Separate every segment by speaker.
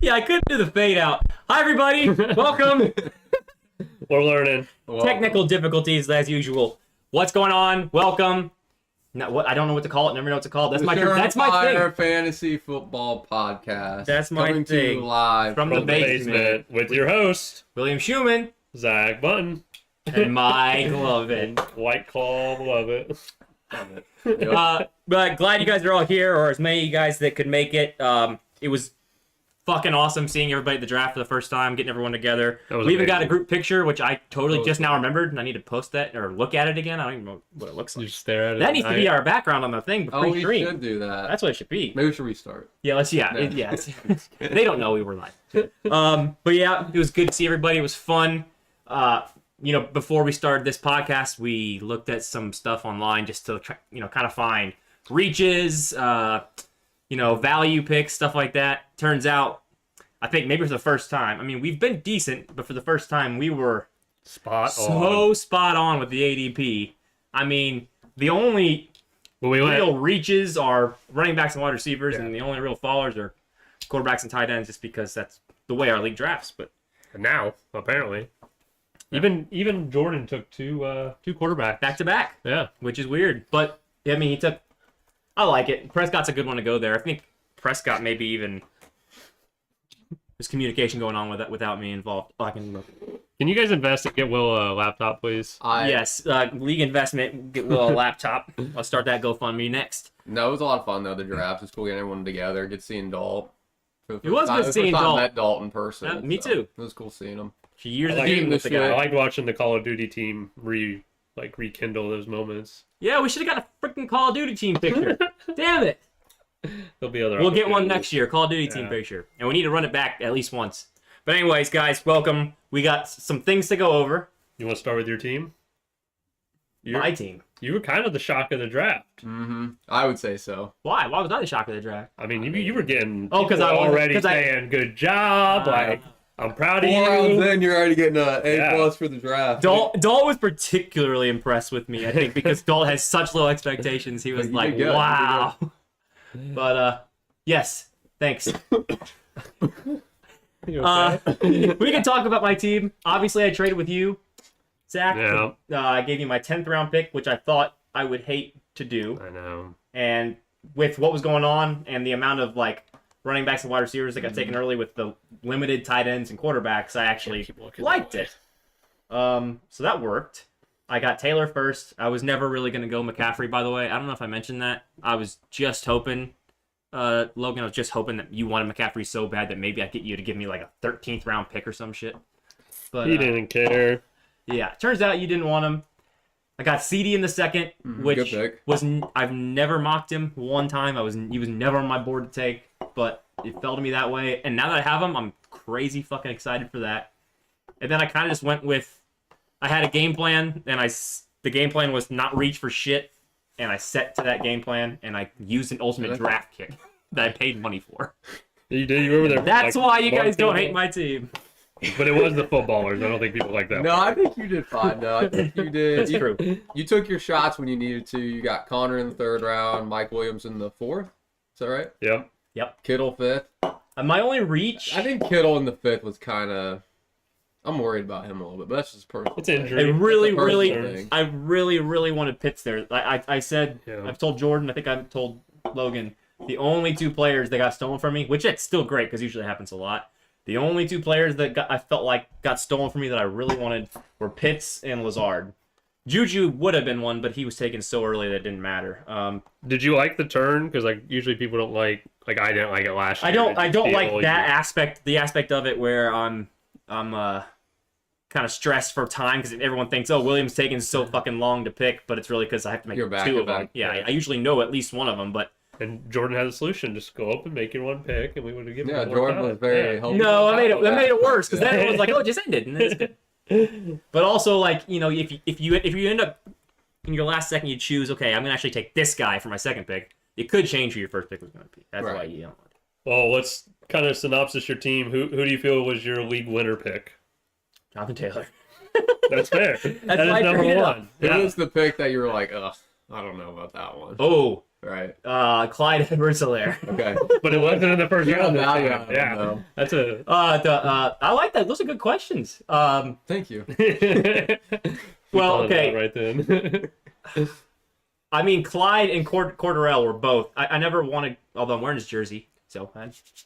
Speaker 1: Yeah, I couldn't do the fade out. Hi, everybody. Welcome.
Speaker 2: We're learning.
Speaker 1: Technical difficulties as usual. What's going on? Welcome. Now, what I don't know what to call it. Never know what to call it. That's my
Speaker 3: SureFire
Speaker 1: thing.
Speaker 3: Fantasy Football Podcast.
Speaker 1: That's my
Speaker 3: coming
Speaker 1: thing.
Speaker 3: To you live
Speaker 1: From the basement
Speaker 2: with your host
Speaker 1: William Schumann
Speaker 2: Zach Button
Speaker 1: and Mike Lovin.
Speaker 2: White Claw. Love it.
Speaker 1: But glad you guys are all here, or as many of you guys that could make it. It was fucking awesome seeing everybody at the draft for the first time, getting everyone together. We even got a group picture, which I totally just now remembered, and I need to post that or look at it again. I don't even know what it looks like.
Speaker 2: You just stare at it.
Speaker 1: That needs to be our background on the thing before
Speaker 3: we should do that.
Speaker 1: That's what it should be.
Speaker 3: Maybe we should restart.
Speaker 1: Yeah, let's. Yeah. They don't know we were live. But yeah, it was good to see everybody. It was fun. Before we started this podcast, we looked at some stuff online just to try, kind of find reaches, value picks, stuff like that. Turns out, I think maybe for the first time, I mean, we've been decent, but for the first time, we were spot on with the ADP. I mean, the only real reaches are running backs and wide receivers, and the only real fallers are quarterbacks and tight ends, just because that's the way our league drafts. But
Speaker 2: now, apparently, even Jordan took two quarterbacks
Speaker 1: back to back.
Speaker 2: Yeah,
Speaker 1: which is weird, but I mean, I like it. Prescott's a good one to go there. I think Prescott maybe even. There's communication going on with that without me involved. Oh, I can look.
Speaker 2: Can you guys invest and get Will a laptop, please?
Speaker 1: Yes, league investment, get Will a laptop. I'll start that GoFundMe next.
Speaker 3: No, it was a lot of fun though. The draft was cool getting everyone together. Good seeing Dalt.
Speaker 1: It was good seeing Dalt.
Speaker 3: I met Dalt in person.
Speaker 1: Me too.
Speaker 3: It was cool seeing him.
Speaker 1: Years of being with the guy.
Speaker 2: I liked watching the Call of Duty team rekindle those moments.
Speaker 1: Yeah, we should have got a freaking Call of Duty team picture. Damn it.
Speaker 2: There'll be other.
Speaker 1: We'll get one next year, Call of Duty team picture, and we need to run it back at least once. But anyways, guys, welcome. We got some things to go over.
Speaker 2: You want to start with your team?
Speaker 1: My team.
Speaker 2: You were kind of the shock of the draft.
Speaker 3: Mm-hmm. I would say so.
Speaker 1: Why? Why was I the shock of the draft?
Speaker 2: I mean, you were getting
Speaker 1: because I
Speaker 2: already saying good job. I'm proud of you.
Speaker 3: 4 rounds in, you're already getting an A+ for the draft.
Speaker 1: Dalt was particularly impressed with me, I think, because Dalt has such low expectations. He was like, wow. But, yes, thanks.
Speaker 2: You okay?
Speaker 1: We can talk about my team. Obviously, I traded with you, Zach.
Speaker 2: Yeah.
Speaker 1: I gave you my 10th round pick, which I thought I would hate to do.
Speaker 2: I know.
Speaker 1: And with what was going on and the amount of, running backs and wide receivers that got taken early with the limited tight ends and quarterbacks, I actually liked it. So that worked. I got Taylor first. I was never really going to go McCaffrey, by the way. I don't know if I mentioned that. I was just hoping, Logan, I was just hoping that you wanted McCaffrey so bad that maybe I'd get you to give me a 13th round pick or some shit. But
Speaker 2: he didn't care.
Speaker 1: Yeah, turns out you didn't want him. I got CD in the second, which was I've never mocked him one time. He was never on my board to take, but it fell to me that way. And now that I have him, I'm crazy fucking excited for that. And then I kind of just went with, I had a game plan, and the game plan was not reach for shit, and I set to that game plan, and I used an ultimate draft kick that I paid money for.
Speaker 2: You did. You were over there.
Speaker 1: That's why you guys don't hate my team.
Speaker 2: But it was the footballers. I don't think people like that.
Speaker 3: No, I think you did fine, though. I think you did.
Speaker 1: That's true.
Speaker 3: You took your shots when you needed to. You got Connor in the 3rd round, Mike Williams in the 4th. Is that right?
Speaker 1: Yep.
Speaker 3: Kittle 5th.
Speaker 1: My only reach...
Speaker 3: I think Kittle in the 5th was kind of... I'm worried about him a little bit, but that's just personal.
Speaker 2: It's injury.
Speaker 1: I really wanted Pitts there. I said, I've told Jordan, I think I've told Logan, the only 2 players that got stolen from me, which it's still great because usually happens a lot. The only 2 players that I felt like got stolen from me that I really wanted were Pitts and Lazard. Juju would have been one, but he was taken so early that it didn't matter.
Speaker 2: Did you like the turn? Because usually people don't like I didn't like it last year.
Speaker 1: I don't like that aspect. The aspect of it where I'm kind of stressed for time because everyone thinks, oh, Williams taking so fucking long to pick, but it's really because I have to make
Speaker 3: You're back
Speaker 1: two
Speaker 3: to
Speaker 1: of them.
Speaker 3: back.
Speaker 1: Yeah, I usually know at least one of them, but
Speaker 2: And Jordan has a solution. Just go up and make your one pick, and we would have given
Speaker 3: Yeah,
Speaker 2: him more
Speaker 3: Jordan
Speaker 2: time.
Speaker 3: was very helpful.
Speaker 1: no, I made it worse because then it was like, oh, it just ended, and then it's good. But also, like, you know, if you end up in your last second, you choose, okay, I'm gonna actually take this guy for my second pick. It could change who your first pick was gonna be. That's why you don't.
Speaker 2: Well, let's kind of synopsis your team. Who do you feel was your league winner pick?
Speaker 1: Jonathan Taylor.
Speaker 2: That's fair. That is
Speaker 1: why I
Speaker 2: number
Speaker 1: bring it up.
Speaker 2: one.
Speaker 3: Who
Speaker 2: Yeah.
Speaker 3: was the pick that you were like, ugh, I don't know about that one?
Speaker 1: Oh,
Speaker 3: Right.
Speaker 1: Clyde Edwards-Helaire.
Speaker 3: Okay.
Speaker 2: But it wasn't in the first
Speaker 3: You got
Speaker 2: round. this
Speaker 3: value
Speaker 2: time.
Speaker 3: out of him,
Speaker 2: Yeah,
Speaker 3: though.
Speaker 2: that's a.
Speaker 1: I like that. Those are good questions.
Speaker 3: Thank you.
Speaker 1: Well, okay.
Speaker 2: Right then.
Speaker 1: I mean, Clyde and Cordarrelle were both. I never wanted, although I'm wearing his jersey, so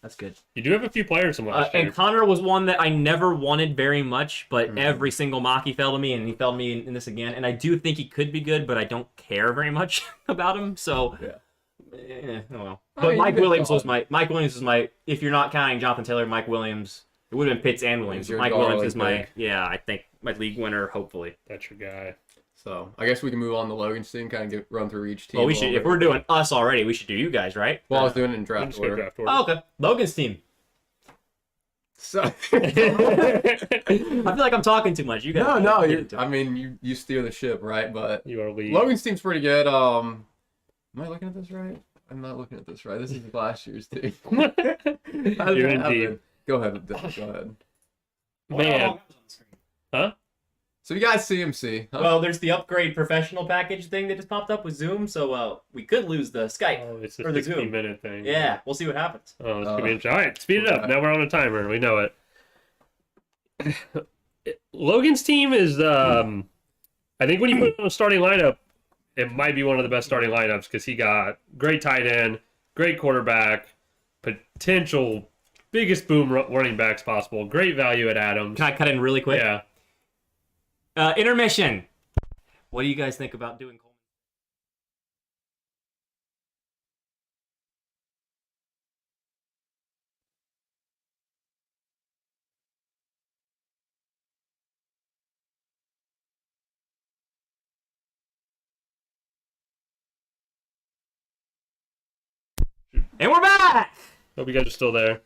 Speaker 1: that's good.
Speaker 2: You do have a few players from last year.
Speaker 1: And Connor was one that I never wanted very much, but every single mock he fell to me, and he fell to me in this again. And I do think he could be good, but I don't care very much about him. So, oh well. But
Speaker 3: mean,
Speaker 1: Mike Williams was my. If you're not counting Jonathan Taylor, Mike Williams. It would have been Pitts and Williams.
Speaker 3: your
Speaker 1: Mike Williams
Speaker 3: darling
Speaker 1: is my
Speaker 3: pick.
Speaker 1: I think my league winner. Hopefully.
Speaker 2: That's your guy.
Speaker 3: So I guess we can move on to Logan's team, kind of run through each team.
Speaker 1: Well, we
Speaker 3: a
Speaker 1: should.
Speaker 3: little
Speaker 1: If
Speaker 3: bit.
Speaker 1: we're doing us already, we should do you guys, right?
Speaker 3: Well, I was doing it in
Speaker 2: I'm
Speaker 3: draft
Speaker 2: just gonna
Speaker 3: order.
Speaker 2: draft order.
Speaker 1: Oh, okay. Logan's team.
Speaker 3: So
Speaker 1: I feel like I'm talking too much. You guys.
Speaker 3: no,
Speaker 1: get into it.
Speaker 3: I mean you steer the ship, right? But
Speaker 2: You are lead.
Speaker 3: Logan's team's pretty good. Am I looking at this right? I'm not looking at this right. This is last year's team. How did
Speaker 2: You're
Speaker 3: that
Speaker 2: in deep.
Speaker 3: happen? Go ahead. Go ahead.
Speaker 2: Man. Huh?
Speaker 3: So you got CMC. Huh?
Speaker 1: Well, there's the upgrade professional package thing that just popped up with Zoom, so we could lose the Skype.
Speaker 2: Oh, it's a
Speaker 1: Or the Zoom.
Speaker 2: 60-minute thing.
Speaker 1: Yeah, we'll see what happens.
Speaker 2: Oh, this could be interesting. All right, speed it up. Now we're on a timer. We know it. Logan's team is, I think when you put it on a starting lineup, it might be one of the best starting lineups because he got great tight end, great quarterback, potential biggest boom running backs possible, great value at Adams.
Speaker 1: Can I cut in really quick?
Speaker 2: Yeah.
Speaker 1: Intermission. What do you guys think about doing Coleman? And we're back!
Speaker 2: Hope you guys are still there.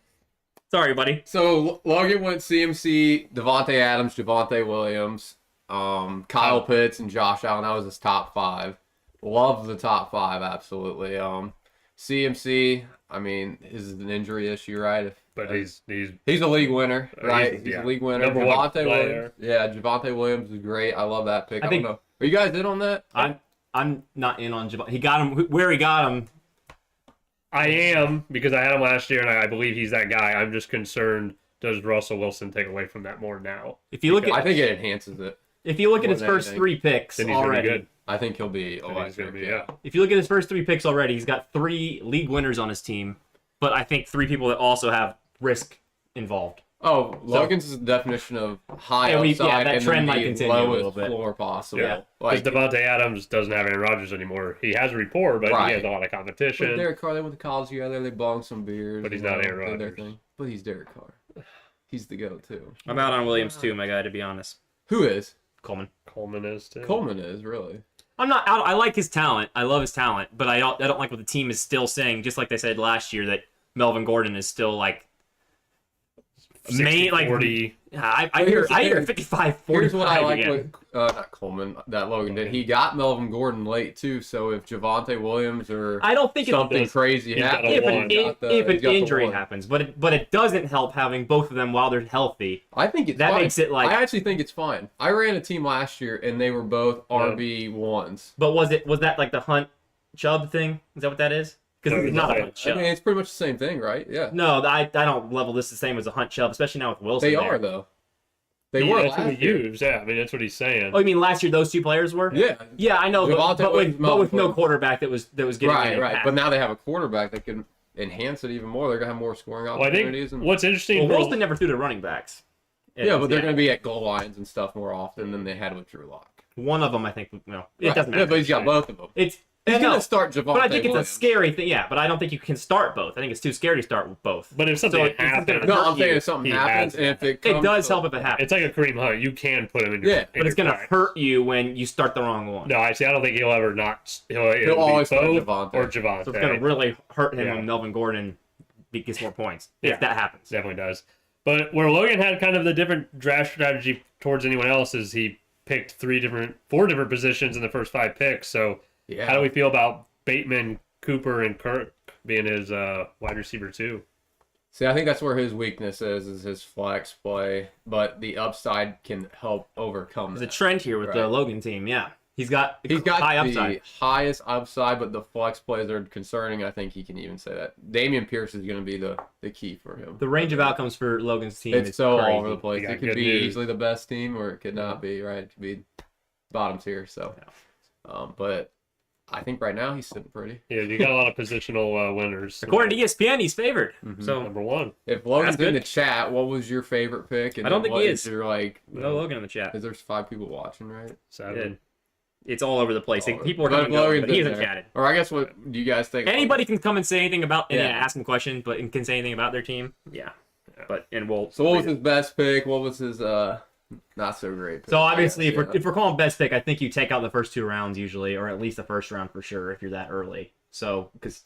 Speaker 1: Sorry, buddy.
Speaker 3: So Logan went CMC, Devontae Adams, Javonte Williams, Kyle Pitts, and Josh Allen. That was his top five. Love the top five, absolutely. CMC, I mean, is an injury issue, right?
Speaker 2: But he's
Speaker 3: He's a league winner, right? He's
Speaker 2: yeah.
Speaker 3: a league winner.
Speaker 2: Number one
Speaker 3: Javonte
Speaker 2: player.
Speaker 3: Williams, yeah, Javonte Williams is great. I love that pick.
Speaker 1: I
Speaker 3: I
Speaker 1: think-
Speaker 3: don't know. Are you guys in on that?
Speaker 1: I'm not in on Javon. He got him where he got him.
Speaker 2: I am because I had him last year and I believe he's that guy. I'm just concerned, does Russell Wilson take away from that more now?
Speaker 1: If you look
Speaker 3: I
Speaker 1: at
Speaker 3: think it enhances it.
Speaker 1: if you look at
Speaker 3: more
Speaker 1: his
Speaker 3: than
Speaker 1: first
Speaker 3: anything.
Speaker 1: three picks
Speaker 2: Then he's gonna be
Speaker 1: already,
Speaker 2: good.
Speaker 3: I think he'll be
Speaker 2: Then he's gonna
Speaker 3: electric.
Speaker 2: be,
Speaker 3: Yeah.
Speaker 1: if you look at his first three picks already, he's got 3 league winners on his team, but I think 3 people that also have risk involved.
Speaker 3: Oh, Logan's is the definition of high
Speaker 1: Yeah,
Speaker 3: upside
Speaker 1: that
Speaker 3: and
Speaker 1: trend
Speaker 3: then
Speaker 1: might
Speaker 3: the
Speaker 1: continue a
Speaker 3: lowest
Speaker 1: little bit.
Speaker 3: floor possible.
Speaker 2: Yeah.
Speaker 3: Like,
Speaker 2: Because Devontae Adams doesn't have Aaron Rodgers anymore. He has a rapport, but
Speaker 3: Right.
Speaker 2: he has a lot of
Speaker 3: but
Speaker 2: competition.
Speaker 3: Derek Carr, they went to college together. They bonged some beers.
Speaker 2: But he's
Speaker 3: you
Speaker 2: not
Speaker 3: know,
Speaker 2: Aaron
Speaker 3: did their
Speaker 2: Rodgers.
Speaker 3: thing. But he's Derek Carr. He's the go-to.
Speaker 1: I'm out on Williams too, my guy. To be honest,
Speaker 3: Who is?
Speaker 1: Coleman.
Speaker 2: Coleman is too.
Speaker 3: Coleman is, really.
Speaker 1: I'm not out. I like his talent. I love his talent, but I don't like what the team is still saying. Just like they said last year that Melvin Gordon is still like
Speaker 2: 60,
Speaker 1: like
Speaker 2: 40.
Speaker 1: I hear 55-40.
Speaker 3: Here's what I like
Speaker 1: again.
Speaker 3: with not Coleman, that Logan did. He got Melvin Gordon late too. So if Javonte Williams or
Speaker 1: I don't think
Speaker 3: something
Speaker 1: it's
Speaker 3: crazy
Speaker 2: he's got
Speaker 3: happens,
Speaker 2: a
Speaker 1: if
Speaker 2: one.
Speaker 1: an injury happens, but it doesn't help having both of them while they're healthy.
Speaker 3: I think it's
Speaker 1: That
Speaker 3: fine.
Speaker 1: makes it like-
Speaker 3: I actually think it's fine. I ran a team last year and they were both RB1s.
Speaker 1: But was that like the Hunt Chubb thing? Is that what that is? Because it's not a Hunt
Speaker 3: I
Speaker 1: Chubb.
Speaker 3: mean, it's pretty much the same thing, right? Yeah.
Speaker 1: No, I don't level this the same as a Hunt Chubb, especially now with Wilson.
Speaker 3: They
Speaker 1: there.
Speaker 3: are though. They
Speaker 2: Yeah,
Speaker 3: were
Speaker 2: that's what
Speaker 3: last
Speaker 2: he
Speaker 3: year.
Speaker 2: used. Yeah, I mean that's what he's saying.
Speaker 1: Oh, you mean last year those 2 players were?
Speaker 3: Yeah.
Speaker 1: Yeah, I know,
Speaker 3: Javonte
Speaker 1: but
Speaker 3: Williams,
Speaker 1: with no
Speaker 3: Melvin.
Speaker 1: quarterback that was getting
Speaker 3: Right,
Speaker 1: any
Speaker 3: right.
Speaker 1: pass.
Speaker 3: But now they have a quarterback that can enhance it even more. They're gonna have more scoring
Speaker 2: Well, I
Speaker 3: opportunities.
Speaker 2: think what's interesting.
Speaker 1: Well,
Speaker 2: for-
Speaker 1: Wilson never threw to running backs.
Speaker 3: yeah, but they're gonna be at goal lines and stuff more often than they had with Drew Lock.
Speaker 1: One of them, I think. No, it
Speaker 3: Right.
Speaker 1: doesn't
Speaker 3: Yeah,
Speaker 1: matter.
Speaker 3: but he's got both of them.
Speaker 1: It's
Speaker 3: He's
Speaker 1: no,
Speaker 3: gonna start Javonte
Speaker 1: but I think it's a
Speaker 3: Williams.
Speaker 1: scary thing. Yeah, but I don't think you can start both. I think it's too scary to start with both.
Speaker 2: But if something
Speaker 1: So it's
Speaker 2: happens,
Speaker 1: gonna
Speaker 3: No,
Speaker 1: hurt
Speaker 3: I'm saying
Speaker 1: you.
Speaker 3: if something
Speaker 2: He
Speaker 3: happens,
Speaker 2: has
Speaker 3: and if it comes
Speaker 1: It does
Speaker 3: to-
Speaker 1: help if it happens,
Speaker 2: it's like a Kareem Hunt. You can put him in your
Speaker 3: Yeah,
Speaker 2: in
Speaker 1: but it's
Speaker 2: your
Speaker 1: gonna
Speaker 2: flex.
Speaker 1: hurt you when you start the wrong one.
Speaker 2: No, actually, I don't think he'll ever not. He'll either be
Speaker 3: always start
Speaker 2: both
Speaker 3: Javonte.
Speaker 2: or Javonte.
Speaker 1: So it's gonna really hurt him
Speaker 2: Yeah.
Speaker 1: when Melvin Gordon gets more points
Speaker 2: Yeah.
Speaker 1: if that happens.
Speaker 2: Definitely does. But where Logan had kind of the different draft strategy towards anyone else is he picked four different positions in the first 5 picks. So
Speaker 3: Yeah.
Speaker 2: how do we feel about Bateman, Cooper, and Kirk being his wide receiver too?
Speaker 3: See, I think that's where his weakness is his flex play, but the upside can help overcome
Speaker 1: There's a
Speaker 3: that.
Speaker 1: trend here with the
Speaker 3: Right.
Speaker 1: Logan team. Yeah, he's got
Speaker 3: He's got
Speaker 1: high
Speaker 3: the
Speaker 1: upside.
Speaker 3: highest upside, but the flex plays are concerning. I think he can even say that. Damian Pierce is going to be the key for him.
Speaker 1: The range of outcomes for Logan's team
Speaker 3: It's
Speaker 1: is
Speaker 3: so
Speaker 1: crazy.
Speaker 3: all over the place.
Speaker 2: You got
Speaker 3: It could
Speaker 2: good
Speaker 3: be
Speaker 2: news.
Speaker 3: easily the best team, or it could not be. Right? It could be bottom tier. So, but I think right now he's sitting pretty.
Speaker 2: Yeah, you got a lot of positional winners.
Speaker 1: According to ESPN, he's favored. So
Speaker 2: Number one.
Speaker 3: If Logan's
Speaker 1: That's
Speaker 3: in
Speaker 1: good.
Speaker 3: the chat, what was your favorite pick? And
Speaker 1: I don't
Speaker 3: then
Speaker 1: think he
Speaker 3: what
Speaker 1: is.
Speaker 3: Your, like,
Speaker 1: no Logan in the chat.
Speaker 3: is there 5 people watching, right?
Speaker 2: 7.
Speaker 1: It's all over the place.
Speaker 3: All over.
Speaker 1: People are
Speaker 3: But
Speaker 1: coming,
Speaker 3: if Logan's
Speaker 1: but he
Speaker 3: in
Speaker 1: hasn't
Speaker 3: there-
Speaker 1: chatted.
Speaker 3: Or I guess what do you guys think?
Speaker 1: Anybody can come and say anything about and
Speaker 3: Yeah.
Speaker 1: ask him a question, but can say anything about their team. Yeah, and we'll.
Speaker 3: So what was his best pick? What was his not so great pick?
Speaker 1: So obviously,
Speaker 3: I guess,
Speaker 1: if we're calling best pick, I think you take out the first 2 rounds usually, or at least the first round for sure if you're that early. So because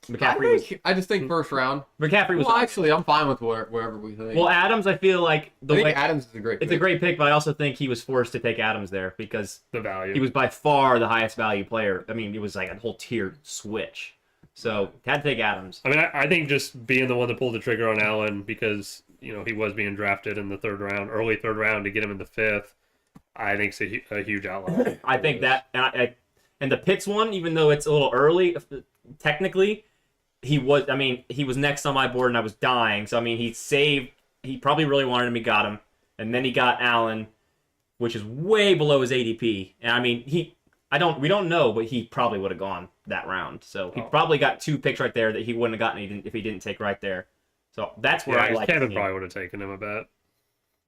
Speaker 3: I just think first round.
Speaker 1: McCaffrey was.
Speaker 3: Well, actually, I'm fine with wherever we think.
Speaker 1: Well, Adams, I feel like
Speaker 3: I think
Speaker 1: way
Speaker 3: Adams is a great pick.
Speaker 1: it's a great pick, but I also think he was forced to take Adams there because
Speaker 2: The value.
Speaker 1: he was by far the highest value player. I mean, it was like a whole tiered switch. So had to take Adams.
Speaker 2: I mean, I think just being the one that pulled the trigger on Allen because he was being drafted in the 3rd round, early 3rd round, to get him in the 5th. I think it's a huge outlier.
Speaker 1: I think that and the Pitts one, even though it's a little early, technically, he was next on my board and I was dying. So I mean, he probably really wanted him. He got him, and then he got Allen, which is way below his ADP. And I mean, we don't know, but he probably would have gone that round. So he probably got 2 picks right there that he wouldn't have gotten if he didn't take right there. So that's where I like
Speaker 2: Kevin
Speaker 1: him.
Speaker 2: probably would have taken him, I bet.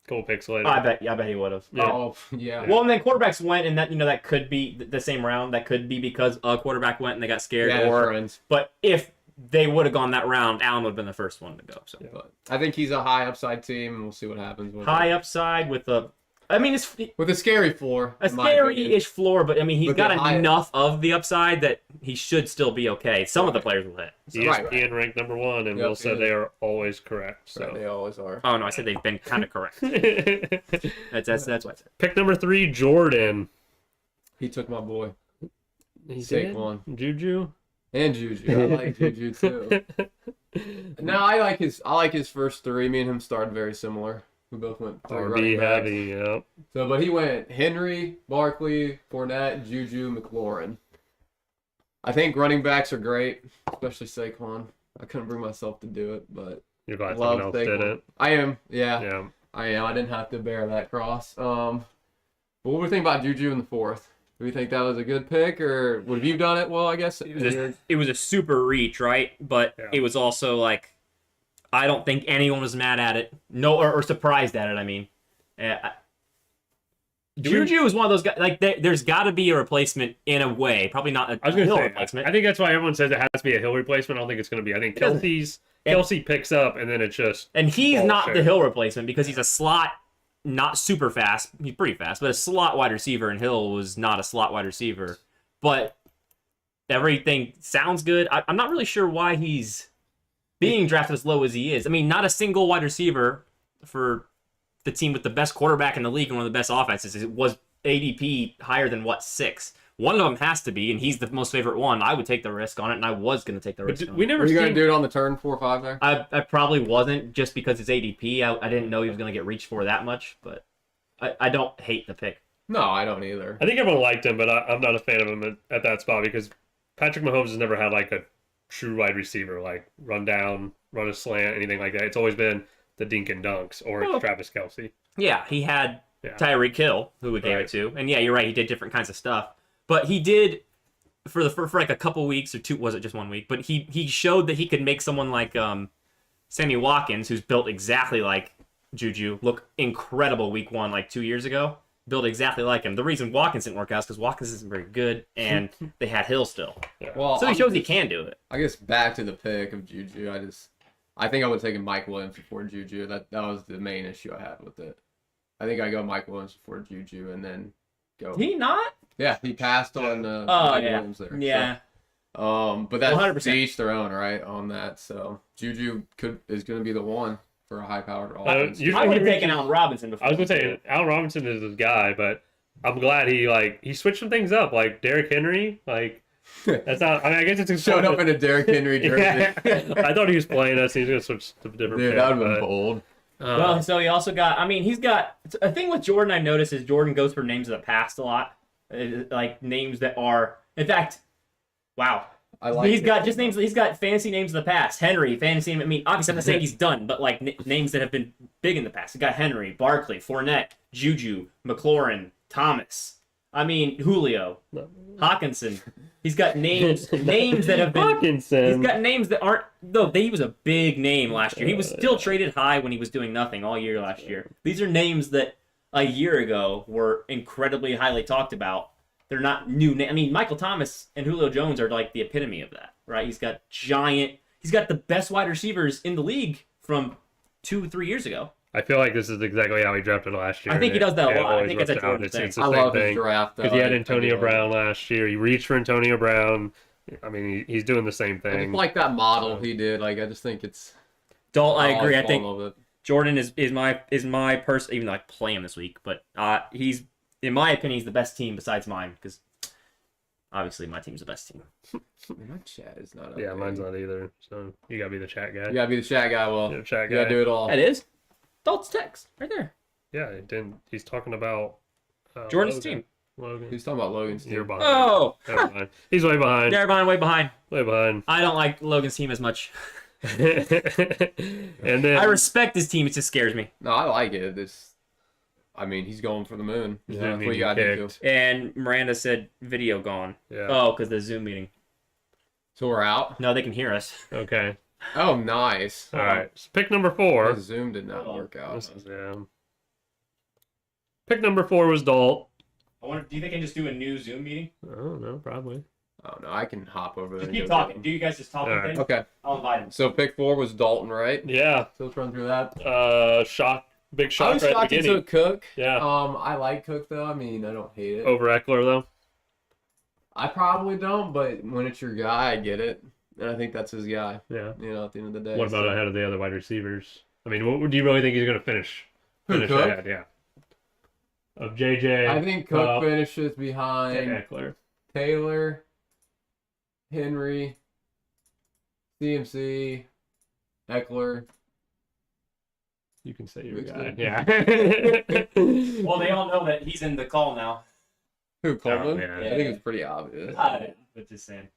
Speaker 2: Couple picks later.
Speaker 1: I bet he would have.
Speaker 2: Yeah.
Speaker 3: Oh, yeah.
Speaker 1: Well, and then quarterbacks went, and that could be the same round. That could be because a quarterback went and they got scared,
Speaker 3: Yeah,
Speaker 1: or
Speaker 3: friends.
Speaker 1: but if they would have gone that round, Allen would have been the first one to go. So
Speaker 3: But I think he's a high upside team, and we'll see what happens with
Speaker 1: high upside with it's
Speaker 3: with a scary floor.
Speaker 1: a
Speaker 3: in my opinion.
Speaker 1: scary-ish floor, but I mean he's
Speaker 3: But
Speaker 1: got
Speaker 3: the high-
Speaker 1: enough of the upside that he should still be okay. Some of the players will hit.
Speaker 2: ESPN ranked number 1, and
Speaker 3: Yep,
Speaker 2: Will said
Speaker 3: yeah.
Speaker 2: they are always correct. So
Speaker 3: Right, they always are.
Speaker 1: Oh no, I said they've been kind of correct. That's what I said.
Speaker 2: Pick number 3, Jordan.
Speaker 3: He took my boy
Speaker 2: He
Speaker 3: Saquon.
Speaker 2: did? Juju.
Speaker 3: and Juju. I like Juju too. No, I like his first 3. Me and him started very similar. We both went 3
Speaker 2: RB
Speaker 3: running backs.
Speaker 2: heavy. Yep.
Speaker 3: So, but he went Henry, Barkley, Fournette, Juju, McLaurin. I think running backs are great, especially Saquon. I couldn't bring myself to do it, but
Speaker 2: You're glad
Speaker 3: love
Speaker 2: someone else did
Speaker 3: Saquon.
Speaker 2: it.
Speaker 3: I am. Yeah,
Speaker 2: Yeah.
Speaker 3: I am. I didn't have to bear that cross. But what do we think about Juju in the 4th? Do we think that was a good pick, or would have you done it? Well, I guess
Speaker 1: It was a super reach, right? But
Speaker 2: Yeah.
Speaker 1: it was also like I don't think anyone was mad at it, or surprised at it. I mean, Juju is one of those guys. Like, there's got to be a replacement in a way. Probably not a
Speaker 2: I was going
Speaker 1: Hill
Speaker 2: to say,
Speaker 1: replacement.
Speaker 2: I think that's why everyone says it has to be a Hill replacement. I don't think it's going to be. I think
Speaker 1: doesn't.
Speaker 2: Kelsey picks up, and then it's just.
Speaker 1: And he's not
Speaker 2: Bullshit.
Speaker 1: the Hill replacement because he's a slot, not super fast. He's pretty fast, but a slot wide receiver, and Hill was not a slot wide receiver. But everything sounds good. I'm not really sure why he's being drafted as low as he is. I mean, not a single wide receiver for the team with the best quarterback in the league and one of the best offenses. It was ADP higher than 6. One of them has to be, and he's the most favorite one. I would take the risk on it, and I was going to take the risk. On
Speaker 2: We
Speaker 1: it.
Speaker 2: never
Speaker 3: Were you
Speaker 2: seen.
Speaker 3: going to do it on the turn 4 or 5 there?
Speaker 1: I probably wasn't just because it's ADP. I didn't know he was going to get reached for that much, but I don't hate the pick.
Speaker 3: No, I don't either.
Speaker 2: I think everyone liked him, but I'm not a fan of him at that spot because Patrick Mahomes has never had like a true wide receiver, like run down, run a slant, anything like that. It's always been the dink and dunks or
Speaker 1: Well,
Speaker 2: Travis Kelsey.
Speaker 1: Yeah, he had
Speaker 2: Yeah.
Speaker 1: Tyreek Hill, who we gave
Speaker 2: Right.
Speaker 1: it to, and yeah, you're right. He did different kinds of stuff, but he did for like a couple weeks or 2. Was it just 1 week? But he showed that he could make someone like Sammy Watkins, who's built exactly like Juju, look incredible week 1, like 2 years ago. built exactly like him. The reason Watkins didn't work out is because Watkins isn't very good, and they had Hill still.
Speaker 3: Well,
Speaker 1: So he shows he can do it.
Speaker 3: I guess back to the pick of Juju. I think I would have taken Mike Williams before Juju. That was the main issue I had with it. I think I go Mike Williams before Juju, and then go.
Speaker 1: Did he not?
Speaker 3: Yeah, he passed on Mike Williams there.
Speaker 1: Yeah.
Speaker 3: So, but that's
Speaker 1: 100%.
Speaker 3: to each their own, right? On that, so Juju is going to be the one for a high-powered offense.
Speaker 1: I would have taken Allen Robinson before.
Speaker 2: I was gonna say Allen Robinson is his guy, but I'm glad he switched some things up. Like Derrick Henry, that's not. I mean, I guess it's
Speaker 3: Showed up in a Derrick Henry jersey.
Speaker 2: I thought he was playing us. He's gonna switch to a different.
Speaker 3: Dude,
Speaker 2: pick,
Speaker 3: that would have been bold.
Speaker 1: Well, so he also got. I mean, he's got a thing with Jordan. I noticed is Jordan goes for names of the past a lot, like names that are. In fact, wow. He's got names. He's got fancy names of the past. Henry, fancy name. I mean, obviously, I'm not saying he's done, but like names that have been big in the past. He got Henry, Barkley, Fournette, Juju, McLaurin, Thomas. I mean, Julio, Hawkinson. He's got names that have been.
Speaker 2: Hawkinson.
Speaker 1: He's got names that aren't. Though he was a big name last year. He was still traded high when he was doing nothing all year last year. These are names that a year ago were incredibly highly talked about. They're not new. I mean, Michael Thomas and Julio Jones are like the epitome of that, right? He's got the best wide receivers in the league from 2-3 years ago.
Speaker 2: I feel like this is exactly how he drafted last year.
Speaker 1: I think he does that a lot. I
Speaker 2: always
Speaker 1: think it's a
Speaker 2: works out.
Speaker 1: Jordan thing.
Speaker 2: It's the
Speaker 3: I
Speaker 2: same
Speaker 3: love his
Speaker 2: thing.
Speaker 3: draft, though.
Speaker 2: Because he had
Speaker 3: I
Speaker 2: Antonio
Speaker 3: do
Speaker 2: Brown last year. He reached for Antonio Brown. I mean, he's doing the same
Speaker 3: I
Speaker 2: thing.
Speaker 3: just like that model he did. Like, I just think it's.
Speaker 1: I agree. I think
Speaker 3: love it.
Speaker 1: Jordan is my person. Even though I play him this week, but he's in my opinion he's the best team besides mine because obviously my team's the best team.
Speaker 3: My chat is not.
Speaker 2: Yeah, mine's not either. So you gotta be the chat guy.
Speaker 3: You gotta be the chat guy. Well,
Speaker 2: You're the chat
Speaker 3: you gotta
Speaker 2: guy.
Speaker 3: do it all.
Speaker 1: That is Dalt's text right there.
Speaker 2: Yeah, he's talking about
Speaker 1: Jordan's
Speaker 2: Logan.
Speaker 1: team.
Speaker 2: Logan.
Speaker 3: He's talking about Logan's
Speaker 2: You're
Speaker 3: team.
Speaker 2: behind.
Speaker 1: Oh,
Speaker 2: Never mind. He's way behind.
Speaker 1: way behind.
Speaker 2: Way behind.
Speaker 1: I don't like Logan's team as much.
Speaker 2: And then
Speaker 1: I respect his team. It just scares me.
Speaker 3: No, I like it. I mean, he's going for the moon.
Speaker 2: Zoom
Speaker 3: That's what
Speaker 2: meeting
Speaker 3: you got to do.
Speaker 2: kicked.
Speaker 1: And Miranda said video gone.
Speaker 2: Yeah.
Speaker 1: Oh, because the Zoom meeting.
Speaker 3: So we're out.
Speaker 1: No, they can hear us.
Speaker 2: Okay.
Speaker 3: Oh, nice.
Speaker 2: All right. So pick number
Speaker 3: The
Speaker 2: 4.
Speaker 3: Zoom did not work out.
Speaker 2: Pick number 4 was Dalt.
Speaker 1: I wonder. Do you think I can just do a new Zoom meeting?
Speaker 2: I don't know, probably.
Speaker 3: Oh no, I can hop over there.
Speaker 1: Just
Speaker 3: and
Speaker 1: keep
Speaker 3: go
Speaker 1: talking.
Speaker 3: get
Speaker 1: Do you guys just talk?
Speaker 2: All right.
Speaker 3: him. Okay.
Speaker 1: I'll invite him.
Speaker 3: So pick 4 was Dalton, right?
Speaker 2: Yeah.
Speaker 3: So let's run through that.
Speaker 2: Big
Speaker 3: I
Speaker 2: shock
Speaker 3: was
Speaker 2: right at the
Speaker 3: shocked he
Speaker 2: beginning.
Speaker 3: took Cook.
Speaker 2: Yeah.
Speaker 3: I like Cook though. I mean, I don't hate it.
Speaker 2: Over Eckler though.
Speaker 3: I probably don't, but when it's your guy, I get it, and I think that's his guy.
Speaker 2: Yeah.
Speaker 3: You know, at the end of the day.
Speaker 2: What about
Speaker 3: so.
Speaker 2: ahead of the other wide receivers? I mean, what do you really think he's going to finish?
Speaker 3: Who, Cook?
Speaker 2: ahead, yeah. Of JJ.
Speaker 3: I think Cook
Speaker 2: Kupp,
Speaker 3: finishes
Speaker 2: and
Speaker 3: behind
Speaker 2: Eckler.
Speaker 3: Taylor, Henry, CMC, Eckler.
Speaker 2: You can say your
Speaker 3: Looks
Speaker 2: guy.
Speaker 3: good.
Speaker 2: Yeah.
Speaker 1: Well, they all know that he's in the call now.
Speaker 3: Who, Coleman?
Speaker 2: yeah.
Speaker 3: I think it's pretty obvious.
Speaker 1: But just saying.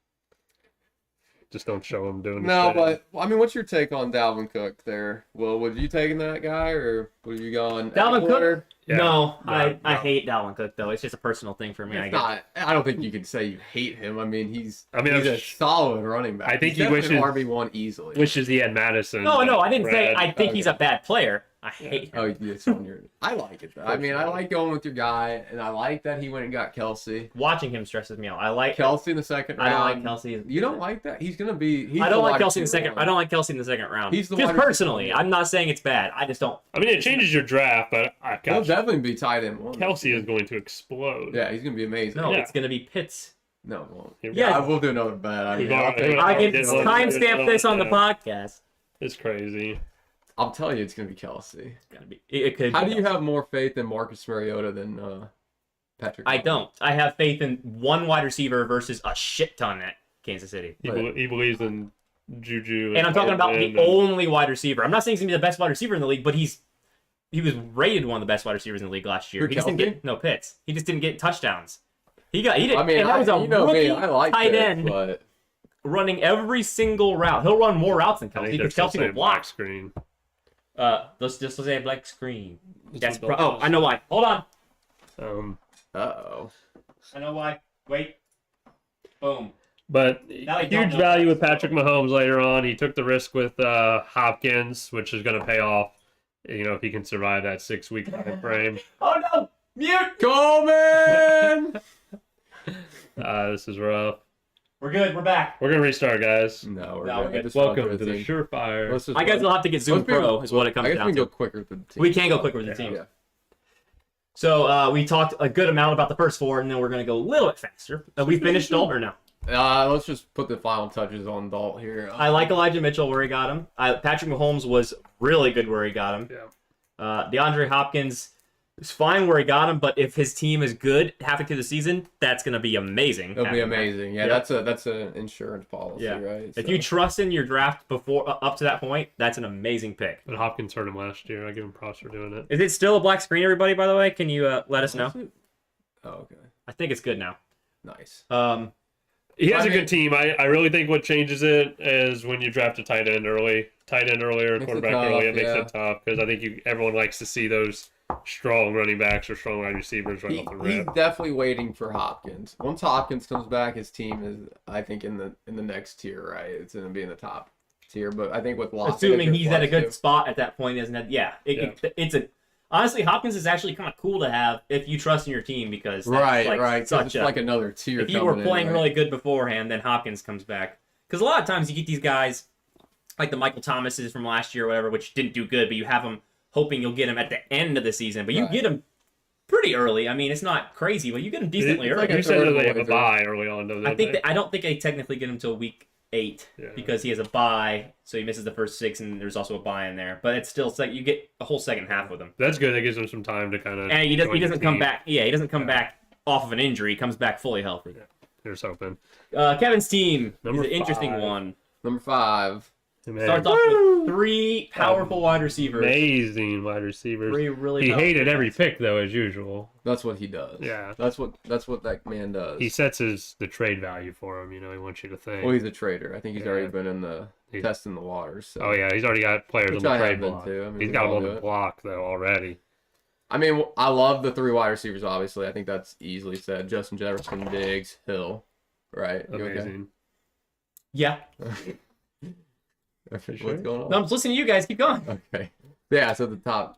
Speaker 2: Just don't show him doing
Speaker 3: No,
Speaker 2: this.
Speaker 3: but I mean, what's your take on Dalvin Cook there? Well, would you taking that guy or would you going
Speaker 1: Dalvin
Speaker 3: Eckler?
Speaker 1: Cook?
Speaker 2: Yeah.
Speaker 1: No,
Speaker 2: No,
Speaker 1: I
Speaker 2: no.
Speaker 1: hate Dalvin Cook though. It's just a personal thing for me. I
Speaker 3: It's
Speaker 1: guess.
Speaker 3: not. I don't think you can say you hate him. I mean, he's
Speaker 2: I mean,
Speaker 3: he's a solid running back.
Speaker 2: I think
Speaker 3: He's
Speaker 2: he wishes-
Speaker 3: definitely RB1 easily.
Speaker 2: Wishes he had Madison.
Speaker 1: No,
Speaker 2: but
Speaker 1: I didn't say
Speaker 2: Brad-
Speaker 1: I think he's a bad player. I hate him.
Speaker 3: Oh, it's on your. I like it though. I mean, I like going with your guy, and I like that he went and got Kelsey.
Speaker 1: Watching him stresses me out. I like
Speaker 3: Kelsey in the second round.
Speaker 1: I don't like Kelsey.
Speaker 3: You don't like that? He's gonna be. He's
Speaker 1: I don't
Speaker 3: the
Speaker 1: like
Speaker 3: wide
Speaker 1: Kelsey in the
Speaker 3: receiver
Speaker 1: second.
Speaker 3: one.
Speaker 1: I don't like Kelsey in the second round.
Speaker 3: He's the
Speaker 1: just
Speaker 3: wide receiver
Speaker 1: personally.
Speaker 3: one.
Speaker 1: I'm not saying it's bad. I just don't.
Speaker 2: I mean, it changes your draft, but I
Speaker 3: He'll
Speaker 2: got
Speaker 3: definitely be tight end one.
Speaker 2: Kelsey is going to explode.
Speaker 3: Yeah, he's gonna be amazing.
Speaker 1: No,
Speaker 2: Yeah.
Speaker 1: it's gonna be Pitts.
Speaker 3: No, it won't.
Speaker 2: Here we
Speaker 1: Yeah.
Speaker 3: I will do another bet. I mean,
Speaker 2: We've already-
Speaker 1: I can
Speaker 2: did one.
Speaker 1: timestamp this on the
Speaker 2: Yeah.
Speaker 1: podcast.
Speaker 2: It's crazy.
Speaker 3: I'll tell you, it's gonna be Kelsey.
Speaker 1: It's gotta be. It could.
Speaker 3: How
Speaker 1: be
Speaker 3: do you
Speaker 1: Kelsey.
Speaker 3: have more faith in Marcus Mariota than Patrick?
Speaker 1: I
Speaker 3: Mahomes?
Speaker 1: don't. I have faith in one wide receiver versus a shit ton at Kansas City.
Speaker 2: He believes in Juju.
Speaker 1: And I'm talking about
Speaker 2: Coleman
Speaker 1: the
Speaker 2: and-
Speaker 1: only wide receiver. I'm not saying he's gonna be the best wide receiver in the league, but he was rated one of the best wide receivers in the league last year.
Speaker 3: Who,
Speaker 1: He just didn't
Speaker 3: Kelsey?
Speaker 1: get no Pitts. He just didn't get touchdowns. He did.
Speaker 3: I mean,
Speaker 1: and that was a
Speaker 3: you know
Speaker 1: rookie
Speaker 3: me. I like
Speaker 1: tight
Speaker 3: this,
Speaker 1: end
Speaker 3: but
Speaker 1: running every single route. He'll run more routes than
Speaker 2: I
Speaker 1: Kelsey
Speaker 2: think they're
Speaker 1: because
Speaker 2: still
Speaker 1: Kelsey will
Speaker 2: saying black
Speaker 1: block.
Speaker 2: screen.
Speaker 1: Let's say black screen. That's
Speaker 2: what
Speaker 1: oh, I know why. Hold on.
Speaker 3: uh-oh.
Speaker 1: I know why. Wait. Boom.
Speaker 2: But
Speaker 1: Now they don't
Speaker 2: huge
Speaker 1: know
Speaker 2: value
Speaker 1: that,
Speaker 2: with Patrick Mahomes later on. He took the risk with Hopkins, which is going to pay off. You know, if he can survive that 6-week time frame.
Speaker 1: Oh no! Mute.
Speaker 3: Coleman.
Speaker 2: This is rough.
Speaker 1: We're good. We're back.
Speaker 2: We're gonna restart, guys.
Speaker 3: No, we're
Speaker 1: No,
Speaker 3: good.
Speaker 1: we're
Speaker 3: Just run
Speaker 2: Welcome
Speaker 3: through
Speaker 2: to the
Speaker 3: team.
Speaker 2: SureFire.
Speaker 3: Let's just
Speaker 1: I guess
Speaker 3: run-
Speaker 1: we'll have to get Zoom
Speaker 3: let's be-
Speaker 1: Pro is what it comes
Speaker 3: I guess
Speaker 1: down
Speaker 3: we can
Speaker 1: to.
Speaker 3: go quicker with the team.
Speaker 1: We can go quicker with the team.
Speaker 3: Yeah.
Speaker 1: So we talked a good amount about the first four, and then we're going to go a little bit faster. We finished Dalton now.
Speaker 3: Let's just put the final touches on Dalt here.
Speaker 1: I like Elijah Mitchell where he got him. Patrick Mahomes was really good where he got him.
Speaker 2: Yeah.
Speaker 1: DeAndre Hopkins is fine where he got him, but if his team is good halfway through the season, that's going to be amazing.
Speaker 3: It'll be amazing. Yeah,
Speaker 1: Yep.
Speaker 3: that's an insurance policy,
Speaker 1: Yeah.
Speaker 3: right?
Speaker 1: If
Speaker 3: So-
Speaker 1: you trust in your draft before up to that point, that's an amazing pick.
Speaker 2: But Hopkins hurt him last year. I give him props for doing it.
Speaker 1: Is it still a black screen, everybody, by the way? Can you let us know?
Speaker 3: Oh, okay.
Speaker 1: I think it's good now.
Speaker 3: Nice.
Speaker 2: He has
Speaker 3: I
Speaker 2: a
Speaker 3: mean-
Speaker 2: good team. I really think what changes it is when you draft a tight end early, earlier,
Speaker 3: Makes it
Speaker 2: quarterback
Speaker 3: tough,
Speaker 2: early. It makes
Speaker 3: yeah.
Speaker 2: it tough because I think everyone likes to see those strong running backs or strong wide receivers right off the
Speaker 3: He's
Speaker 2: rip.
Speaker 3: definitely waiting for Hopkins. Once Hopkins comes back, his team is, I think, in the next tier, right? It's going to be in the top tier. But I think with Lockett,
Speaker 1: Assuming
Speaker 3: it's
Speaker 1: he's at a good
Speaker 3: reflective.
Speaker 1: spot at that point, isn't it? Yeah, it's a honestly Hopkins is actually kind of cool to have if you trust in your team because that's
Speaker 3: Right,
Speaker 1: like
Speaker 3: right. 'Cause
Speaker 1: Such
Speaker 3: it's
Speaker 1: a,
Speaker 3: like another tier.
Speaker 1: if you were
Speaker 3: coming in,
Speaker 1: playing
Speaker 3: right?
Speaker 1: really good beforehand, then Hopkins comes back because a lot of times you get these guys like the Michael Thomases from last year or whatever, which didn't do good, but you have them hoping you'll get them at the end of the season, but you
Speaker 3: Right.
Speaker 1: get them pretty early. I mean, it's not crazy, but you get them decently
Speaker 2: It's
Speaker 1: early.
Speaker 3: like a
Speaker 2: You said that they
Speaker 3: third
Speaker 2: have a
Speaker 3: way
Speaker 2: bye early on, don't
Speaker 1: I think
Speaker 2: they?
Speaker 1: I don't think they technically get him till week 8
Speaker 2: Yeah.
Speaker 1: because he has a bye, so he misses the first 6, and there's also a bye in there. But it's still you get a whole second half with him,
Speaker 2: That's good. That gives him some time to kind of.
Speaker 1: and he doesn't come back. Yeah, he doesn't come back off of an injury. He comes back fully healthy.
Speaker 2: Here's hoping.
Speaker 1: Kevin's team
Speaker 2: Number
Speaker 1: is an interesting
Speaker 2: 5.
Speaker 1: one.
Speaker 3: Number 5.
Speaker 2: Man,
Speaker 1: Starts off with 3 powerful wide receivers.
Speaker 2: amazing wide receivers.
Speaker 1: 3 really.
Speaker 2: He
Speaker 1: powerful
Speaker 2: hated every
Speaker 1: guys.
Speaker 2: pick though, as usual.
Speaker 3: That's what he does.
Speaker 2: Yeah.
Speaker 3: That's what that man does.
Speaker 2: He sets the trade value for him. You know, he wants you to think.
Speaker 3: Well, he's a trader. I think he's
Speaker 2: Yeah.
Speaker 3: already been in the
Speaker 2: He-
Speaker 3: testing the waters. So.
Speaker 2: Oh yeah, he's already got players
Speaker 3: Which
Speaker 2: on
Speaker 3: I
Speaker 2: the
Speaker 3: have
Speaker 2: trade
Speaker 3: been
Speaker 2: block.
Speaker 3: too. I mean,
Speaker 2: He's
Speaker 3: we
Speaker 2: got them
Speaker 3: all
Speaker 2: on
Speaker 3: do
Speaker 2: the
Speaker 3: it.
Speaker 2: block though already.
Speaker 3: I mean, I love the 3 wide receivers. Obviously, I think that's easily said. Justin Jefferson, Diggs, Hill, right? You okay?
Speaker 2: Amazing.
Speaker 1: Yeah.
Speaker 3: What's
Speaker 2: sure?
Speaker 3: going on?
Speaker 1: No, I'm just listening to you guys. Keep going.
Speaker 3: Okay. Yeah, so the top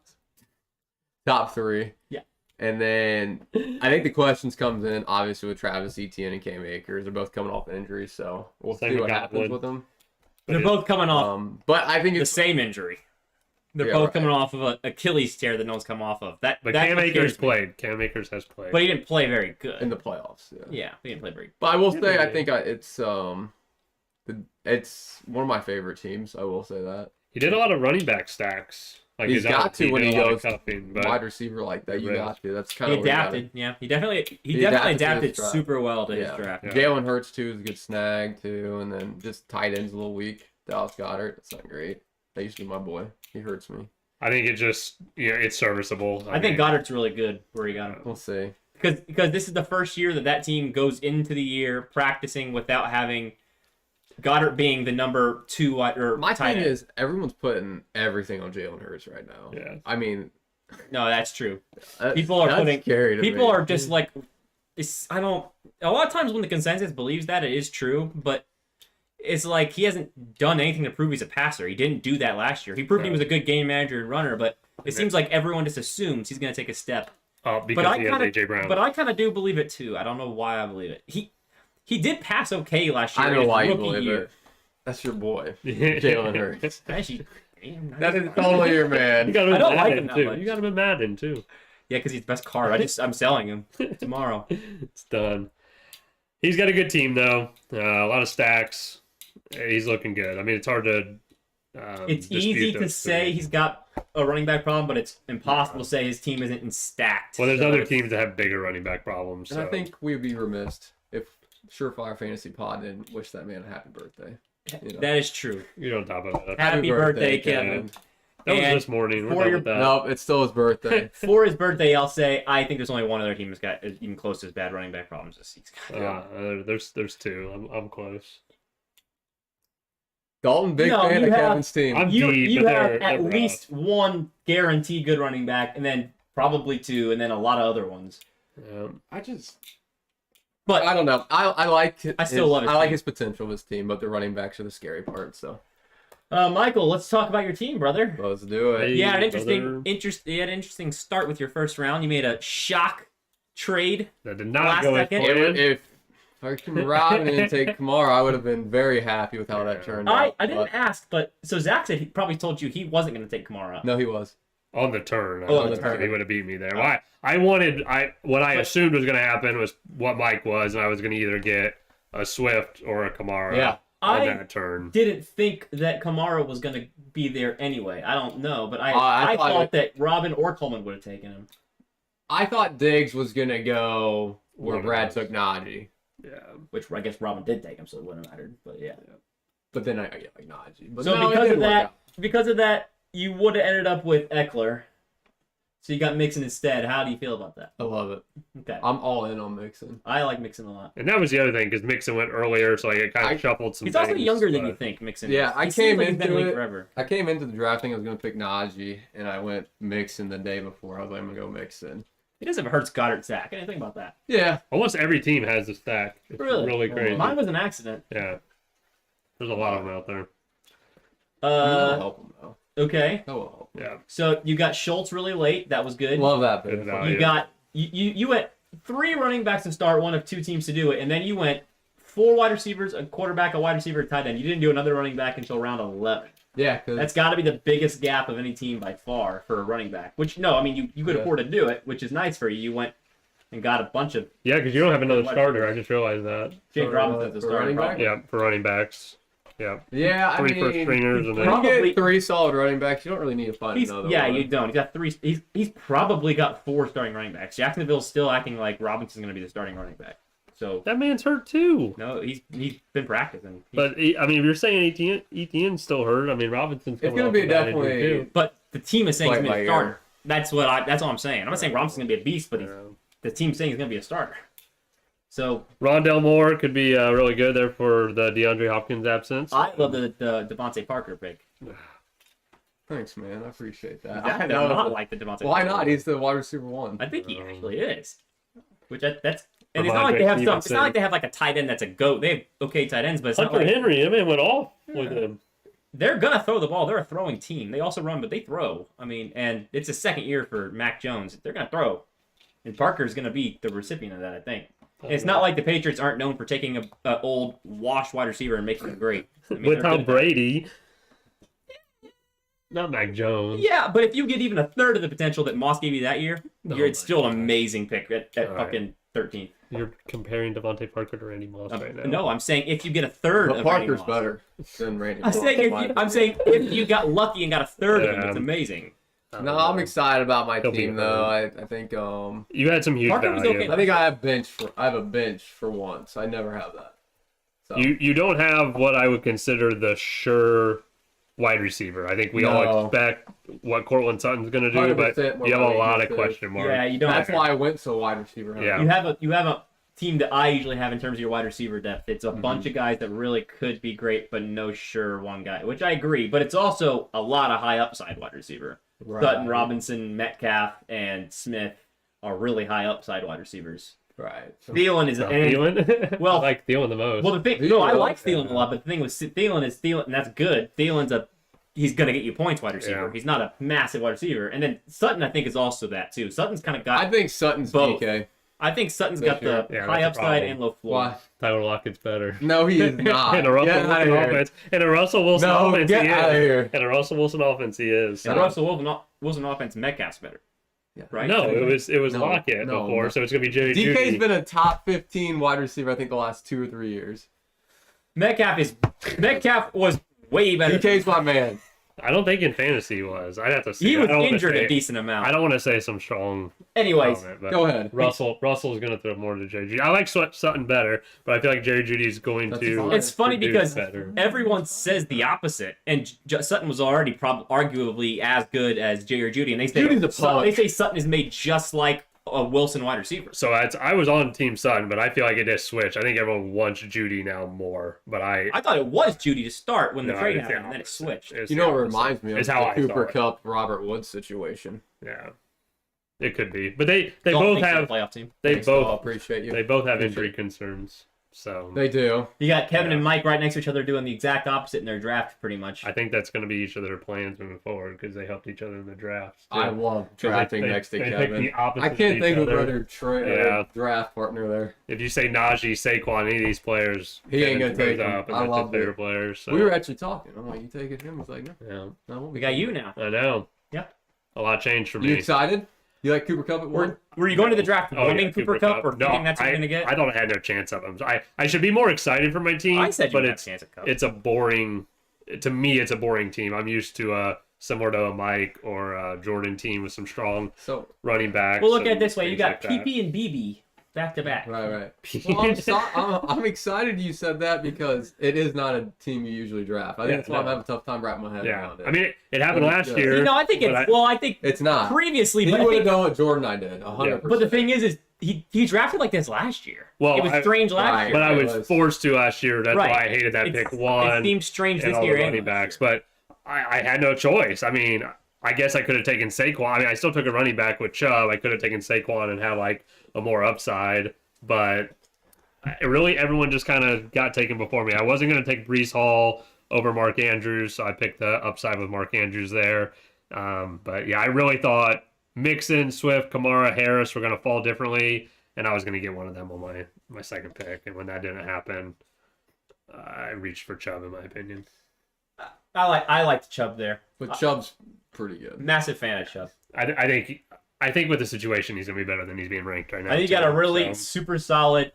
Speaker 3: 3.
Speaker 1: Yeah.
Speaker 3: And then I think the questions comes in obviously with Travis Etienne and Cam Akers. They're both coming off injuries, so we'll
Speaker 2: Same
Speaker 3: see
Speaker 2: with
Speaker 3: what happens
Speaker 2: Godwin.
Speaker 3: with them.
Speaker 1: They're both coming off
Speaker 3: But I think
Speaker 1: the
Speaker 3: it's
Speaker 1: same injury. They're
Speaker 3: Yeah,
Speaker 1: both
Speaker 3: right.
Speaker 1: coming off of an Achilles tear that no one's come off of. That
Speaker 2: But
Speaker 1: that
Speaker 2: Cam
Speaker 1: scares
Speaker 2: Akers
Speaker 1: me.
Speaker 2: played. Cam Akers has played.
Speaker 1: But he didn't play very good.
Speaker 3: in the playoffs. Yeah.
Speaker 1: Yeah, he didn't play very good.
Speaker 3: But I will
Speaker 2: Yeah,
Speaker 3: say
Speaker 2: but
Speaker 3: I think it's one of my favorite teams. I will say that.
Speaker 2: He did a lot of running back stacks. Like
Speaker 3: He's
Speaker 2: his
Speaker 3: got
Speaker 2: own-
Speaker 3: to when
Speaker 2: did
Speaker 3: he
Speaker 2: a lot
Speaker 3: goes
Speaker 2: of cuffing, but
Speaker 3: Wide receiver like that, you
Speaker 2: Right.
Speaker 3: got to. That's kind
Speaker 1: He
Speaker 3: of
Speaker 1: adapted. Yeah, he definitely
Speaker 3: He adapted to
Speaker 1: adapted
Speaker 3: his draft.
Speaker 1: super well to his
Speaker 3: Yeah.
Speaker 1: draft.
Speaker 2: Yeah.
Speaker 3: Jalen Hurts too is a good snag too, and then just tight ends a little weak. Dallas Goddard, that's not great. That used to be my boy. He hurts me.
Speaker 2: I think it just it's serviceable.
Speaker 1: I think Goddard's really good where he got him
Speaker 3: We'll see.
Speaker 1: because this is the first year that team goes into the year practicing without having Goddard being the number 2 wide or
Speaker 3: My
Speaker 1: tight
Speaker 3: thing
Speaker 1: end.
Speaker 3: is everyone's putting everything on Jalen Hurts right now.
Speaker 2: Yeah.
Speaker 3: I mean,
Speaker 1: No, that's true.
Speaker 3: that's-
Speaker 1: People are
Speaker 3: that's
Speaker 1: putting-
Speaker 3: scary to
Speaker 1: People
Speaker 3: me.
Speaker 1: are just like, I don't. A lot of times when the consensus believes that it is true, but it's like he hasn't done anything to prove he's a passer. He didn't do that last year. He proved he was a good game manager and runner, but it seems like everyone just assumes he's going to take a step.
Speaker 2: because
Speaker 1: But I
Speaker 2: he has
Speaker 1: kind
Speaker 2: AJ Brown.
Speaker 1: of, but I kind of do believe it too. I don't know why I believe it. He did pass okay last year.
Speaker 3: I
Speaker 1: in
Speaker 3: know
Speaker 1: his
Speaker 3: why you
Speaker 1: rookie
Speaker 3: believe
Speaker 1: year.
Speaker 3: it. That's your boy, Jalen Hurts.
Speaker 1: Actually, damn,
Speaker 3: That is totally your
Speaker 2: you
Speaker 3: man.
Speaker 2: got him
Speaker 1: I
Speaker 2: in
Speaker 1: don't like
Speaker 2: Madden
Speaker 1: him that
Speaker 2: too.
Speaker 1: much.
Speaker 2: You got him in Madden too.
Speaker 1: Yeah, because he's the best card. I'm selling him tomorrow.
Speaker 2: It's done. He's got a good team though. A lot of stacks. He's looking good. I mean, it's hard to.
Speaker 1: It's
Speaker 2: dispute
Speaker 1: easy to
Speaker 2: those
Speaker 1: say
Speaker 2: three.
Speaker 1: he's got a running back problem, but it's impossible to say his team isn't in stacked.
Speaker 2: Well, there's
Speaker 1: So
Speaker 2: other
Speaker 1: it's-
Speaker 2: teams that have bigger running back problems.
Speaker 3: And I
Speaker 2: so-
Speaker 3: think we'd be remiss if SureFire Fantasy Pod didn't wish that man a happy birthday. You know.
Speaker 1: That is true.
Speaker 2: you're on top of that.
Speaker 1: Happy birthday, Kevin.
Speaker 2: That was
Speaker 1: And
Speaker 2: this morning. We're
Speaker 1: for
Speaker 2: done
Speaker 1: your-
Speaker 2: with that.
Speaker 3: Nope, it's still his birthday.
Speaker 1: For his birthday, I'll say I think there's only one other team that's got even close to as bad running back problems as he's got.
Speaker 2: There's two. I'm close.
Speaker 3: Dalton, big
Speaker 1: No,
Speaker 3: fan
Speaker 1: you
Speaker 3: of
Speaker 1: have-
Speaker 3: Kevin's team.
Speaker 2: I'm
Speaker 1: You
Speaker 2: deep, but
Speaker 1: have
Speaker 2: they're
Speaker 1: at
Speaker 2: rough.
Speaker 1: least one guaranteed good running back, and then probably 2, and then a lot of other ones.
Speaker 3: I just,
Speaker 1: But
Speaker 3: I don't know. I like.
Speaker 1: I still love his
Speaker 3: I like
Speaker 1: team.
Speaker 3: his potential of his team, but the running backs are the scary part. So
Speaker 1: Michael, let's talk about your team, brother.
Speaker 3: Let's do it.
Speaker 1: You had an
Speaker 2: brother.
Speaker 1: you had an interesting start with your first round. You made a shock trade.
Speaker 2: That did not
Speaker 1: Last
Speaker 2: go as
Speaker 1: second.
Speaker 2: planned.
Speaker 3: If freaking Robin didn't take Kamara, I would have been very happy with how that turned out.
Speaker 1: I didn't
Speaker 3: but-
Speaker 1: ask, but so Zach said he probably told you he wasn't going to take Kamara.
Speaker 3: No, he was.
Speaker 2: On the turn.
Speaker 1: Oh,
Speaker 3: on the turn.
Speaker 2: He would have beat me there. What I assumed was going to happen was what Mike was, and I was going to either get a Swift or a Kamara
Speaker 3: Yeah.
Speaker 2: on
Speaker 1: I
Speaker 2: that turn.
Speaker 1: didn't think that Kamara was going to be there anyway. I don't know, but I
Speaker 3: I thought
Speaker 1: thought
Speaker 3: it-
Speaker 1: that Robin or Coleman would have taken him.
Speaker 3: I thought Diggs was going to go where
Speaker 2: One of
Speaker 3: Brad
Speaker 2: those.
Speaker 3: took Najee.
Speaker 2: Yeah.
Speaker 1: Which I guess Robin did take him, so it wouldn't have mattered. But yeah.
Speaker 3: But then I get like Najee. But
Speaker 1: So
Speaker 3: no, it
Speaker 1: because
Speaker 3: didn't
Speaker 1: of
Speaker 3: work
Speaker 1: that,
Speaker 3: out.
Speaker 1: you would have ended up with Eckler. So you got Mixon instead. How do you feel about that?
Speaker 3: I love it.
Speaker 1: Okay.
Speaker 3: I'm all in on Mixon.
Speaker 1: I like Mixon a lot.
Speaker 2: And that was the other thing, because Mixon went earlier, so I kind of shuffled some
Speaker 1: He's also
Speaker 2: things,
Speaker 1: younger than
Speaker 2: but-
Speaker 1: you think, Mixon.
Speaker 3: Yeah,
Speaker 1: is.
Speaker 3: I
Speaker 1: He seems
Speaker 3: came
Speaker 1: like he's been in
Speaker 3: into
Speaker 1: the league
Speaker 3: it-
Speaker 1: forever.
Speaker 3: I came into the drafting, I was going to pick Najee, and I went Mixon the day before. I was like, I'm going to go Mixon.
Speaker 1: He doesn't have a Hurts, Goddard, Zach. I didn't think about that.
Speaker 3: Yeah.
Speaker 2: Almost every team has a stack. It's really crazy.
Speaker 1: Mine was an accident.
Speaker 2: Yeah. There's a lot of them out there.
Speaker 3: That'll help him, though.
Speaker 1: Okay.
Speaker 3: That will help.
Speaker 2: Yeah.
Speaker 1: So you got Schultz really late. That was good.
Speaker 3: Love that
Speaker 2: Good
Speaker 3: bit.
Speaker 2: value.
Speaker 1: You got you went 3 running backs to start, one of 2 teams to do it, and then you went 4 wide receivers, a quarterback, a wide receiver, a tight end. You didn't do another running back until round 11.
Speaker 3: Yeah, because
Speaker 1: That's got to be the biggest gap of any team by far for a running back. Which no, I mean you could
Speaker 3: Yeah.
Speaker 1: afford to do it, which is nice for you. You went and got a bunch of
Speaker 2: Yeah, because you don't have another starter. I just realized that.
Speaker 1: James Robinson's a
Speaker 3: for
Speaker 1: starting
Speaker 3: running back?
Speaker 1: probably.
Speaker 2: Yeah, for running backs. Yeah.
Speaker 3: yeah, I
Speaker 2: 3
Speaker 3: mean,
Speaker 2: first stringers and
Speaker 3: when
Speaker 2: then
Speaker 3: you
Speaker 1: Probably-
Speaker 3: get 3 solid running backs, you don't really need to find
Speaker 1: He's,
Speaker 3: another
Speaker 1: yeah,
Speaker 3: one.
Speaker 1: you don't. He's got 3. He's probably got 4 starting running backs. Jacksonville's still acting like Robinson's going to be the starting running back. So
Speaker 2: that man's hurt too.
Speaker 1: no, he's been practicing.
Speaker 2: But I mean, if you're saying Etienne's still hurt, I mean Robinson's
Speaker 3: It's
Speaker 2: coming
Speaker 3: gonna
Speaker 2: off
Speaker 3: be
Speaker 2: a bad injury,
Speaker 3: definitely-
Speaker 2: too.
Speaker 1: But the team is saying he's
Speaker 3: Play
Speaker 1: going to
Speaker 3: by
Speaker 1: be a starter. That's all I'm saying. I'm not saying Robinson's going to be a beast, but
Speaker 2: Yeah.
Speaker 1: the team's saying he's going to be a starter. So
Speaker 2: Rondell Moore could be really good there for the DeAndre Hopkins absence.
Speaker 1: I love the Devontae Parker pick.
Speaker 3: Thanks, man. I appreciate that.
Speaker 1: I
Speaker 3: I
Speaker 1: do
Speaker 3: know.
Speaker 1: not like the Devontae.
Speaker 3: Why
Speaker 1: Parker.
Speaker 3: not? He's the wide receiver 1.
Speaker 1: I think he actually is. Which that's and it's
Speaker 2: Ramondre
Speaker 1: not like they have some. It's
Speaker 2: Stevenson.
Speaker 1: not like they have like a tight end that's a goat. They have okay tight ends, but it's not
Speaker 2: Hunter
Speaker 1: like
Speaker 2: Henry, that man went off with him.
Speaker 1: they're gonna throw the ball. They're a throwing team. They also run, but they throw. I mean, and it's a second year for Mac Jones. They're gonna throw, and Parker's gonna be the recipient of that. I think. And it's not like the Patriots aren't known for taking a old washed wide receiver and making him great. I mean,
Speaker 2: With
Speaker 1: they're
Speaker 2: Tom
Speaker 1: good at that.
Speaker 2: Brady. Not Mac Jones.
Speaker 1: Yeah, but if you get even a third of the potential that Moss gave you that year,
Speaker 2: Oh
Speaker 1: it's
Speaker 2: my
Speaker 1: still an
Speaker 2: gosh.
Speaker 1: amazing pick at
Speaker 2: All right.
Speaker 1: fucking 13th.
Speaker 2: You're comparing Devontae Parker to Randy Moss right now.
Speaker 1: No, I'm saying if you get a third
Speaker 3: But
Speaker 1: of Randy
Speaker 3: Parker's
Speaker 1: Moss.
Speaker 3: better than Randy.
Speaker 1: I'm
Speaker 3: Moss,
Speaker 1: saying
Speaker 3: in my
Speaker 1: I'm saying if you got lucky and got a third of him,
Speaker 2: Yeah.
Speaker 1: it's amazing.
Speaker 3: No, I'm excited about my
Speaker 2: He'll be
Speaker 3: team
Speaker 2: hurt.
Speaker 3: though. I think
Speaker 2: You had some huge
Speaker 1: Parker was
Speaker 2: value.
Speaker 1: okay.
Speaker 3: I think I have a bench for once. I never have that. So
Speaker 2: You don't have what I would consider the sure wide receiver. I think we all
Speaker 3: No.
Speaker 2: expect what Cortland Sutton's going to do, but
Speaker 3: 100% more
Speaker 2: you have a
Speaker 3: money
Speaker 2: lot of
Speaker 3: than
Speaker 2: question marks.
Speaker 1: Yeah, you don't.
Speaker 3: that's why I went so wide receiver. heavy.
Speaker 2: Yeah.
Speaker 1: You have a team that I usually have in terms of your wide receiver depth. It's a bunch of guys that really could be great, but no sure one guy, which I agree. But it's also a lot of high upside wide receiver.
Speaker 3: Right.
Speaker 1: Sutton, Robinson, Metcalf, and Smith are really high upside wide receivers.
Speaker 3: Right. So,
Speaker 1: Thielen is
Speaker 2: Thielen?
Speaker 1: Well-
Speaker 2: I like Thielen the most.
Speaker 1: well. The thing,
Speaker 3: Thielen,
Speaker 1: no, I like
Speaker 3: okay.
Speaker 1: Thielen a lot, but the thing with Thielen is Thielen, and that's good. He's gonna get you points wide receiver.
Speaker 2: Yeah.
Speaker 1: He's not a massive wide receiver, and then Sutton I think is also that too. Sutton's kind of got.
Speaker 3: I think Sutton's
Speaker 1: Both.
Speaker 3: DK.
Speaker 1: I think Sutton's
Speaker 3: This
Speaker 1: got the
Speaker 2: year. Yeah,
Speaker 1: high
Speaker 2: that's a
Speaker 1: upside
Speaker 2: problem.
Speaker 1: and low floor.
Speaker 3: Why?
Speaker 2: Tyler Lockett's better.
Speaker 3: No, he is not.
Speaker 2: And a Russell
Speaker 3: Get outta
Speaker 2: Wilson
Speaker 3: here.
Speaker 2: offense. And a Russell Wilson
Speaker 3: No,
Speaker 2: offense
Speaker 3: get
Speaker 2: he
Speaker 3: outta
Speaker 2: is.
Speaker 3: here.
Speaker 2: And a Russell Wilson offense he is.
Speaker 1: And Russell Wilson offense, Metcalf's better,
Speaker 3: Yeah.
Speaker 1: right?
Speaker 2: No, it was
Speaker 3: No,
Speaker 2: Lockett
Speaker 3: no,
Speaker 2: before,
Speaker 3: no.
Speaker 2: so it's gonna be Jerry
Speaker 3: DK's
Speaker 2: Jeudy.
Speaker 3: been a top 15 wide receiver, I think, the last 2 or 3 years.
Speaker 1: Metcalf was way better.
Speaker 3: DK's my man.
Speaker 2: I don't think in fantasy he was. I'd have to see.
Speaker 1: He
Speaker 2: I
Speaker 1: was
Speaker 2: don't wanna
Speaker 1: injured
Speaker 2: say-
Speaker 1: a decent amount.
Speaker 2: I don't want to say some strong
Speaker 1: Anyways,
Speaker 2: comment, but
Speaker 3: Go ahead.
Speaker 2: Russell's going to throw more to Jerry Jeudy. I like Sutton better, but I feel like Jerry Jeudy is going
Speaker 3: That's
Speaker 2: to.
Speaker 3: fine.
Speaker 1: it's funny
Speaker 2: produce
Speaker 1: because
Speaker 2: better.
Speaker 1: everyone says the opposite, and Sutton was already arguably as good as Jerry Jeudy, and they say
Speaker 3: Judy's a punch.
Speaker 1: they say Sutton is made just like a Wilson wide receiver.
Speaker 2: So I was on Team Sutton, but I feel like it did switch. I think everyone wants Jeudy now more, but I
Speaker 1: I thought it was Jeudy to start when the
Speaker 2: no,
Speaker 1: trade
Speaker 2: it's the
Speaker 1: happened, and then it
Speaker 2: opposite.
Speaker 1: switched.
Speaker 2: It's
Speaker 3: You
Speaker 2: the
Speaker 3: know what it
Speaker 2: opposite.
Speaker 3: reminds me of?
Speaker 2: It's how I
Speaker 3: The
Speaker 2: saw
Speaker 3: Cooper
Speaker 2: it.
Speaker 3: Kupp, Robert Woods situation.
Speaker 2: Yeah, it could be, but they
Speaker 1: Don't
Speaker 2: both
Speaker 1: think so,
Speaker 2: have
Speaker 1: playoff team.
Speaker 2: they
Speaker 3: Thanks, I'll
Speaker 2: both
Speaker 3: appreciate you.
Speaker 2: they both have injury concerns. So
Speaker 3: They do.
Speaker 1: You got Kevin and Mike right next to each other doing the exact opposite in their draft, pretty much.
Speaker 2: I think that's going to be each of their plans moving forward because they helped each other in the drafts. too.
Speaker 3: I love drafting next to
Speaker 2: they pick
Speaker 3: Kevin.
Speaker 2: the opposite
Speaker 3: I can't
Speaker 2: of
Speaker 3: think
Speaker 2: each
Speaker 3: of a
Speaker 2: other.
Speaker 3: better draft partner there.
Speaker 2: If you say Najee, Saquon, any of these players,
Speaker 3: He ain't
Speaker 2: Kevin's
Speaker 3: gonna take
Speaker 2: moved
Speaker 3: him.
Speaker 2: up, and
Speaker 3: I
Speaker 2: that's
Speaker 3: love
Speaker 2: his favorite
Speaker 3: it.
Speaker 2: players. So.
Speaker 3: We were actually talking. I'm like, you taking him? He's like, no.
Speaker 2: Yeah,
Speaker 3: No, I won't be
Speaker 1: We got
Speaker 3: taking
Speaker 1: you
Speaker 3: him.
Speaker 1: now.
Speaker 2: I know.
Speaker 1: Yep.
Speaker 2: A lot changed for
Speaker 3: You
Speaker 2: me.
Speaker 3: excited? You like Cooper Cup at one?
Speaker 1: Were you going to the draft
Speaker 2: Oh,
Speaker 1: wanting
Speaker 2: yeah,
Speaker 1: Cooper Cup or
Speaker 2: No,
Speaker 1: thinking that's what you're going to get?
Speaker 2: I thought I had no chance of him. I should be more excited for my team.
Speaker 1: I said you
Speaker 2: but
Speaker 1: had a
Speaker 2: it's
Speaker 1: chance at Cup.
Speaker 2: it's a boring. To me, it's a boring team. I'm used to similar to a Mike or a Jordan team with some strong
Speaker 3: So
Speaker 2: running backs.
Speaker 1: Well, look at it
Speaker 2: and
Speaker 1: this way. You
Speaker 2: things
Speaker 1: got
Speaker 2: like that.
Speaker 1: PP and BB back to back.
Speaker 3: right. Well, I'm excited you said that because it is not a team you usually draft. I think
Speaker 2: Yeah,
Speaker 3: that's why I'm
Speaker 2: no.
Speaker 3: having a tough time wrapping my head
Speaker 2: Yeah,
Speaker 3: around it.
Speaker 2: I mean, it happened
Speaker 3: But
Speaker 2: last
Speaker 3: it's,
Speaker 2: year.
Speaker 1: You know, I think
Speaker 2: but
Speaker 1: it's, well, I think
Speaker 3: it's not.
Speaker 1: previously,
Speaker 3: He
Speaker 1: but I
Speaker 3: would have
Speaker 1: think,
Speaker 3: done what Jordan and I did, 100%.
Speaker 1: but the thing is he drafted like this last year.
Speaker 2: Well,
Speaker 1: it was strange last
Speaker 3: right.
Speaker 1: year.
Speaker 2: But I
Speaker 3: It
Speaker 2: was
Speaker 3: was-
Speaker 2: forced to last year. That's
Speaker 1: Right.
Speaker 2: why I hated that pick
Speaker 1: It
Speaker 2: one
Speaker 1: seems strange
Speaker 2: and
Speaker 1: this
Speaker 2: all
Speaker 1: year
Speaker 2: the
Speaker 1: and
Speaker 2: running
Speaker 1: last
Speaker 2: backs.
Speaker 1: year.
Speaker 2: But I had no choice. I mean, I guess I could have taken Saquon. I mean, I still took a running back with Chubb. I could have taken Saquon and had like a more upside. But really, everyone just kind of got taken before me. I wasn't going to take Brees Hall over Mark Andrews, so I picked the upside with Mark Andrews there. But yeah, I really thought Mixon, Swift, Kamara, Harris were going to fall differently, and I was going to get one of them on my second pick. And when that didn't happen, I reached for Chubb, in my opinion.
Speaker 1: I like Chubb there.
Speaker 3: But Chubb's pretty good.
Speaker 1: Massive fan of Chubb.
Speaker 2: I think with the situation, he's going to be better than he's being ranked right now.
Speaker 1: I think you got a
Speaker 2: too,
Speaker 1: really
Speaker 2: so.
Speaker 1: super solid,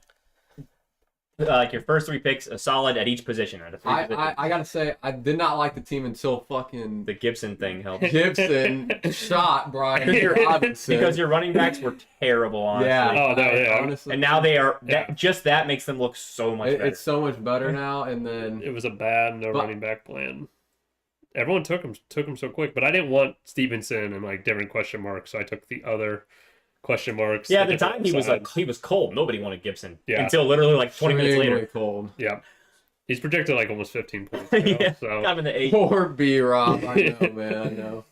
Speaker 1: like your first three picks, a solid at each position. Out of three positions.
Speaker 3: I gotta say, I did not like the team until fucking
Speaker 1: The Gibson thing helped.
Speaker 3: Gibson shot Brian Robinson.
Speaker 1: Because your running backs were terrible, honestly.
Speaker 3: yeah,
Speaker 2: Oh, no, yeah.
Speaker 3: honestly,
Speaker 1: And now they are.
Speaker 2: Yeah.
Speaker 1: That makes them look so much better.
Speaker 3: it's so much better now. And then
Speaker 2: It was a bad no
Speaker 3: But-
Speaker 2: running back plan. Everyone took him so quick, but I didn't want Stevenson and like different question marks, so I took the other question marks.
Speaker 1: Yeah, at the
Speaker 2: different
Speaker 1: time he was
Speaker 2: sides.
Speaker 1: he was cold. Nobody wanted Gibson
Speaker 2: Yeah.
Speaker 1: until literally like 20 minutes
Speaker 3: extremely
Speaker 1: later.
Speaker 3: cold.
Speaker 2: Yeah, he's projected like almost 15 points. Now,
Speaker 1: Yeah,
Speaker 2: so
Speaker 1: got him in the 8.
Speaker 3: Poor B Rob. I know, man. I know.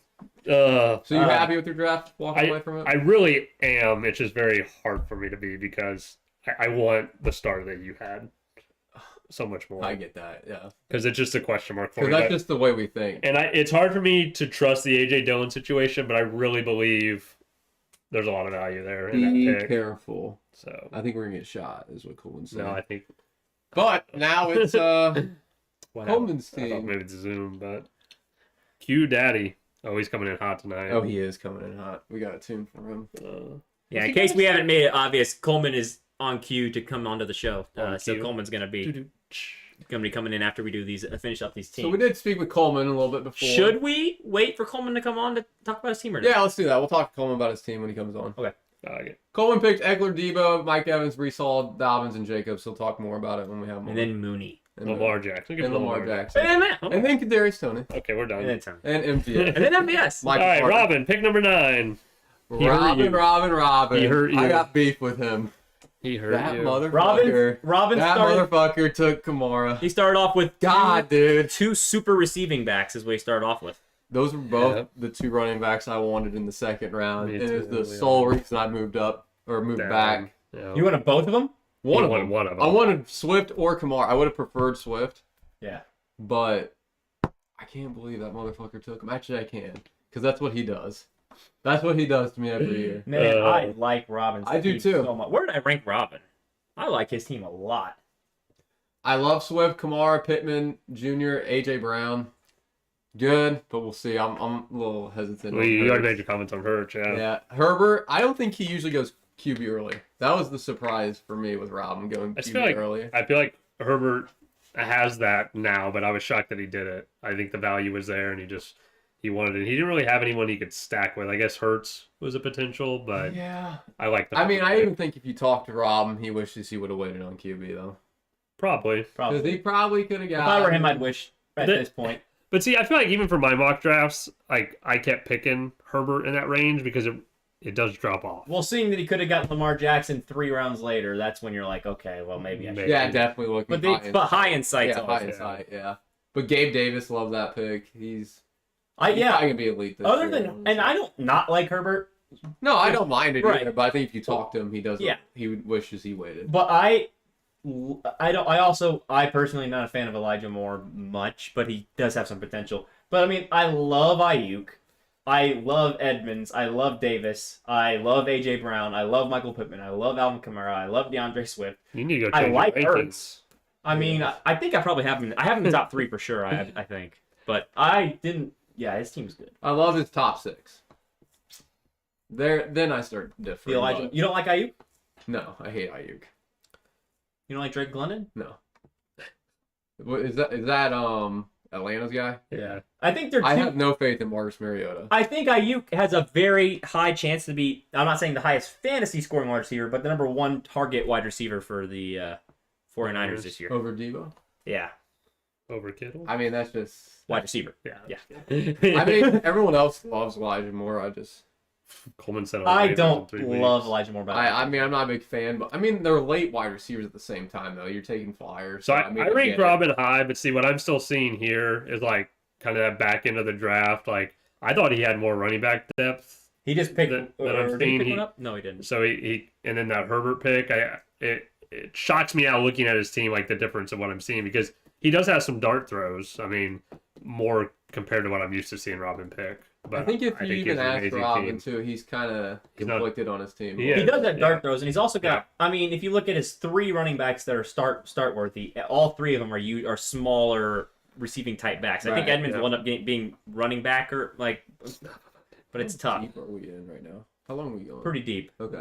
Speaker 3: So you happy with your draft? Walking away from it?
Speaker 2: I really am. It's just very hard for me to be because I want the start that you had so much more.
Speaker 3: I get that. Yeah,
Speaker 2: Because it's just a question mark for
Speaker 3: because
Speaker 2: me.
Speaker 3: that's
Speaker 2: but-
Speaker 3: just the way we think.
Speaker 2: And it's hard for me to trust the AJ Dillon situation, but I really believe there's a lot of value there in
Speaker 3: Be
Speaker 2: that pick.
Speaker 3: careful.
Speaker 2: So
Speaker 3: I think we're gonna get shot, is what Coleman said.
Speaker 2: no, I think
Speaker 3: But now it's
Speaker 2: what
Speaker 3: Coleman's
Speaker 2: happened? I thought
Speaker 3: team.
Speaker 2: maybe it's Zoom, but Q Daddy. Oh, he's coming in hot tonight.
Speaker 3: Oh, he is coming in hot. We got a tune for him.
Speaker 1: Yeah, in case we haven't made it obvious, Coleman is on cue to come onto the show.
Speaker 2: On
Speaker 1: So
Speaker 2: cue.
Speaker 1: Coleman's gonna be coming in after we do these, finish up these teams.
Speaker 3: So we did speak with Coleman a little bit before.
Speaker 1: Should we wait for Coleman to come on to talk about his team or not?
Speaker 3: Yeah, let's do that. We'll talk to Coleman about his team when he comes on.
Speaker 2: Okay.
Speaker 3: Coleman picked Eckler, Debo, Mike Evans, Brees Hall, Dobbins, and Jacobs. He'll talk more about it when we have him.
Speaker 1: And then Mooney.
Speaker 3: and
Speaker 2: Lamar Jackson. Give
Speaker 3: and
Speaker 2: him
Speaker 3: Lamar Jackson.
Speaker 1: And then
Speaker 3: And then Kadarius Toney.
Speaker 2: Okay, we're done.
Speaker 1: And then Tom.
Speaker 3: And MVS.
Speaker 1: And then MVS.
Speaker 3: Michael
Speaker 2: All right,
Speaker 3: Carter.
Speaker 2: Robin, pick number 9. He hurt you.
Speaker 3: Robin.
Speaker 2: He hurt you.
Speaker 3: I got beef with him.
Speaker 2: He hurt
Speaker 3: That
Speaker 2: you.
Speaker 3: motherfucker.
Speaker 1: Robin
Speaker 3: That
Speaker 1: started.
Speaker 3: motherfucker took Kamara.
Speaker 1: He started off with
Speaker 3: God, dude.
Speaker 1: two super receiving backs is what he started off with.
Speaker 3: Those were both
Speaker 2: Yeah.
Speaker 3: the two running backs I wanted in the second round.
Speaker 2: Me
Speaker 3: and it's
Speaker 2: too,
Speaker 3: the
Speaker 2: yeah.
Speaker 3: sole reason I moved up or moved
Speaker 2: Down.
Speaker 3: back.
Speaker 2: Yeah.
Speaker 1: You wanted both of them?
Speaker 3: One
Speaker 2: He
Speaker 3: of
Speaker 2: wanted
Speaker 3: them.
Speaker 2: one of
Speaker 3: I
Speaker 2: them.
Speaker 3: wanted Swift or Kamara. I would have preferred Swift,
Speaker 1: Yeah.
Speaker 3: but I can't believe that motherfucker took him. Actually, I can, because that's what he does. That's what he does to me every year.
Speaker 1: Man, I like Robin's
Speaker 3: I do
Speaker 1: team
Speaker 3: too.
Speaker 1: so much. Where did I rank Robin? I like his team a lot.
Speaker 3: I love Swift, Kamara, Pittman, Jr., AJ Brown. Good, but we'll see. I'm a little hesitant.
Speaker 2: Well,
Speaker 3: on
Speaker 2: you already
Speaker 3: Hurts.
Speaker 2: made your comments on Hurts, yeah.
Speaker 3: Yeah, Herbert. I don't think he usually goes QB early. That was the surprise for me with Robin going
Speaker 2: I just
Speaker 3: QB
Speaker 2: feel like
Speaker 3: early.
Speaker 2: I feel like Herbert has that now, but I was shocked that he did it. I think the value was there, and he wanted it. He didn't really have anyone he could stack with. I guess Hurts was a potential, but
Speaker 3: Yeah.
Speaker 2: I like the.
Speaker 3: I mean, I even think if you talk to Robin, he wishes he would have waited on QB though,
Speaker 2: probably.
Speaker 3: because
Speaker 1: Probably.
Speaker 3: he probably could have got.
Speaker 1: If I were him, I'd wish at
Speaker 2: The-
Speaker 1: this point.
Speaker 2: But see, I feel like even for my mock drafts, like I kept picking Herbert in that range because it does drop off.
Speaker 1: Well, seeing that he could have got Lamar Jackson 3 rounds later, that's when you're like, okay, well, maybe I should.
Speaker 3: Yeah, definitely looking.
Speaker 1: But high in sight.
Speaker 3: yeah, high in sight. Yeah. But Gabe Davis loves that pick. He's
Speaker 1: Yeah.
Speaker 3: probably gonna be elite this
Speaker 1: Other
Speaker 3: year.
Speaker 1: than, and I don't not like Herbert,
Speaker 3: No, I don't mind it
Speaker 1: Right.
Speaker 3: either. But I think if you talk to him, he doesn't.
Speaker 1: Yeah.
Speaker 3: He wishes he waited.
Speaker 1: but I I personally am not a fan of Elijah Moore much, but he does have some potential. But I mean, I love Ayuk. I love Edmonds. I love Davis. I love AJ Brown. I love Michael Pittman. I love Alvin Kamara. I love DeAndre Swift.
Speaker 2: You need to go
Speaker 1: I
Speaker 2: change
Speaker 1: like
Speaker 2: your rankings.
Speaker 1: Ertz. I mean, I think I probably have him. I have him in the top 3 for sure. I think, but I didn't. Yeah, his team's good.
Speaker 3: I love his top 6. Then I start differing.
Speaker 1: Elijah, you don't like Ayuk?
Speaker 3: No, I hate Ayuk.
Speaker 1: You don't like Drake London?
Speaker 3: No. What is that Atlanta's guy?
Speaker 2: Yeah.
Speaker 1: I think they're.
Speaker 3: I have no faith in Marcus Mariota.
Speaker 1: I think Ayuk has a very high chance to be. I'm not saying the highest fantasy scoring wide receiver, but the number 1 target wide receiver for the 49ers this year.
Speaker 3: Over Debo?
Speaker 1: Yeah,
Speaker 2: Over Kittle?
Speaker 3: I mean, that's just...
Speaker 1: wide receiver.
Speaker 2: Yeah.
Speaker 3: I mean, everyone else loves Elijah Moore.
Speaker 2: Coleman said
Speaker 1: I
Speaker 2: Raiders
Speaker 1: don't
Speaker 2: in 3
Speaker 1: love
Speaker 2: weeks.
Speaker 1: Elijah Moore.
Speaker 3: I mean, I'm not a big fan, but I mean, they're late wide receivers at the same time, though. You're taking flyers.
Speaker 2: So I
Speaker 3: mean,
Speaker 2: ranked
Speaker 3: get it.
Speaker 2: Robin high, but see, what I'm still seeing here is like kind of that back end of the draft. Like, I thought he had more running back depth.
Speaker 1: He just picked.
Speaker 2: That I'm
Speaker 1: Did he
Speaker 2: seeing,
Speaker 1: pick
Speaker 2: he-
Speaker 1: one up? No, he didn't.
Speaker 2: So he and then that Herbert pick, it shocks me out looking at his team, like the difference of what I'm seeing, because he does have some dart throws. I mean, more compared to what I'm used to seeing Robin pick. But
Speaker 3: I think if you
Speaker 2: he
Speaker 3: even
Speaker 2: has an
Speaker 3: ask
Speaker 2: amazing
Speaker 3: Robin,
Speaker 2: team.
Speaker 3: too, he's kind of
Speaker 2: He's not-
Speaker 3: conflicted on his team.
Speaker 2: He
Speaker 1: He
Speaker 2: is,
Speaker 1: does have dart
Speaker 2: yeah.
Speaker 1: throws, and he's also got. I mean, if you look at his 3 running backs that are start worthy, all 3 of them are smaller receiving type backs. I think
Speaker 3: Right,
Speaker 1: Edmonds
Speaker 2: yeah.
Speaker 1: will end up being running back or like, but it's
Speaker 3: How
Speaker 1: tough.
Speaker 3: deep are we in right now? How long are we going?
Speaker 1: Pretty deep.
Speaker 3: Okay,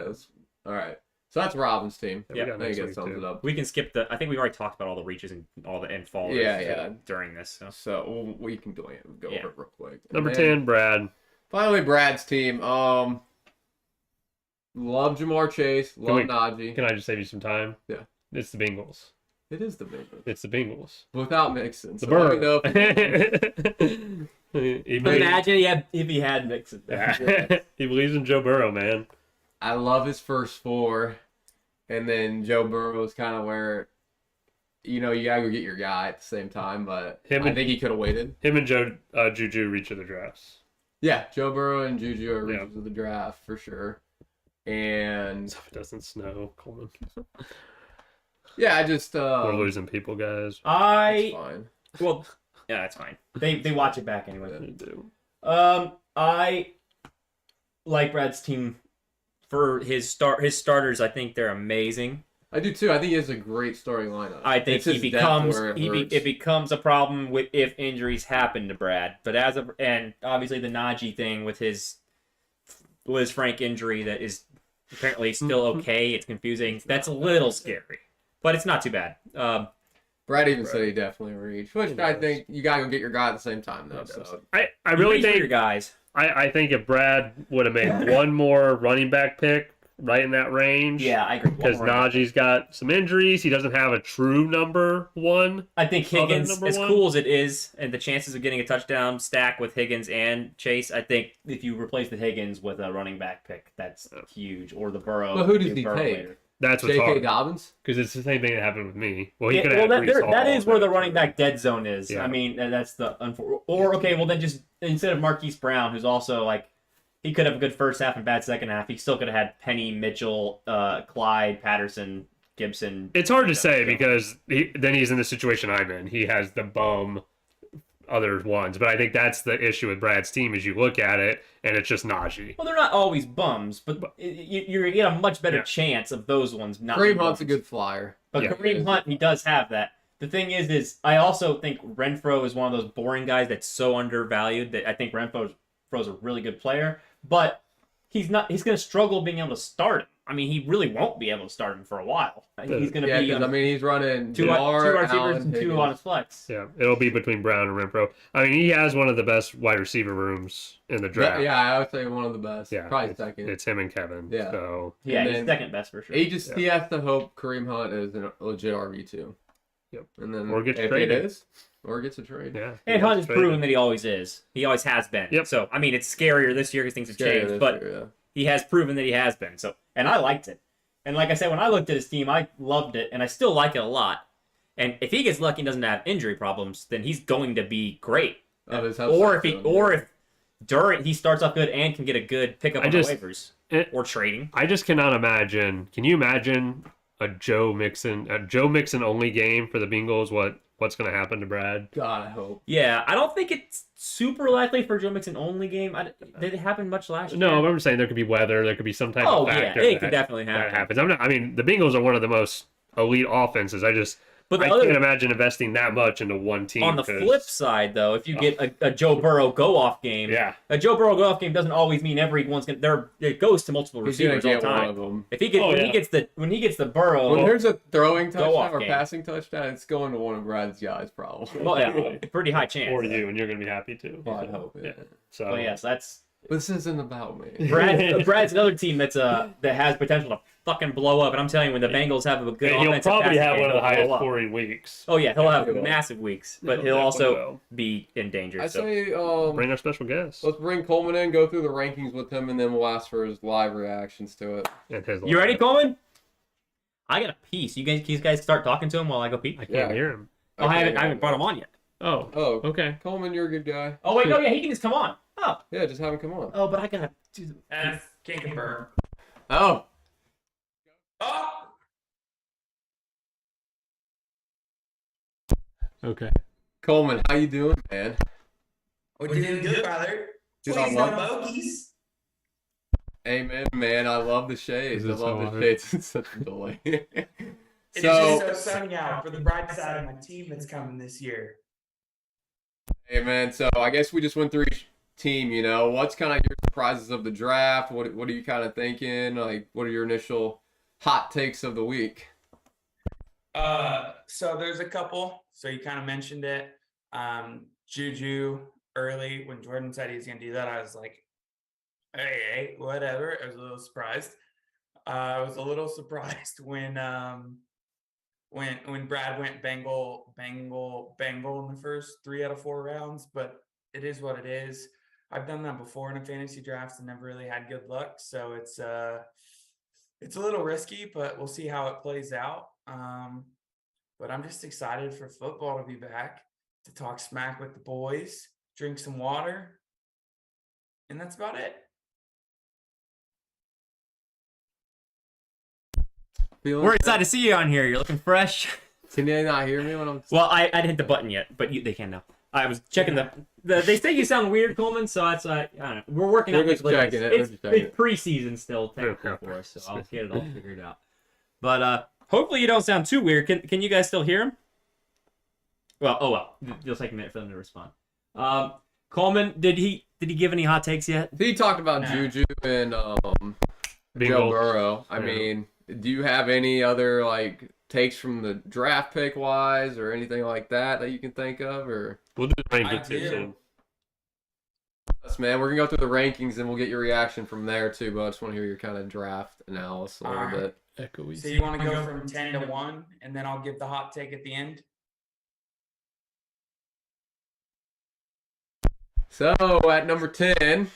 Speaker 3: all right. So that's Robin's team.
Speaker 2: Yeah,
Speaker 1: Yeah,
Speaker 2: we got
Speaker 3: I think
Speaker 2: next
Speaker 3: it
Speaker 2: week,
Speaker 3: sums
Speaker 2: too.
Speaker 3: it up.
Speaker 1: We can skip the. I think we've already talked about all the reaches and all the end fallers.
Speaker 3: Yeah.
Speaker 1: During this, so.
Speaker 3: So we can go
Speaker 1: Yeah.
Speaker 3: over it real quick. And
Speaker 2: Number
Speaker 3: then,
Speaker 2: 10, Brad.
Speaker 3: Finally, Brad's team. Love Jamar Chase. Love
Speaker 2: we-
Speaker 3: Najee.
Speaker 2: Can I just save you some time?
Speaker 3: Yeah.
Speaker 2: It's the Bengals.
Speaker 3: It is the Bengals.
Speaker 2: It's the Bengals.
Speaker 3: Without Mixon.
Speaker 2: The
Speaker 3: So let me know
Speaker 2: Burrow. he, believes,
Speaker 1: Imagine if he had Mixon.
Speaker 2: he believes in Joe Burrow, man.
Speaker 3: I love his first 4. And then Joe Burrow is kind of where, you gotta go get your guy at the same time. But I think he could have waited.
Speaker 2: Him and Juju reach of the drafts.
Speaker 3: Yeah, Joe Burrow and Juju are
Speaker 2: Yeah.
Speaker 3: reaches of the draft for sure. And
Speaker 2: So if it doesn't snow, Coleman.
Speaker 3: yeah, I just
Speaker 2: We're losing people, guys.
Speaker 3: it's
Speaker 1: I
Speaker 3: fine.
Speaker 1: well, yeah, that's fine. They watch it back anyway.
Speaker 2: We do.
Speaker 1: I like Brad's team for his starters. I think they're amazing.
Speaker 3: I do too. I think he has a great starting lineup.
Speaker 1: I think
Speaker 3: It's
Speaker 1: he
Speaker 3: his depth
Speaker 1: becomes
Speaker 3: where it hurts.
Speaker 1: it becomes a problem with if injuries happen to Brad. But and obviously the Najee thing with his Liz Frank injury that is apparently still okay. It's confusing. That's a little scary, but it's not too bad.
Speaker 3: Brad even said he definitely reached, which
Speaker 2: He
Speaker 3: I
Speaker 2: does.
Speaker 3: think you gotta go get your guy at the same time though.
Speaker 2: He does.
Speaker 3: So
Speaker 2: I really
Speaker 1: reach for your
Speaker 2: think
Speaker 1: guys.
Speaker 2: I think if Brad would have made one more running back pick right in that range.
Speaker 1: Yeah, I agree.
Speaker 2: Because Najee's got some injuries. He doesn't have a true number 1.
Speaker 1: I think Higgins,
Speaker 2: number
Speaker 1: as
Speaker 2: one?
Speaker 1: cool as it is, and the chances of getting a touchdown stack with Higgins and Chase, I think if you replace the Higgins with a running back pick, that's huge. Or the Burrow.
Speaker 3: But who does
Speaker 1: get
Speaker 3: he
Speaker 1: Burrow
Speaker 3: take?
Speaker 1: later.
Speaker 2: That's what's
Speaker 3: J.K.
Speaker 2: hard.
Speaker 3: Dobbins.
Speaker 2: Because it's the same thing that happened with me. Well, he
Speaker 1: Yeah,
Speaker 2: could
Speaker 1: well,
Speaker 2: have
Speaker 1: that is where the running back dead zone is.
Speaker 2: Yeah.
Speaker 1: I mean, that's the or okay, well then just instead of Marquise Brown, who's also like he could have a good first half and bad second half. He still could have had Penny, Mitchell, Clyde, Patterson, Gibson.
Speaker 2: It's hard to say because then he's in the situation I'm in. He has the bum other ones. But I think that's the issue with Brad's team is you look at it and it's just Najee.
Speaker 1: Well, they're not always bums, but you get a much better
Speaker 2: Yeah.
Speaker 1: chance of those ones not.
Speaker 3: Kareem
Speaker 1: being
Speaker 3: Hunt's a
Speaker 1: bums.
Speaker 3: good flyer.
Speaker 1: But
Speaker 2: Yeah.
Speaker 1: Kareem Hunt, he does have that. The thing is I also think Renfro is one of those boring guys that's so undervalued that I think Renfro's a really good player, but he's going to struggle being able to start him. I mean, he really won't be able to start him for a while. He's going to
Speaker 3: Yeah,
Speaker 1: be
Speaker 3: because I mean he's running
Speaker 1: two
Speaker 3: Jamar,
Speaker 1: receivers
Speaker 3: Allen,
Speaker 1: and 2
Speaker 3: Higgins.
Speaker 1: on his flex.
Speaker 2: Yeah, it'll be between Brown and Renfro. I mean, he has one of the best wide receiver rooms in the draft.
Speaker 3: Yeah, I would say one of the best.
Speaker 2: Yeah,
Speaker 3: Probably
Speaker 2: it's,
Speaker 3: second.
Speaker 2: It's him and Kevin.
Speaker 3: Yeah.
Speaker 2: So
Speaker 1: Yeah,
Speaker 3: And
Speaker 1: he's
Speaker 3: then
Speaker 1: second best for sure.
Speaker 3: he has to hope Kareem Hunt is a legit RB2.
Speaker 2: Yep.
Speaker 3: And then
Speaker 2: Or gets
Speaker 3: if
Speaker 2: traded.
Speaker 3: it is, or gets a trade.
Speaker 2: yeah,
Speaker 1: And Hunt has
Speaker 2: Traded.
Speaker 1: proven that he always is. He always has been.
Speaker 2: Yep.
Speaker 1: So, I mean, it's scarier this year because things have
Speaker 3: Scary
Speaker 1: changed,
Speaker 3: this
Speaker 1: but
Speaker 3: year, yeah.
Speaker 1: he has proven that he has been. So, and I liked it. And like I said, when I looked at his team, I loved it, and I still like it a lot. And if he gets lucky and doesn't have injury problems, then he's going to be great.
Speaker 3: Oh, his health
Speaker 1: Or if
Speaker 3: sucks,
Speaker 1: if during he starts off good and can get a good pickup on the waivers
Speaker 2: it-
Speaker 1: or trading.
Speaker 2: I just cannot imagine. Can you imagine a Joe Mixon only game for the Bengals, what's going to happen to Brad?
Speaker 3: God, I hope.
Speaker 1: Yeah, I don't think it's super likely for Joe Mixon only game. Did it happen much last year?
Speaker 2: No, I'm saying there could be weather, there could be some type
Speaker 1: Oh,
Speaker 2: of
Speaker 1: yeah,
Speaker 2: factor.
Speaker 1: it could definitely happen.
Speaker 2: That happens. I mean, the Bengals are one of the most elite offenses.
Speaker 1: But
Speaker 2: I can't imagine investing that much into one team.
Speaker 1: On the flip side, though, if you get a Joe Burrow go-off game,
Speaker 2: Yeah.
Speaker 1: a Joe Burrow go-off game doesn't always mean everyone's gonna. It goes to multiple
Speaker 3: He's gonna
Speaker 1: receivers all
Speaker 3: get
Speaker 1: the
Speaker 3: one
Speaker 1: time.
Speaker 3: of them.
Speaker 1: If he gets when he gets the Burrow,
Speaker 3: When there's a throwing
Speaker 1: Go-off
Speaker 3: touchdown or
Speaker 1: game.
Speaker 3: passing touchdown, it's going to one of Brad's guys, probably.
Speaker 1: well, yeah, pretty high chance.
Speaker 2: for you, and you're going to be happy too.
Speaker 3: I hope. Yeah.
Speaker 2: So
Speaker 1: Well, yes, that's
Speaker 3: This isn't about me.
Speaker 1: Brad's another team that has potential to fucking blow up. And I'm telling you, when the Bengals have a good
Speaker 2: he'll
Speaker 1: offensive
Speaker 2: probably
Speaker 1: passing
Speaker 2: have
Speaker 1: game,
Speaker 2: one of the
Speaker 1: they'll
Speaker 2: highest
Speaker 1: blow up.
Speaker 2: scoring weeks.
Speaker 1: Oh yeah, he'll have
Speaker 3: He will.
Speaker 1: massive weeks, but
Speaker 2: He'll
Speaker 1: he'll also
Speaker 2: definitely will.
Speaker 1: be in danger.
Speaker 3: I
Speaker 1: So
Speaker 3: say,
Speaker 2: Bring our special guest.
Speaker 3: let's bring Coleman in, go through the rankings with him, and then we'll ask for his live reactions to it.
Speaker 2: And his
Speaker 1: you ready, Coleman? I got a piece. You guys start talking to him while I go pee.
Speaker 2: I can't
Speaker 3: Yeah.
Speaker 2: hear him.
Speaker 1: Oh, I haven't brought him on yet.
Speaker 2: Oh,
Speaker 3: Oh,
Speaker 2: okay.
Speaker 3: Coleman, you're a good guy.
Speaker 1: Oh wait, no, yeah, he can just come on. Oh,
Speaker 3: Yeah, just have him come on.
Speaker 1: but I gotta do.
Speaker 4: Can't confirm.
Speaker 3: Oh,
Speaker 4: Oh!
Speaker 2: Okay.
Speaker 3: Coleman, how you doing, man?
Speaker 4: We're doing good, brother.
Speaker 3: Dude,
Speaker 4: Please
Speaker 3: I
Speaker 4: no
Speaker 3: love-
Speaker 4: bogeys.
Speaker 3: Amen, man. I love the shades.
Speaker 2: Is
Speaker 3: I
Speaker 2: it
Speaker 3: love
Speaker 2: so
Speaker 3: the
Speaker 2: hot?
Speaker 3: shades. It's such a delay.
Speaker 4: It is
Speaker 3: So,
Speaker 4: just so sunny out for the bright side of my team that's coming this year.
Speaker 3: hey, man. So I guess we just went through each team. You know, what's kind of your surprises of the draft? What are you kind of thinking? Like, what are your initial hot takes of the week?
Speaker 4: So there's a couple. So you kind of mentioned it. Juju early when Jordan said he was gonna do that, I was like, hey, whatever. I was a little surprised. I was a little surprised when Brad went Bengal in the first 3 out of 4 rounds, but it is what it is. I've done that before in a fantasy draft and never really had good luck, so it's a little risky, but we'll see how it plays out. But I'm just excited for football to be back, to talk smack with the boys, drink some water, and that's about it.
Speaker 3: Feeling
Speaker 1: We're excited to see you on here. You're looking fresh.
Speaker 3: Can they not hear me when I'm?
Speaker 1: Well, I didn't hit the button yet, but they can now. I was checking the they say you sound weird, Coleman, so that's I don't know. We're working
Speaker 3: We're
Speaker 1: on
Speaker 3: just
Speaker 1: this.
Speaker 3: checking it. We're
Speaker 1: It's
Speaker 3: just checking it.
Speaker 1: preseason still technically for us, so I'll get it all figured out. But hopefully you don't sound too weird. Can you guys still hear him? Well. It'll take a minute for them to respond. Coleman, did he give any hot takes yet?
Speaker 3: He talked about
Speaker 4: Nah.
Speaker 3: Juju and Joe
Speaker 2: Bengals.
Speaker 3: Burrow. I
Speaker 2: Yeah.
Speaker 3: mean, do you have any other like takes from the draft pick wise or anything like that you can think of? Or
Speaker 2: We'll do the
Speaker 4: I
Speaker 2: rankings too
Speaker 4: do.
Speaker 2: soon.
Speaker 3: yes, man, we're gonna go through the rankings and we'll get your reaction from there too. But I just want to hear your kind of draft analysis a little
Speaker 4: Alright.
Speaker 3: bit.
Speaker 2: Echoey.
Speaker 4: So you want to go from 10 to 1, and then I'll give the hot take at the end?
Speaker 3: So at number 10,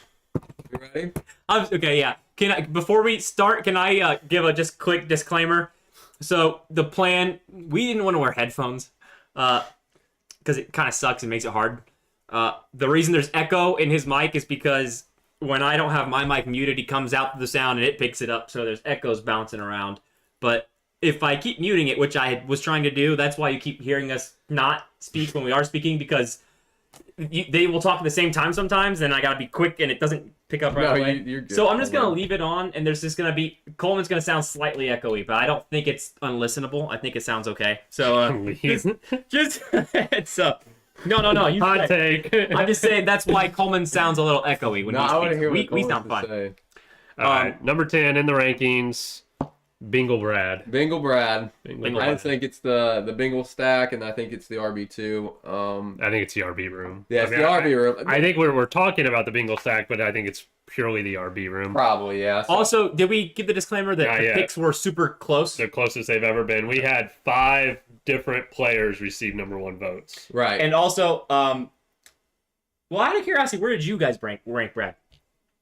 Speaker 3: you ready?
Speaker 1: Okay, yeah. Before we start, can I give a just quick disclaimer? So the plan, we didn't want to wear headphones because it kind of sucks and makes it hard. The reason there's echo in his mic is because when I don't have my mic muted, he comes out the sound and it picks it up, so there's echoes bouncing around. But if I keep muting it, which I was trying to do, that's why you keep hearing us not speak when we are speaking, because they will talk at the same time sometimes, and I gotta be quick, and it doesn't pick up right
Speaker 3: No,
Speaker 1: away.
Speaker 3: you're good.
Speaker 1: So I'm just gonna leave it on, and there's just gonna be Coleman's gonna sound slightly echoey, but I don't think it's unlistenable. I think it sounds okay. So just it's no. You
Speaker 2: Hot take.
Speaker 1: I'm just saying that's why Coleman sounds a little echoey when
Speaker 3: No, I want to
Speaker 1: he
Speaker 3: hear
Speaker 1: speaks.
Speaker 3: what
Speaker 1: We
Speaker 3: Cole
Speaker 1: sound
Speaker 3: has to
Speaker 1: fine.
Speaker 3: say.
Speaker 2: All right, number 10 in the rankings, Bengal Brad.
Speaker 3: Bengal Brad.
Speaker 1: Bengal
Speaker 3: I
Speaker 1: Brad.
Speaker 3: think it's the Bengal stack, and I think it's the RB2.
Speaker 2: I think it's the RB room.
Speaker 3: Yeah, it's
Speaker 2: I mean,
Speaker 3: the RB room.
Speaker 2: I think we're talking about the Bengal stack, but I think it's purely the RB room.
Speaker 3: Probably, yeah. So,
Speaker 1: Also, did we give the disclaimer that
Speaker 2: Not
Speaker 1: the
Speaker 2: yet.
Speaker 1: picks were super close?
Speaker 2: The closest they've ever been. We had 5 different players receive number 1 votes.
Speaker 3: right.
Speaker 1: And also, well, out of curiosity, where did you guys rank Brad?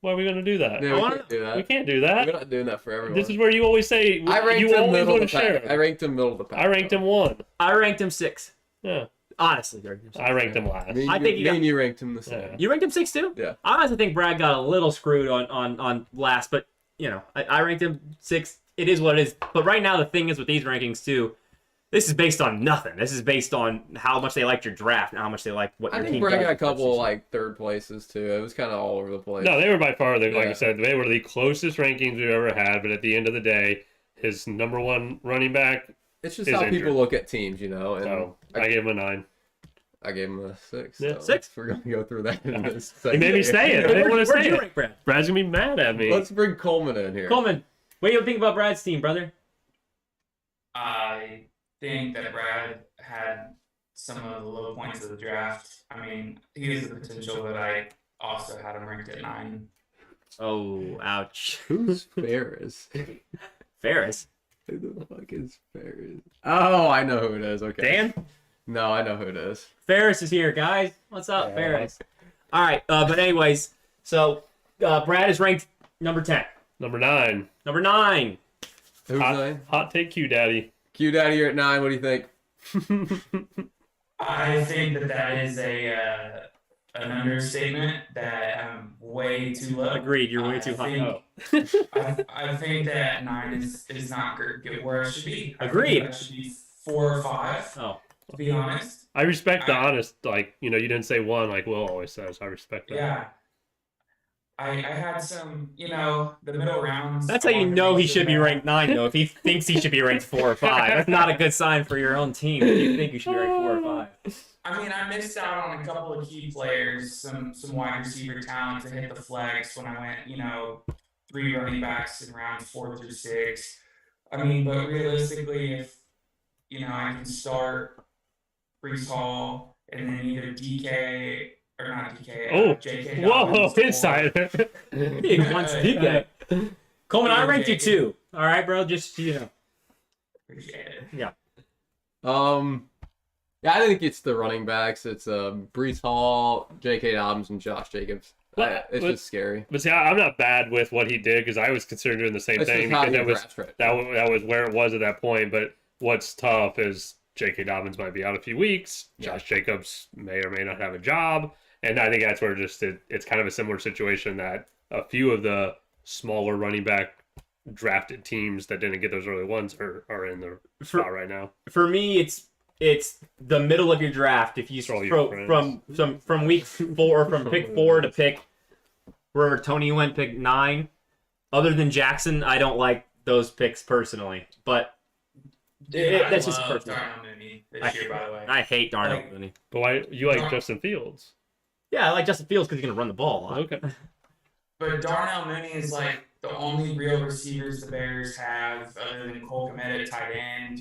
Speaker 2: Why are we going to do that?
Speaker 3: yeah,
Speaker 1: I
Speaker 3: we
Speaker 1: wanna-
Speaker 3: can't do that.
Speaker 2: We can't do
Speaker 3: We're
Speaker 2: that.
Speaker 3: not doing that for everyone.
Speaker 2: This is where you always say
Speaker 3: I ranked
Speaker 2: you
Speaker 3: him
Speaker 2: always
Speaker 3: middle
Speaker 2: want
Speaker 3: of
Speaker 2: to
Speaker 3: the pack.
Speaker 2: share.
Speaker 3: I ranked him middle of the pack.
Speaker 2: I ranked him 1.
Speaker 1: I ranked him 6.
Speaker 2: Yeah,
Speaker 1: Honestly, I ranked him 6.
Speaker 2: I ranked him last.
Speaker 3: Me,
Speaker 1: I think you
Speaker 3: me
Speaker 1: got-
Speaker 3: and you ranked him the same.
Speaker 2: Yeah.
Speaker 1: You ranked him 6 too?
Speaker 3: Yeah.
Speaker 1: I honestly think Brad got a little screwed on last, but you know, I ranked him 6. it is what it is. But right now, the thing is with these rankings too, this is based on nothing. This is based on how much they liked your draft and how much they liked what
Speaker 3: I
Speaker 1: your
Speaker 3: think
Speaker 1: team
Speaker 3: Brett
Speaker 1: does
Speaker 3: got a
Speaker 1: in the
Speaker 3: couple
Speaker 1: season.
Speaker 3: like third places too. It was kind of all over the place.
Speaker 2: No, they were by far like
Speaker 3: Yeah.
Speaker 2: I said, they were the closest rankings we've ever had. But at the end of the day, his number one running back.
Speaker 3: It's just
Speaker 2: is
Speaker 3: how
Speaker 2: injured.
Speaker 3: people look at teams, you know. And
Speaker 2: So I gave him a 9.
Speaker 3: I gave him a 6.
Speaker 2: Yeah.
Speaker 3: So
Speaker 1: 6?
Speaker 3: We're gonna go through that in this.
Speaker 2: He made me
Speaker 3: segment.
Speaker 2: say it. I didn't want to
Speaker 1: Where'd
Speaker 2: say
Speaker 1: you
Speaker 2: it.
Speaker 1: rank Brad?
Speaker 2: Brad's gonna be mad at me.
Speaker 3: Let's bring Coleman in here.
Speaker 1: Coleman, what do you think about Brad's team, brother?
Speaker 4: I think that Brad had some of the low points of the draft. I mean, he has the potential, but I also had him ranked at 9.
Speaker 1: Oh, ouch.
Speaker 3: Who's Ferris?
Speaker 1: Ferris.
Speaker 3: Who the fuck is Ferris? Oh, I know who it is. Okay.
Speaker 1: Dan?
Speaker 3: No, I know who it is.
Speaker 1: Ferris is here, guys. What's up,
Speaker 3: Yeah.
Speaker 1: Ferris? All right, but anyways, so Brad is ranked number 10.
Speaker 2: Number 9.
Speaker 1: Number 9.
Speaker 3: Who's nine?
Speaker 2: Hot take Q Daddy.
Speaker 3: Q Daddy, you're at 9. What do you think?
Speaker 4: I think that is an understatement. That I'm way too low.
Speaker 1: Agreed, you're way
Speaker 4: I
Speaker 1: too high.
Speaker 4: think-
Speaker 1: Oh.
Speaker 4: I think that 9 is not good where it should be. I think
Speaker 1: Agreed.
Speaker 4: that should be 4 or 5.
Speaker 1: Oh.
Speaker 4: To be honest.
Speaker 2: I respect the honest, like, you didn't say 1 like Will always says. I respect that.
Speaker 4: Yeah. I had some, the middle rounds.
Speaker 1: That's how you know he should be ranked 9, though. If he thinks he should be ranked 4 or 5, that's not a good sign for your own team. If you think you should be ranked 4 or 5.
Speaker 4: I mean, I missed out on a couple of key players, some wide receiver talent to hit the flex when I went, 3 running backs in rounds 4 through 6. I mean, but realistically, if I can start Brees Hall and then either DK or not DK.
Speaker 2: Oh,
Speaker 4: JK
Speaker 2: whoa,
Speaker 4: Dobbins or-
Speaker 2: insider.
Speaker 1: He wants DK. Coleman, I ranked you 2. All right, bro. Just
Speaker 4: Appreciate it.
Speaker 1: Yeah.
Speaker 3: Yeah, I think it's the running backs. It's Brees Hall, J.K. Dobbins, and Josh Jacobs. It's just scary.
Speaker 2: But see, I'm not bad with what he did because I was considering doing the same
Speaker 3: It's
Speaker 2: thing
Speaker 3: just how
Speaker 2: because
Speaker 3: he
Speaker 2: that was
Speaker 3: drafts right
Speaker 2: that,
Speaker 3: now.
Speaker 2: that was where it was at that point. But what's tough is J.K. Dobbins might be out a few weeks.
Speaker 3: Yeah.
Speaker 2: Josh Jacobs may or may not have a job, and I think that's where it's kind of a similar situation that a few of the smaller running back drafted teams that didn't get those early ones are in the spot right now.
Speaker 1: For me, it's the middle of your draft. If you
Speaker 2: For all your
Speaker 1: from week 4, from pick 4 to pick wherever Tony went, pick 9. Other than Jackson, I don't like those picks personally, but that's just personal.
Speaker 4: Darnell Mooney this year, by the way.
Speaker 1: I hate Darnell
Speaker 4: Like-
Speaker 1: Mooney.
Speaker 2: But why you like Justin Fields?
Speaker 1: Yeah, I like Justin Fields because he's gonna run the ball a lot.
Speaker 2: Okay.
Speaker 4: But Darnell Mooney is like the only real receivers the Bears have, other than Cole Kmet at tight end.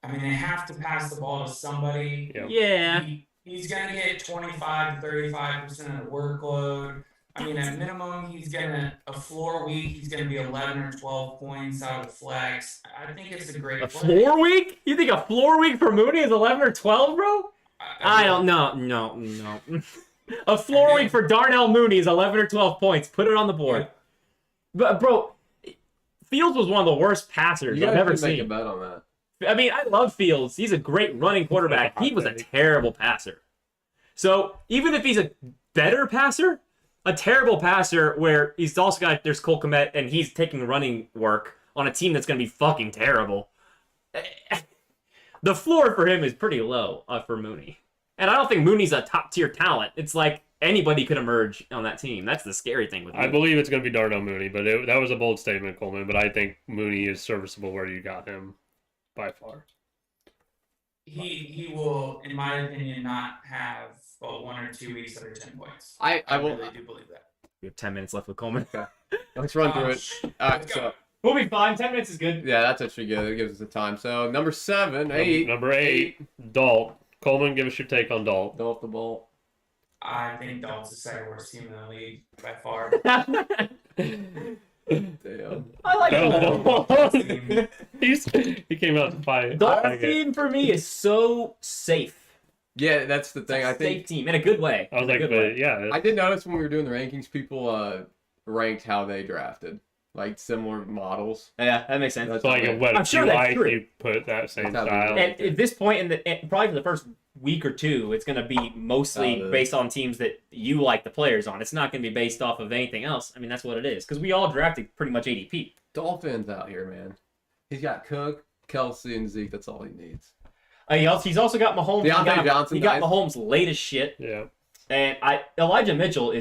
Speaker 4: I mean, they have to pass the ball to somebody.
Speaker 2: Yeah.
Speaker 1: Yeah.
Speaker 4: He's gonna get 25 to 35% of the workload. I mean, at minimum, a floor week, he's gonna be 11 or 12 points out of the flex. I think it's a great
Speaker 1: A
Speaker 4: play.
Speaker 1: floor week? You think a floor week for Mooney is 11 or 12, bro? I don't know. No. A floor week for Darnell Mooney is 11 or 12 points. Put it on the board. But, bro, Fields was one of the worst passers
Speaker 3: You
Speaker 1: I've
Speaker 3: guys
Speaker 1: ever
Speaker 3: can make a
Speaker 1: seen.
Speaker 3: bet on that.
Speaker 1: I mean, I love Fields. He's a great running quarterback. He was a terrible passer. So even if he's a better passer, a terrible passer where he's also got, there's Cole Kmet and he's taking running work on a team that's going to be fucking terrible. The floor for him is pretty low for Mooney. And I don't think Mooney's a top tier talent. It's like anybody could emerge on that team. That's the scary thing with
Speaker 2: I
Speaker 1: Mooney.
Speaker 2: believe it's going to be Darnell Mooney, but that was a bold statement, Coleman. But I think Mooney is serviceable where you got him by far.
Speaker 4: He will, in my opinion, not have 1 or 2 weeks under 10 points.
Speaker 3: I will.
Speaker 4: really do believe that.
Speaker 1: We have 10 minutes left with Coleman.
Speaker 3: Let's run through it. All right,
Speaker 4: Let's
Speaker 3: so
Speaker 4: go.
Speaker 1: We'll be fine. 10 minutes is good.
Speaker 3: yeah, that's actually good. It gives us the time. So number 7, 8.
Speaker 2: Number 8, Dalt. Coleman, give us your take on Dalt.
Speaker 3: Go off the ball.
Speaker 4: I think Dalton's the second worst team in the league by far.
Speaker 3: Damn.
Speaker 1: I like it.
Speaker 2: He came out to fight.
Speaker 1: Dalton's team for me is so safe.
Speaker 3: Yeah, that's the thing. I
Speaker 1: Safe
Speaker 3: think
Speaker 1: team in a good way.
Speaker 2: I was
Speaker 1: In a
Speaker 2: like,
Speaker 1: good
Speaker 2: but
Speaker 1: way.
Speaker 2: yeah.
Speaker 3: I did notice when we were doing the rankings, people ranked how they drafted, like similar models.
Speaker 1: Yeah, that makes sense.
Speaker 3: That's
Speaker 2: So like,
Speaker 3: what
Speaker 2: what
Speaker 1: I'm
Speaker 2: if
Speaker 1: sure
Speaker 2: you
Speaker 1: that's
Speaker 2: like,
Speaker 1: true.
Speaker 2: you put that same
Speaker 3: That's how they
Speaker 2: style.
Speaker 3: do
Speaker 1: And at this point, probably for the first week or two, it's going to be mostly
Speaker 3: Oh,
Speaker 1: based on teams that you like the players on. It's not going to be based off of anything else. I mean, that's what it is. Because we all drafted pretty much ADP.
Speaker 3: Dolphins out here, man. He's got Cook, Kelsey, and Zeke. That's all he needs.
Speaker 1: He's also got Mahomes.
Speaker 3: Deontay Johnson,
Speaker 1: He got
Speaker 3: nice.
Speaker 1: Mahomes late as shit.
Speaker 2: Yeah.
Speaker 1: And Elijah Mitchell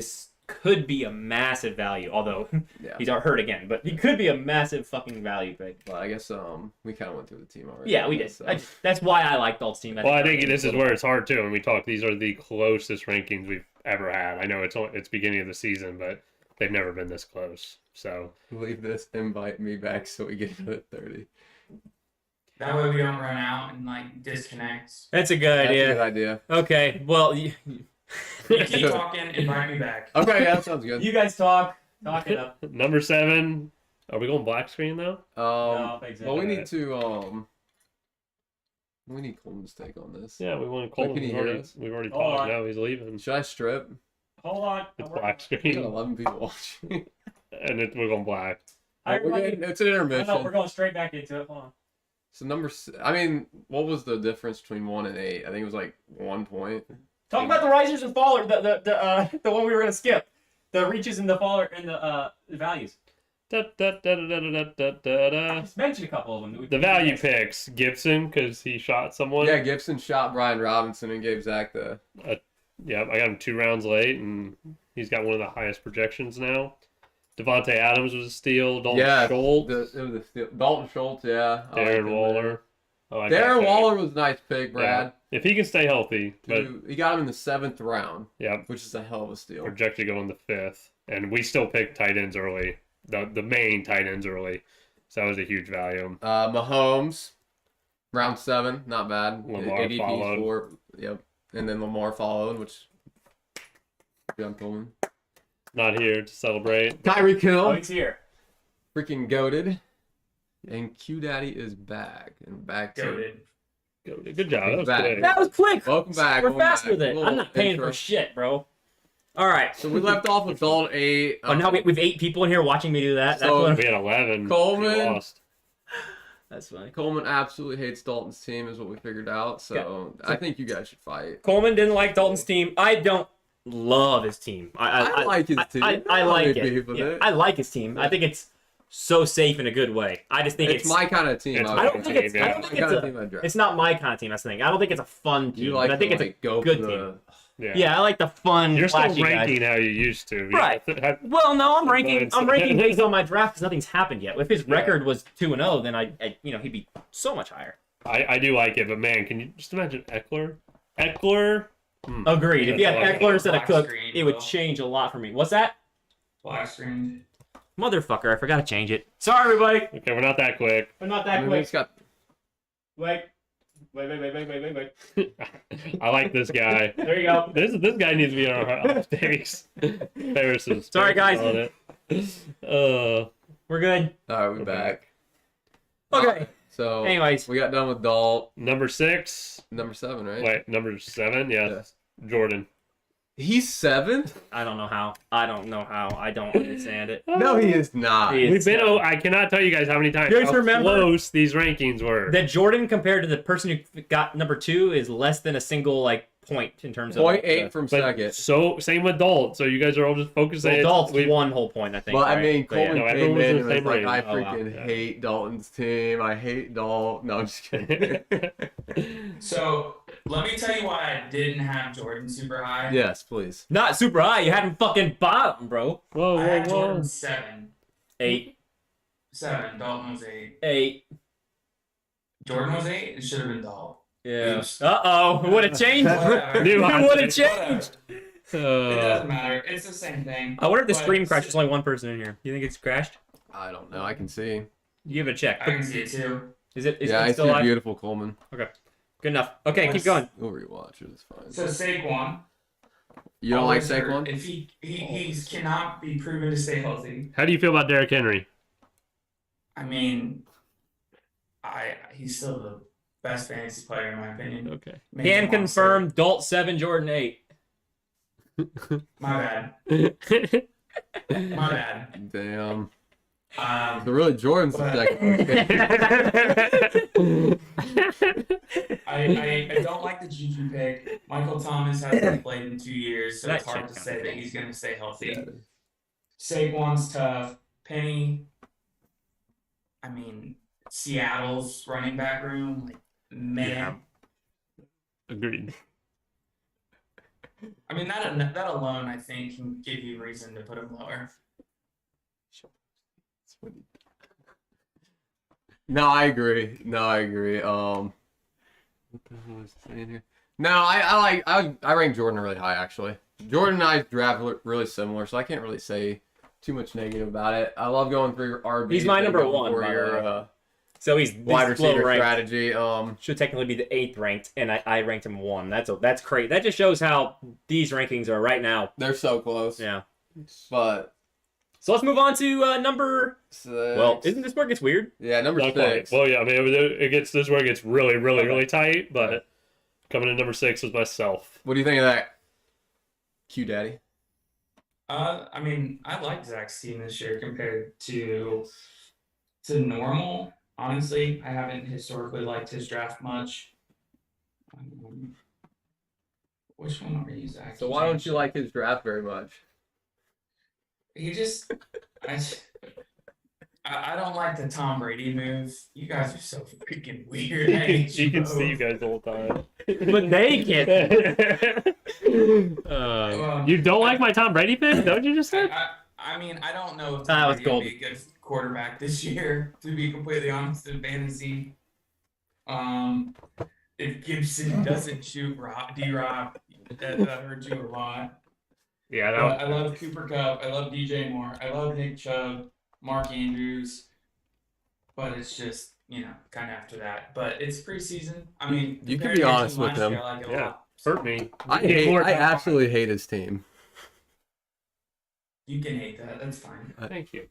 Speaker 1: could be a massive value, although
Speaker 3: Yeah.
Speaker 1: he's hurt again. But he could be a massive fucking value pick.
Speaker 3: But I guess we kind of went through the team already.
Speaker 1: Yeah, we did.
Speaker 3: So.
Speaker 1: That's why I like Dalt's team.
Speaker 2: Well, I think this is where it's hard too. When we talk, these are the closest rankings we've ever had. I know it's beginning of the season, but they've never been this close. So
Speaker 3: Leave this, invite me back so we get to 30.
Speaker 4: That way we don't run out and like disconnect.
Speaker 1: That's a good
Speaker 3: That's
Speaker 1: idea.
Speaker 3: a good idea.
Speaker 1: Okay, well,
Speaker 4: You keep talking, invite me back.
Speaker 3: Okay, yeah, that sounds good.
Speaker 1: you guys talk it up.
Speaker 2: number 7. Are we going black screen now?
Speaker 1: No, thanks,
Speaker 3: Well, we
Speaker 2: Zach.
Speaker 3: need to we need Coleman's take on this.
Speaker 2: Yeah, we want to
Speaker 3: Wait,
Speaker 2: call
Speaker 3: can
Speaker 2: him.
Speaker 3: you hear us?
Speaker 2: We've already
Speaker 1: Hold
Speaker 2: talked.
Speaker 1: on.
Speaker 2: Now he's leaving.
Speaker 3: Should I strip?
Speaker 1: Hold on.
Speaker 2: It's black
Speaker 3: We got
Speaker 2: screen,
Speaker 3: 11 people watching.
Speaker 2: and we're going black.
Speaker 3: It's an intermission.
Speaker 1: No, we're going straight back into it. Hold on.
Speaker 3: So I mean, what was the difference between 1 and 8? I think it was like 1 point.
Speaker 1: Talk about the risers and fallers. The one we were gonna skip. The reaches and the faller and the values.
Speaker 2: Da, da, da, da, da, da, da, da, da.
Speaker 1: Just mention a couple of them.
Speaker 2: The value picks Gibson because he shot someone.
Speaker 3: Yeah, Gibson shot Brian Robinson and gave Zach the.
Speaker 2: Yeah, I got him 2 rounds late, and he's got one of the highest projections now. Devontae Adams was a steal. Dalton Schultz.
Speaker 3: It was a steal. Dalton Schultz, yeah. I liked
Speaker 2: Darren
Speaker 3: him there.
Speaker 2: Waller. I like that
Speaker 3: Darren
Speaker 2: pick.
Speaker 3: Waller was a nice pick, Brad.
Speaker 2: Yeah. If he can stay healthy, but
Speaker 3: Dude, he got him in the 7th round,
Speaker 2: yeah,
Speaker 3: which is a hell of a steal.
Speaker 2: projected to go in the 5th, and we still picked tight ends early. The main tight ends early, so that was a huge value.
Speaker 3: Mahomes, round 7, not bad.
Speaker 2: Lamar
Speaker 3: ADP
Speaker 2: followed.
Speaker 3: 4, yep. And then Lamar followed, which. John Coleman.
Speaker 2: Not here to celebrate.
Speaker 3: Kyrie Kittle.
Speaker 1: Oh, he's here.
Speaker 3: Freaking goated. And Q Daddy is back. And back to.
Speaker 4: Goated.
Speaker 2: Good job. That was
Speaker 3: Back.
Speaker 2: quick.
Speaker 1: That was quick.
Speaker 3: Welcome back.
Speaker 1: We're
Speaker 3: welcome
Speaker 1: fast
Speaker 3: back.
Speaker 1: with it.
Speaker 3: Little
Speaker 1: I'm not paying
Speaker 3: intro.
Speaker 1: for shit, bro. All right.
Speaker 3: So we left off with Dalton 8.
Speaker 1: Oh, now we've 8 people in here watching me do that. That's
Speaker 3: So-
Speaker 1: what
Speaker 2: We had 11.
Speaker 3: Coleman.
Speaker 2: We lost.
Speaker 1: That's funny.
Speaker 3: Coleman absolutely hates Dalton's team, is what we figured out. So I think you guys should fight.
Speaker 1: Coleman didn't like Dalton's team. I don't love his team.
Speaker 3: I like his team.
Speaker 1: I like
Speaker 3: Nobody
Speaker 1: it.
Speaker 3: beef with
Speaker 1: Yeah,
Speaker 3: it.
Speaker 1: I like his team. I think it's so safe in a good way. I just think
Speaker 3: It's my kind of team.
Speaker 2: It's
Speaker 1: I don't think it's.
Speaker 2: team,
Speaker 1: I
Speaker 2: yeah.
Speaker 1: don't
Speaker 3: my
Speaker 1: think
Speaker 3: kind
Speaker 1: it's
Speaker 3: of team I
Speaker 1: a.
Speaker 3: draft.
Speaker 1: It's not my kind of team. That's the thing. I don't think it's a fun team.
Speaker 3: You like
Speaker 1: but I think
Speaker 3: to,
Speaker 1: it's
Speaker 3: like, go
Speaker 1: a good
Speaker 3: for
Speaker 1: team.
Speaker 3: the.
Speaker 2: Yeah.
Speaker 1: I like the fun.
Speaker 2: You're still
Speaker 1: flashy guys.
Speaker 2: ranking how you used to. You
Speaker 1: Right.
Speaker 2: have-
Speaker 1: Well, no, I'm ranking.
Speaker 2: Nice.
Speaker 1: I'm ranking based on my draft because nothing's happened yet. If his record was 2-0, then he'd be so much higher.
Speaker 2: I do like it, but man, can you just imagine Eckler? Eckler?
Speaker 1: Agreed. If you had
Speaker 2: That's
Speaker 1: Eckler instead of
Speaker 4: black
Speaker 1: Cook,
Speaker 4: screen,
Speaker 1: it would
Speaker 4: though.
Speaker 1: change a lot for me. What's that?
Speaker 4: Black screen.
Speaker 1: Motherfucker! I forgot to change it. Sorry, everybody.
Speaker 2: Okay, we're not that quick.
Speaker 1: I'm not
Speaker 3: I
Speaker 1: that
Speaker 3: mean,
Speaker 1: quick.
Speaker 3: it's got.
Speaker 1: Wait.
Speaker 2: I like this guy.
Speaker 1: There you go.
Speaker 2: This guy needs to be on our takes. Ferris is
Speaker 1: Sorry, guys.
Speaker 2: on it.
Speaker 1: We're good.
Speaker 3: All right, we're back.
Speaker 1: Okay.
Speaker 3: So
Speaker 1: Anyways,
Speaker 3: we got done with Dalt.
Speaker 2: Number 6.
Speaker 3: Number 7, right?
Speaker 2: Wait, number 7? Yeah.
Speaker 3: Yes.
Speaker 2: Jordan.
Speaker 3: He's 7th?
Speaker 1: I don't know how. I don't understand it.
Speaker 3: No, he is not.
Speaker 1: He is.
Speaker 2: We've been. I cannot tell you guys how many times
Speaker 1: You guys
Speaker 2: how
Speaker 1: remember
Speaker 2: close these rankings were.
Speaker 1: That Jordan compared to the person who got number 2 is less than a single point in terms of.
Speaker 3: 0.8 from
Speaker 2: But
Speaker 3: second.
Speaker 2: so same with Dalt. So you guys are all just focusing.
Speaker 1: Adults 1 whole point, I think.
Speaker 3: Well, I
Speaker 1: right?
Speaker 3: mean,
Speaker 1: But yeah.
Speaker 3: Coleman
Speaker 2: No,
Speaker 3: came
Speaker 2: everyone was
Speaker 3: in
Speaker 2: in
Speaker 3: and
Speaker 2: the
Speaker 3: was
Speaker 2: same
Speaker 3: like,
Speaker 2: range.
Speaker 3: I
Speaker 1: Oh, wow.
Speaker 3: freaking
Speaker 2: Yeah.
Speaker 3: hate Dalton's team. I hate Dalt. No, I'm just kidding.
Speaker 4: So let me tell you why I didn't have Jordan super high.
Speaker 3: Yes, please.
Speaker 1: Not super high. You had him fucking bottom, bro.
Speaker 2: Whoa,
Speaker 4: I had
Speaker 2: whoa, whoa.
Speaker 4: Jordan 7.
Speaker 1: 8.
Speaker 4: 7. Dalton was 8.
Speaker 1: 8.
Speaker 4: Jordan was 8. It should have been Dalton.
Speaker 1: Yeah.
Speaker 4: Oops.
Speaker 1: Uh-oh. Would have changed.
Speaker 4: Whatever.
Speaker 2: New
Speaker 1: It
Speaker 2: hot
Speaker 1: would have
Speaker 2: take.
Speaker 1: changed.
Speaker 4: It doesn't matter. It's the same thing.
Speaker 1: I wonder if the
Speaker 4: But
Speaker 1: screen crashed. There's only one person in here. You think it's crashed?
Speaker 3: I don't know. I can see.
Speaker 1: You give it a check.
Speaker 4: I can see it too.
Speaker 1: Is it
Speaker 3: Yeah, I
Speaker 1: still
Speaker 3: see
Speaker 1: alive?
Speaker 3: beautiful Coleman.
Speaker 1: Good enough. Okay, keep going.
Speaker 3: We'll rewatch it. It's fine.
Speaker 4: So Saquon.
Speaker 3: You don't like
Speaker 4: always hurt.
Speaker 3: Saquon?
Speaker 4: If he cannot be proven to stay healthy.
Speaker 2: How do you feel about Derrick Henry?
Speaker 4: I mean, he's still the best fantasy player in my opinion.
Speaker 2: Okay.
Speaker 4: Maybe
Speaker 1: Can
Speaker 4: monster.
Speaker 1: confirm Dalt 7, Jordan 8.
Speaker 4: My bad. My bad.
Speaker 3: Damn.
Speaker 4: Um,
Speaker 3: So really, Jordan's the second.
Speaker 4: I don't like the Juju pick. Michael Thomas hasn't played in 2 years, so
Speaker 1: That
Speaker 4: it's hard
Speaker 1: shit
Speaker 4: to say
Speaker 1: counts.
Speaker 4: that he's going to stay healthy. Saquon's tough. Penny, I mean, Seattle's running back room, like, man.
Speaker 2: Agreed.
Speaker 4: I mean, that alone, I think, can give you reason to put him lower.
Speaker 3: No, I agree. What the hell was I saying here? No, I rank Jordan really high actually. Jordan and I draft really similar, so I can't really say too much negative about it. I love going through your RB.
Speaker 1: He's my number one,
Speaker 3: for
Speaker 1: by the
Speaker 3: your
Speaker 1: way. So he's
Speaker 3: wide receiver
Speaker 1: ranked.
Speaker 3: strategy.
Speaker 1: Should technically be the 8th ranked, and I ranked him 1. That's crazy. That just shows how these rankings are right now.
Speaker 3: They're so close.
Speaker 1: Yeah.
Speaker 3: But
Speaker 1: so let's move on to number.
Speaker 3: 6.
Speaker 1: Well, isn't this where it gets weird?
Speaker 3: Yeah, number
Speaker 2: Not
Speaker 3: 6.
Speaker 2: quite. Well, yeah, I mean, this is where it gets really, really, really tight. But coming in number 6 was myself.
Speaker 3: What do you think of that, Q Daddy?
Speaker 4: I mean, I like Zach's team this year compared to normal. Honestly, I haven't historically liked his draft much. Which one are you, Zach?
Speaker 3: So why don't you like his draft very much?
Speaker 4: He just, I don't like the Tom Brady move. You guys are so freaking weird. I hate
Speaker 2: You can
Speaker 4: both.
Speaker 2: see you guys the whole time.
Speaker 1: But they can't.
Speaker 2: You don't like my Tom Brady pick? Is that what you just said?
Speaker 4: I mean, I don't know if
Speaker 1: That
Speaker 4: Tom
Speaker 1: was
Speaker 4: Brady will
Speaker 1: gold.
Speaker 4: be a good quarterback this year, to be completely honest, in fantasy. If Gibson doesn't shoot D-Rob, that hurts you a lot.
Speaker 2: Yeah,
Speaker 4: But I love Cooper Kupp. I love DJ Moore. I love Nick Chubb, Mark Andrews. But it's just, kind of after that. But it's preseason. I mean,
Speaker 3: You can
Speaker 4: compared
Speaker 3: be
Speaker 4: to
Speaker 3: honest
Speaker 4: last
Speaker 3: with
Speaker 4: year,
Speaker 3: him.
Speaker 4: I like it a
Speaker 2: Yeah.
Speaker 4: lot.
Speaker 2: hurt me.
Speaker 3: I absolutely hate his team.
Speaker 4: You can hate that. That's fine.
Speaker 2: Thank you.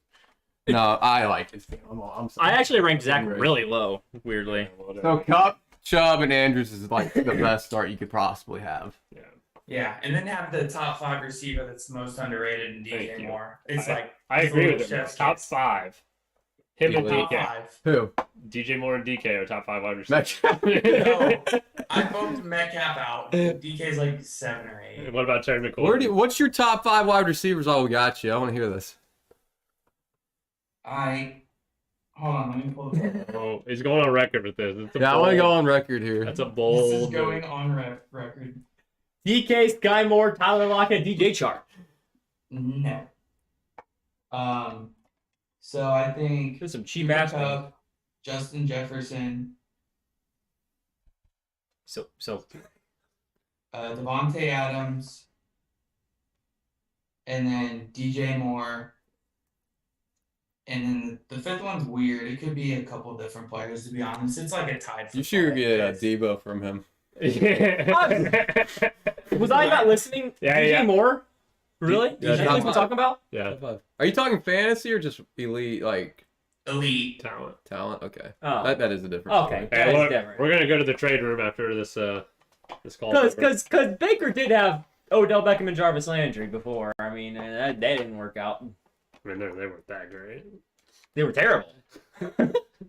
Speaker 3: No, I like his team. I'm sorry.
Speaker 1: I actually ranked Zach
Speaker 3: Great.
Speaker 1: really low, weirdly.
Speaker 3: So Cup, Chubb, and Andrews is like the best start you could possibly have.
Speaker 2: Yeah.
Speaker 4: Yeah, and then have the top 5 receiver that's most underrated in
Speaker 2: Thank
Speaker 4: DJ
Speaker 2: you.
Speaker 4: Moore. It's like
Speaker 2: I
Speaker 4: it's a
Speaker 2: agree
Speaker 4: little
Speaker 2: with him.
Speaker 4: chef's
Speaker 2: Top
Speaker 4: kiss.
Speaker 2: 5. Him and
Speaker 3: Elite.
Speaker 4: Top
Speaker 2: DK.
Speaker 4: 5.
Speaker 3: Who?
Speaker 2: DJ Moore and DK are top 5 wide receivers.
Speaker 4: No, I bumped Metcalf out. DK's like 7 or 8.
Speaker 2: What about Terry McLaurin?
Speaker 3: What's your top 5 wide receivers? Oh, we got you. I want to hear this.
Speaker 4: Hold on, let me pull this up.
Speaker 2: Oh, he's going on record with this. It's a
Speaker 3: Yeah, I
Speaker 2: bold,
Speaker 3: want to go on record here.
Speaker 2: That's a bold.
Speaker 4: This is going on record.
Speaker 1: DK, Sky Moore, Tyler Lockett, DJ Chark.
Speaker 4: No. So I think
Speaker 1: There's some cheap
Speaker 4: Cooper
Speaker 1: ass.
Speaker 4: Kupp, Justin Jefferson,
Speaker 1: So
Speaker 4: Devontae Adams, and then DJ Moore. And then the 5th one's weird. It could be a couple different players, to be honest. It's like a tied.
Speaker 3: You should
Speaker 4: football
Speaker 3: get a
Speaker 4: fifth.
Speaker 3: Debo from him.
Speaker 2: Yeah.
Speaker 1: was I not listening?
Speaker 2: Yeah,
Speaker 1: DJ
Speaker 2: yeah.
Speaker 1: Moore? Really?
Speaker 3: Yeah,
Speaker 1: DJ
Speaker 3: top
Speaker 1: Moore
Speaker 3: five.
Speaker 1: talking about?
Speaker 2: Yeah.
Speaker 3: Are you talking fantasy or just elite like
Speaker 4: Elite.
Speaker 2: Talent.
Speaker 3: talent? Okay,
Speaker 1: Oh.
Speaker 3: that is a difference.
Speaker 1: Okay.
Speaker 2: Hey,
Speaker 1: That is
Speaker 2: look,
Speaker 1: different.
Speaker 2: we're gonna go to the trade room after this call.
Speaker 1: Because Baker did have Odell Beckham and Jarvis Landry before. I mean, that didn't work out.
Speaker 2: I mean, they weren't that great.
Speaker 1: They were terrible.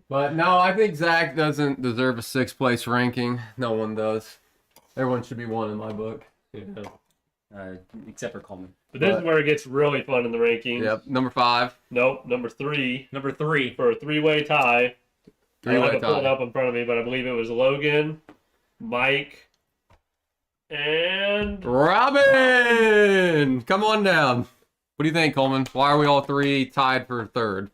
Speaker 3: But no, I think Zach doesn't deserve a 6th place ranking. No one does. Everyone should be 1 in my book.
Speaker 2: Yeah.
Speaker 1: Except for Coleman.
Speaker 2: But this is where it gets really fun in the rankings.
Speaker 3: Yep, number 5.
Speaker 2: Nope, number 3
Speaker 1: Number 3.
Speaker 2: for a 3-way tie. I don't have
Speaker 3: 3-way
Speaker 2: it pulled
Speaker 3: tie.
Speaker 2: up in front of me, but I believe it was Logan, Mike, and
Speaker 3: Robin! Come on down. What do you think, Coleman? Why are we all 3 tied for 3rd?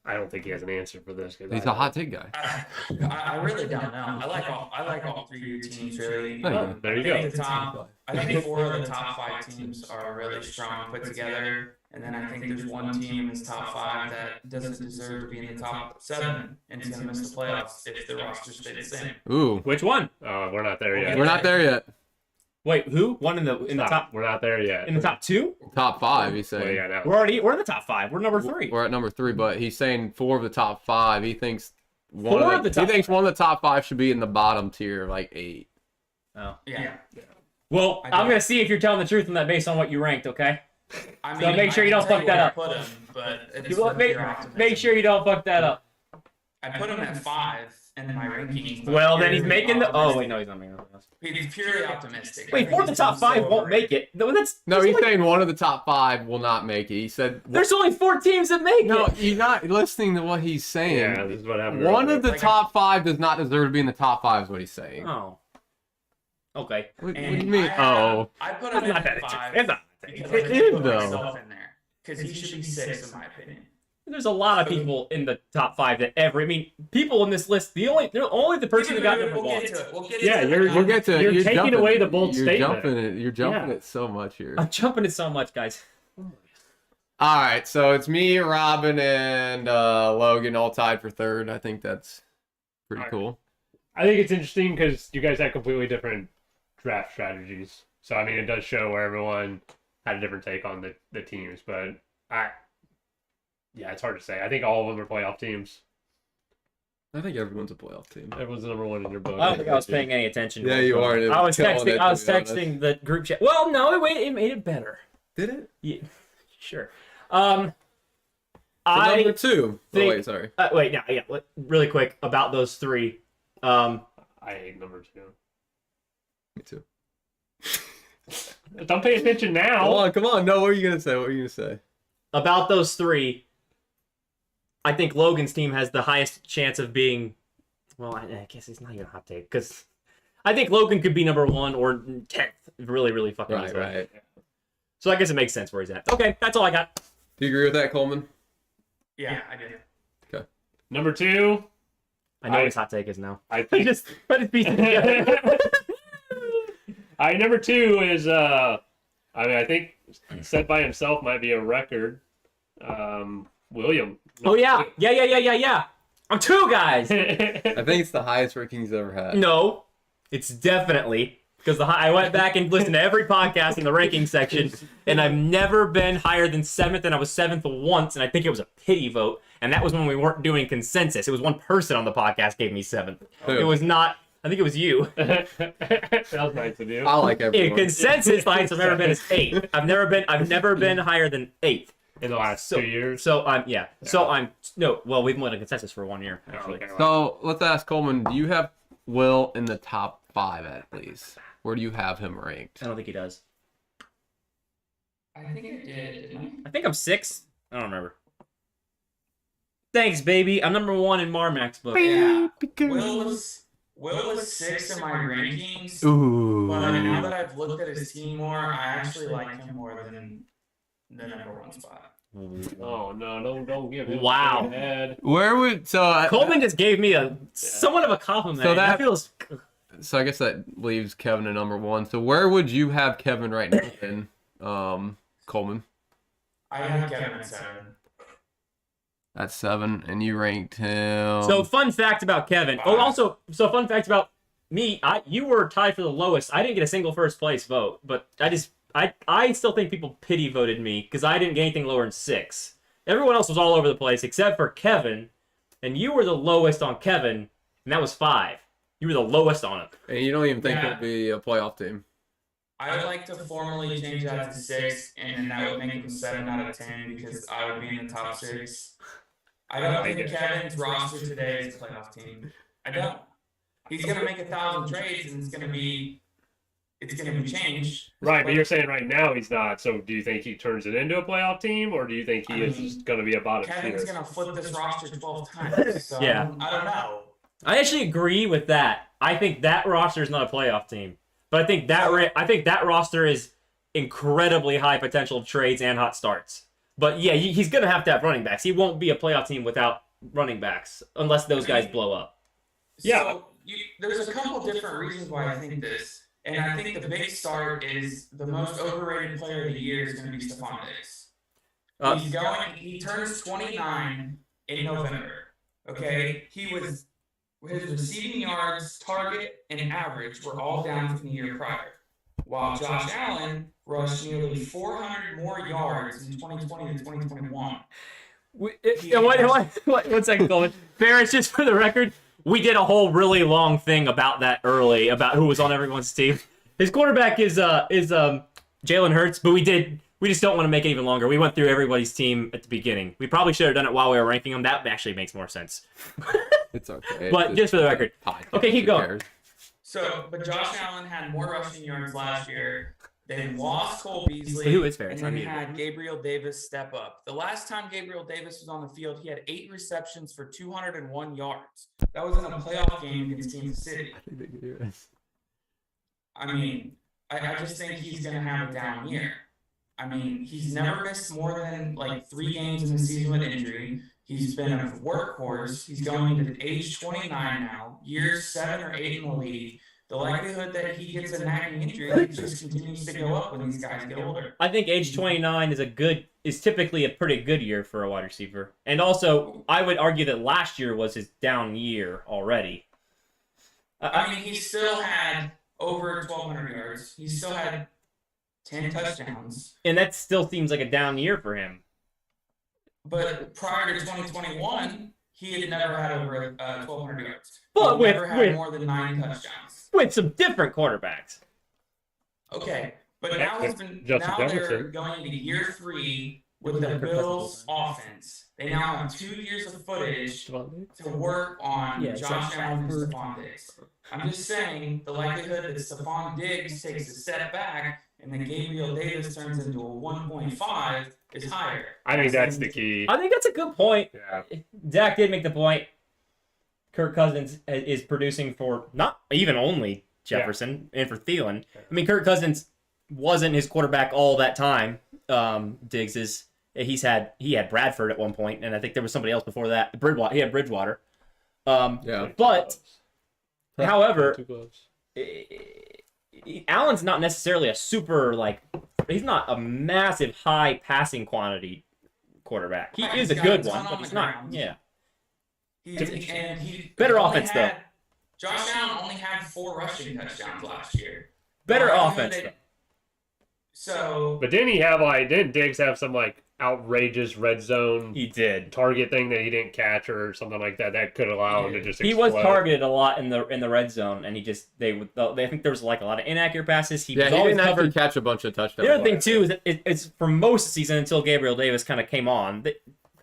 Speaker 2: I don't think he has an answer for this. 'Cause
Speaker 3: He's
Speaker 2: I
Speaker 3: a hot take guy.
Speaker 4: I really don't know. I like all 3 of your teams really.
Speaker 3: There you go.
Speaker 2: There you
Speaker 4: I
Speaker 2: go.
Speaker 4: think I think 4 of the top 5 teams are really strong put together, and then I think there's one team is top 5 that doesn't deserve to be in the top 7 and is gonna miss the playoffs if the roster stays the same.
Speaker 3: Ooh,
Speaker 1: Which one?
Speaker 2: We're not there yet.
Speaker 3: we're not there yet.
Speaker 1: Wait, who? One in the
Speaker 2: Stop.
Speaker 1: top
Speaker 2: We're not there yet.
Speaker 1: in the top 2?
Speaker 3: Top 5, he's
Speaker 2: Well,
Speaker 3: saying.
Speaker 2: yeah, no.
Speaker 1: We're in the top 5. We're number 3.
Speaker 3: We're at number 3, but he's saying 4 of the top 5. He thinks
Speaker 1: Four of the top
Speaker 3: he thinks 1 of the top 5 should be in the bottom tier, like 8.
Speaker 1: Oh.
Speaker 4: Yeah.
Speaker 1: Well,
Speaker 4: I
Speaker 1: I'm
Speaker 4: don't-
Speaker 1: gonna see if you're telling the truth on that based on what you ranked. Okay.
Speaker 4: I
Speaker 1: So make sure you
Speaker 4: I
Speaker 1: don't
Speaker 4: can tell
Speaker 1: fuck that
Speaker 4: where I
Speaker 1: up.
Speaker 4: Put him, but it's
Speaker 1: You will-
Speaker 4: pure optimism.
Speaker 1: Make sure you don't fuck that up.
Speaker 4: I put him at 5, in my rankings. but
Speaker 1: Well, then he's
Speaker 4: purely
Speaker 1: making the. Oh wait,
Speaker 4: optimistic.
Speaker 1: no, he's not making the playoffs.
Speaker 4: He's purely optimistic. I
Speaker 1: Wait,
Speaker 4: think
Speaker 1: four of the
Speaker 4: his
Speaker 1: top
Speaker 4: team's
Speaker 1: 5
Speaker 4: so
Speaker 1: won't make
Speaker 4: overrated.
Speaker 1: it. No, that's
Speaker 3: No,
Speaker 1: there's
Speaker 3: he's
Speaker 1: only,
Speaker 3: saying one of the top 5 will not make it. He said,
Speaker 1: there's only 4 teams that make
Speaker 3: no,
Speaker 1: it.
Speaker 3: you're not listening to what he's saying.
Speaker 2: Yeah, this is what happened.
Speaker 3: One
Speaker 2: earlier.
Speaker 3: of the
Speaker 4: Like,
Speaker 3: top 5 does not deserve to be in the top 5 is what he's saying.
Speaker 1: Oh. Okay.
Speaker 3: What do
Speaker 4: And
Speaker 3: you mean?
Speaker 4: I put him
Speaker 1: It's not
Speaker 4: in
Speaker 1: that
Speaker 4: at 5
Speaker 1: it's not.
Speaker 4: because
Speaker 3: It
Speaker 4: I
Speaker 3: is,
Speaker 4: put
Speaker 3: though.
Speaker 4: myself in there because he should be 6 in my opinion.
Speaker 1: There's a lot of people in the top 5 that I mean, people in this list. They're only the person who got number
Speaker 4: We'll
Speaker 1: 1.
Speaker 4: get to it. We'll get
Speaker 2: Yeah,
Speaker 4: into
Speaker 2: you're-
Speaker 4: it.
Speaker 3: We'll get to it.
Speaker 2: You're taking
Speaker 3: jumping,
Speaker 2: away the bold
Speaker 3: you're
Speaker 2: statement.
Speaker 3: You're jumping
Speaker 2: Yeah.
Speaker 3: it so much here.
Speaker 1: I'm jumping it so much, guys.
Speaker 3: All right, so it's me, Robin, and Logan all tied for 3rd. I think that's pretty
Speaker 2: All right.
Speaker 3: cool.
Speaker 2: I think it's interesting because you guys had completely different draft strategies. So I mean, it does show where everyone had a different take on the teams. But yeah, it's hard to say. I think all of them are playoff teams.
Speaker 3: I think everyone's a playoff team.
Speaker 2: Everyone's the number 1 in your book.
Speaker 1: I don't think I was paying any attention.
Speaker 3: Yeah, you are.
Speaker 1: I was
Speaker 3: Killing
Speaker 1: texting.
Speaker 3: it,
Speaker 1: I was
Speaker 3: to be honest.
Speaker 1: texting the group chat. Well, no, it made it better.
Speaker 3: Did it?
Speaker 1: Yeah, sure.
Speaker 3: So
Speaker 1: I
Speaker 3: number 2.
Speaker 1: think-
Speaker 3: Oh, wait, sorry.
Speaker 1: wait, no, yeah, really quick about those 3.
Speaker 2: I hate number 2.
Speaker 3: Me too.
Speaker 2: Don't pay attention now.
Speaker 3: Come on. No, what are you gonna say? What are you gonna say?
Speaker 1: About those 3, I think Logan's team has the highest chance of being. Well, I guess it's not even a hot take because I think Logan could be number 1 or 10th. Really, really fucking
Speaker 3: Right,
Speaker 1: easily.
Speaker 3: right.
Speaker 1: So I guess it makes sense where he's at. Okay, that's all I got.
Speaker 3: Do you agree with that, Coleman?
Speaker 4: Yeah, I did.
Speaker 2: Number 2,
Speaker 1: I know his hot take is no.
Speaker 2: I
Speaker 1: I
Speaker 2: think.
Speaker 1: just put it together.
Speaker 2: Number 2 is I think set by himself might be a record. William.
Speaker 1: Oh yeah. I'm 2 guys.
Speaker 3: I think it's the highest ranking he's ever had.
Speaker 1: No, it's definitely because I went back and listened to every podcast in the ranking section, and I've never been higher than 7th, and I was 7th once, and I think it was a pity vote, and that was when we weren't doing consensus. It was one person on the podcast gave me 7th.
Speaker 3: Who?
Speaker 1: It was not. I think it was you.
Speaker 2: That was nice of you.
Speaker 3: I like
Speaker 1: Yeah,
Speaker 3: everyone.
Speaker 1: consensus highest I've ever been is 8th. I've never been higher than 8th.
Speaker 2: In the last 2 years.
Speaker 1: So I'm So I'm no. Well, we've won a consensus for 1 year actually.
Speaker 2: Okay.
Speaker 3: So let's ask Coleman. Do you have Will in the top 5 at least? Where do you have him ranked?
Speaker 1: I don't think he does.
Speaker 4: I think it did, didn't
Speaker 1: I think I'm 6th. I don't remember. Thanks, baby. I'm number 1 in Marmax's book.
Speaker 4: I? Yeah. Will was 6 in my rankings.
Speaker 3: Ooh.
Speaker 4: But now that I've looked at his team more, I actually like him more than the number 1 spot.
Speaker 2: Oh no! Don't give him.
Speaker 1: Wow.
Speaker 2: a head.
Speaker 3: Where would
Speaker 1: Coleman just gave me somewhat of a compliment.
Speaker 3: So
Speaker 1: that
Speaker 3: that-
Speaker 1: feels.
Speaker 3: So I guess that leaves Kevin at number 1. So where would you have Kevin right now then, Coleman?
Speaker 4: I have Kevin at 7.
Speaker 3: At 7, and you ranked him.
Speaker 1: So fun fact about Kevin. Oh, also, so fun fact about me. You were tied for the lowest. I didn't get a single first place vote, but I still think people pity voted me because I didn't get anything lower than 6. Everyone else was all over the place except for Kevin, and you were the lowest on Kevin, and that was 5. You were the lowest on him.
Speaker 3: And you don't even think
Speaker 4: Yeah.
Speaker 3: it'd be a playoff team.
Speaker 4: I would like to formally change that to 6, and that would make him 7 out of 10 because I would be in the top 6. I don't think Kevin's roster today is a playoff team. I don't. He's gonna make 1,000 trades, and it's gonna be changed.
Speaker 2: Right, but you're saying right now he's not. So do you think he turns it into a playoff team, or do you think he is just going to be a bottom
Speaker 4: Kevin's
Speaker 2: tier?
Speaker 4: gonna flip this roster 12 times. So
Speaker 1: Yeah.
Speaker 4: I don't know.
Speaker 1: I actually agree with that. I think that roster is not a playoff team, but I think that roster is incredibly high potential of trades and hot starts. But yeah, he's gonna have to have running backs. He won't be a playoff team without running backs unless those guys blow up.
Speaker 2: Yeah.
Speaker 4: So there's a couple different reasons why I think this, and I think the big start is the most overrated player of the year is going to be Stephon Diggs. He turns 29 in November. Okay, his receiving yards, target, and average were all down from the year prior, while Josh Allen rushed nearly 400 more yards in 2020 to 2021.
Speaker 1: One second, Coleman. Ferris, just for the record, we did a whole really long thing about that early, about who was on everyone's team. His quarterback is Jalen Hurts, but we just don't want to make it even longer. We went through everybody's team at the beginning. We probably should have done it while we were ranking them. That actually makes more sense.
Speaker 3: It's okay.
Speaker 1: But just for the record. Okay, keep going.
Speaker 4: But Josh Allen had more rushing yards last year. They lost Cole Beasley.
Speaker 1: Who is fair?
Speaker 4: And then had Gabriel Davis step up. The last time Gabriel Davis was on the field, he had 8 receptions for 201 yards. That was in a playoff game against Kansas City. I mean, I just think he's going to have a down year. I mean, he's never missed more than like 3 games in the season with injury. He's been a workhorse. He's going to age 29 now, years 7 or 8 in the league. The likelihood that he gets a nagging injury just continues to go up when these guys get older.
Speaker 1: I think age 29 is typically a pretty good year for a wide receiver. And also, I would argue that last year was his down year already.
Speaker 4: I mean, he still had over 1,200 yards. He still had 10 touchdowns.
Speaker 1: And that still seems like a down year for him.
Speaker 4: But prior to 2021, he had never had over 1,200 yards.
Speaker 1: But
Speaker 4: he never had more than 9 touchdowns.
Speaker 1: With some different quarterbacks.
Speaker 4: Okay, but now they're going into year 3 with the Bills' offense. They now have 2 years of footage to work on Josh Allen and Stephon Diggs. I'm just saying the likelihood that Stephon Diggs takes a step back and then Gabriel Davis turns into a 1.5 is higher.
Speaker 2: I think that's the key.
Speaker 1: I think that's a good point.
Speaker 2: Yeah.
Speaker 1: Zach did make the point. Kirk Cousins is producing for not even only Jefferson and for Thielen. I mean, Kirk Cousins wasn't his quarterback all that time. Diggs is. He had Bradford at one point, and I think there was somebody else before that. Bridgewater. He had Bridgewater. But however, Allen's not necessarily a super he's not a massive high passing quantity quarterback. He is a good one, but he's not. Yeah. Better offense though.
Speaker 4: Josh Allen only had 4 rushing touchdowns last year.
Speaker 1: Better offense though.
Speaker 4: So,
Speaker 2: but didn't Diggs have some outrageous red zone?
Speaker 1: He did
Speaker 2: target thing that he didn't catch or something like that. That could allow him to just. Explode.
Speaker 1: He was targeted a lot in the red zone, and I think there was a lot of inaccurate passes. He
Speaker 3: didn't actually catch a bunch of touchdowns.
Speaker 1: The other thing too is that it's for most of the season until Gabriel Davis kind of came on.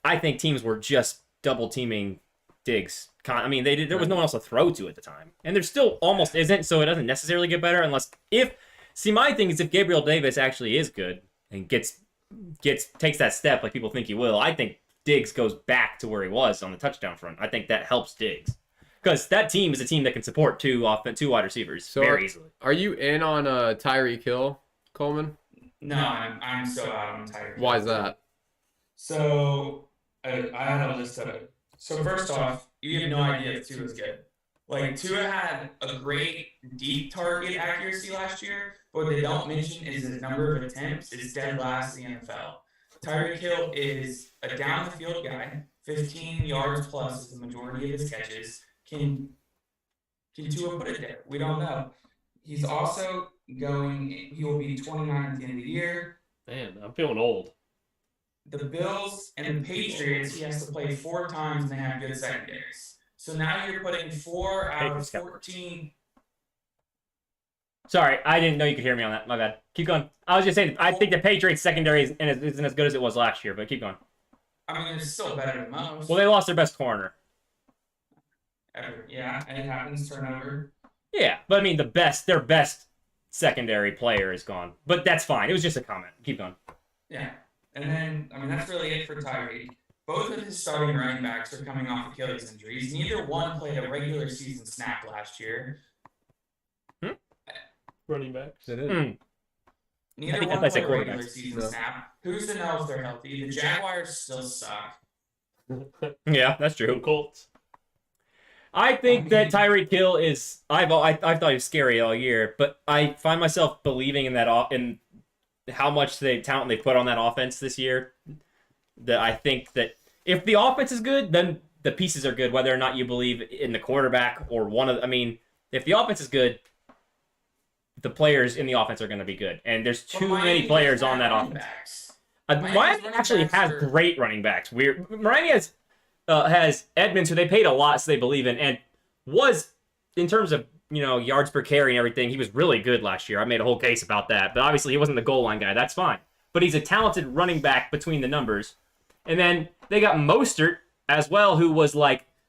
Speaker 1: I think teams were just double teaming Diggs. I mean, there was no one else to throw to at the time, and there still almost isn't. So it doesn't necessarily get better unless my thing is if Gabriel Davis actually is good and takes that step like people think he will, I think Diggs goes back to where he was on the touchdown front. I think that helps Diggs because that team is a team that can support two wide receivers very easily.
Speaker 3: Are you in on Tyreek Hill, Coleman?
Speaker 4: No, I'm so out on Tyreek.
Speaker 3: Why is that?
Speaker 4: So I had a list of it. So first off, you have no idea if Tua is good. Tua had a great deep target accuracy last year, but what they don't mention is his number of attempts is dead last in the NFL. Tyreek Hill is a down the field guy, 15 yards plus is the majority of his catches. Can Tua put it there? We don't know. He's also he will be 29 at the end of the year.
Speaker 2: Man, I'm feeling old.
Speaker 4: The Bills and the Patriots, he has to play 4 times and they have good secondaries. So now you're putting 4 out of 14.
Speaker 1: Sorry, I didn't know you could hear me on that. My bad. Keep going. I was just saying, I think the Patriots secondary isn't as good as it was last year, but keep going.
Speaker 4: I mean, it's still better than most.
Speaker 1: Well, they lost their best corner.
Speaker 4: Yeah, and it happens, turnover.
Speaker 1: Yeah, but I mean, their best secondary player is gone. But that's fine. It was just a comment. Keep going.
Speaker 4: Yeah. And then, I mean, that's really it for Tyreek. Both of his starting running backs are coming off Achilles injuries. Neither one played a regular season snap last year.
Speaker 2: Running backs.
Speaker 4: Neither one played a regular season snap. Who's to know if they're healthy? The Jaguars still suck.
Speaker 1: Yeah, that's true.
Speaker 2: Colts.
Speaker 1: I think that Tyreek Hill is. I've thought he was scary all year, but I find myself believing in how much talent they put on that offense this year. That I think that if the offense is good, then the pieces are good, whether or not you believe in the quarterback or if the offense is good, the players in the offense are going to be good. And there's too many players on that offense. Miami actually has great running backs. Miami has Edmonds, who they paid a lot, so they believe in, and was, in terms of yards per carry and everything, he was really good last year. I made a whole case about that, but obviously he wasn't the goal line guy. That's fine. But he's a talented running back between the numbers. And then they got Mostert as well, who was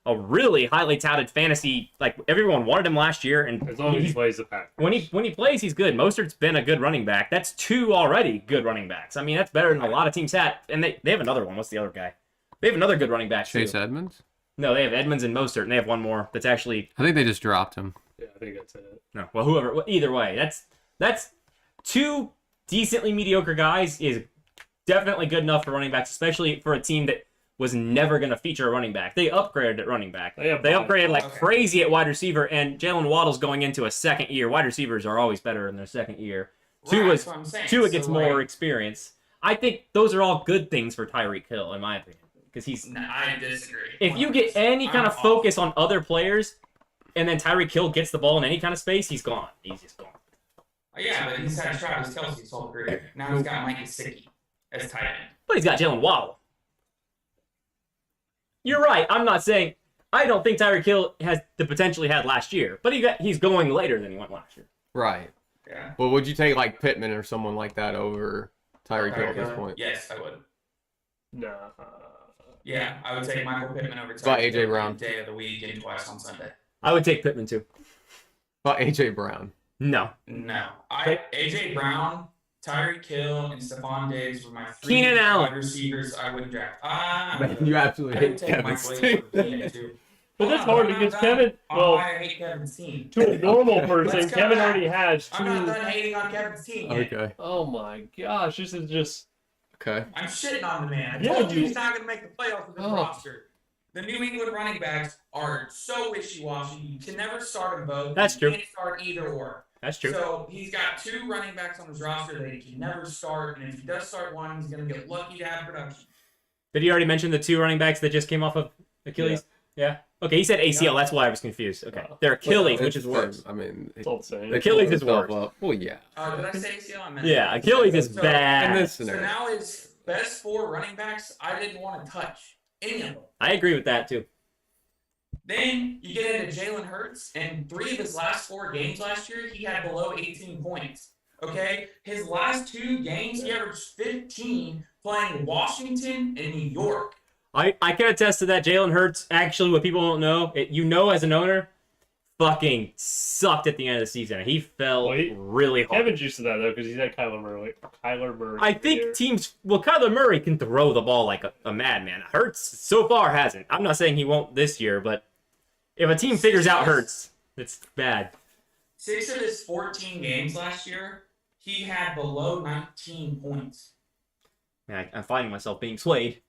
Speaker 1: a really highly touted fantasy. Like everyone wanted him last year, and
Speaker 2: As long as he plays the Packers.
Speaker 1: when he plays, he's good. Mostert's been a good running back. That's 2 already good running backs. I mean, that's better than a lot of teams had. And they have another one. What's the other guy? They have another good running back
Speaker 3: Chase
Speaker 1: too.
Speaker 3: Edmonds?
Speaker 1: No, they have Edmonds and Mostert, and they have one more that's actually
Speaker 3: I think they just dropped him.
Speaker 2: Yeah, I think that's it.
Speaker 1: no. Well, whoever. Either way, that's 2 decently mediocre guys is definitely good enough for running backs, especially for a team that was never going to feature a running back. They upgraded at running back. They upgraded like crazy at wide receiver, and Jalen Waddle's going into a second year. Wide receivers are always better in their second year.
Speaker 4: Right, that's what I'm saying.
Speaker 1: Tua gets
Speaker 4: So,
Speaker 1: more
Speaker 4: like,
Speaker 1: experience. I think those are all good things for Tyreek Hill, in my opinion, because he's.
Speaker 4: I disagree.
Speaker 1: If you get any kind of focus on other players, and then Tyreek Hill gets the ball in any kind of space, he's gone. He's just gone.
Speaker 4: Yeah, but he's had Travis Kelce his whole career. Now he's got Mike Gesicki as tight end.
Speaker 1: But he's got Jalen Waddle. You're right. I'm not saying I don't think Tyreek Hill has the potential he had last year, but he's going later than he went last year.
Speaker 3: Right.
Speaker 4: Yeah.
Speaker 3: Well, would you take like Pittman or someone like that over Tyreek Hill at this point?
Speaker 4: Yes, I would.
Speaker 2: Nah.
Speaker 4: Yeah, I would take Michael Pittman over
Speaker 3: about
Speaker 4: Tyreek
Speaker 3: AJ
Speaker 4: Hill
Speaker 3: Brown?
Speaker 4: any day of the week and twice on Sunday.
Speaker 1: I would take Pittman too.
Speaker 3: About AJ Brown.
Speaker 1: No.
Speaker 4: No, AJ Brown, Tyreek Hill, and Stephon Diggs were my 3
Speaker 1: Keenan Allen.
Speaker 4: wide receivers I would draft.
Speaker 3: Man, you absolutely
Speaker 4: I
Speaker 3: hate
Speaker 4: would take
Speaker 3: Kevin
Speaker 4: Mike Williams
Speaker 3: Steen.
Speaker 4: over Keenan too.
Speaker 2: But that's hard because Kevin. Well,
Speaker 4: I hate Kevin's team.
Speaker 2: to a normal person,
Speaker 4: Let's go
Speaker 2: Kevin
Speaker 4: back.
Speaker 2: already has 2.
Speaker 4: I'm not done hating on Kevin's team yet.
Speaker 3: Okay.
Speaker 2: Oh my gosh, this is just.
Speaker 3: Okay.
Speaker 4: I'm shitting on the man. I
Speaker 2: Yeah,
Speaker 4: told you
Speaker 2: you-
Speaker 4: he's not going to make the playoffs with this
Speaker 2: Oh.
Speaker 4: roster. The New England running backs are so wishy-washy. You can never start them both.
Speaker 1: That's
Speaker 4: you
Speaker 1: true.
Speaker 4: can't start either or.
Speaker 1: That's true.
Speaker 4: So he's got 2 running backs on his roster that he can never start, and if he does start one, he's going to get lucky to have production.
Speaker 1: Did he already mention the 2 running backs that just came off of Achilles? Yeah. Okay, he said ACL. That's why I was confused. Okay. They're Achilles, which is worse.
Speaker 3: I mean,
Speaker 2: It's all the same.
Speaker 3: they
Speaker 1: Achilles
Speaker 3: pulled
Speaker 1: is
Speaker 3: themselves
Speaker 1: worse.
Speaker 3: up. Well, yeah.
Speaker 4: Did I say ACL? I meant
Speaker 1: Yeah, Achilles is
Speaker 4: So-
Speaker 1: bad.
Speaker 3: In this
Speaker 4: So
Speaker 3: scenario.
Speaker 4: now his best 4 running backs, I didn't want to touch any of them.
Speaker 1: I agree with that too.
Speaker 4: Then you get into Jalen Hurts, and 3 of his last 4 games last year, he had below 18 points. Okay? His last 2 games, he averaged 15 playing Washington and New York.
Speaker 1: I can attest to that. Jalen Hurts, actually, what people don't know, as an owner, fucking sucked at the end of the season. He fell
Speaker 2: Well,
Speaker 1: really hard.
Speaker 2: Kevin's used to that though because he's had Kyler Murray.
Speaker 1: I think teams. Well, Kyler Murray can throw the ball like a madman. Hurts so far hasn't. I'm not saying he won't this year, but if a team figures out Hurts, it's bad.
Speaker 4: 6 of his 14 games last year, he had below 19 points.
Speaker 1: Man, I'm finding myself being swayed.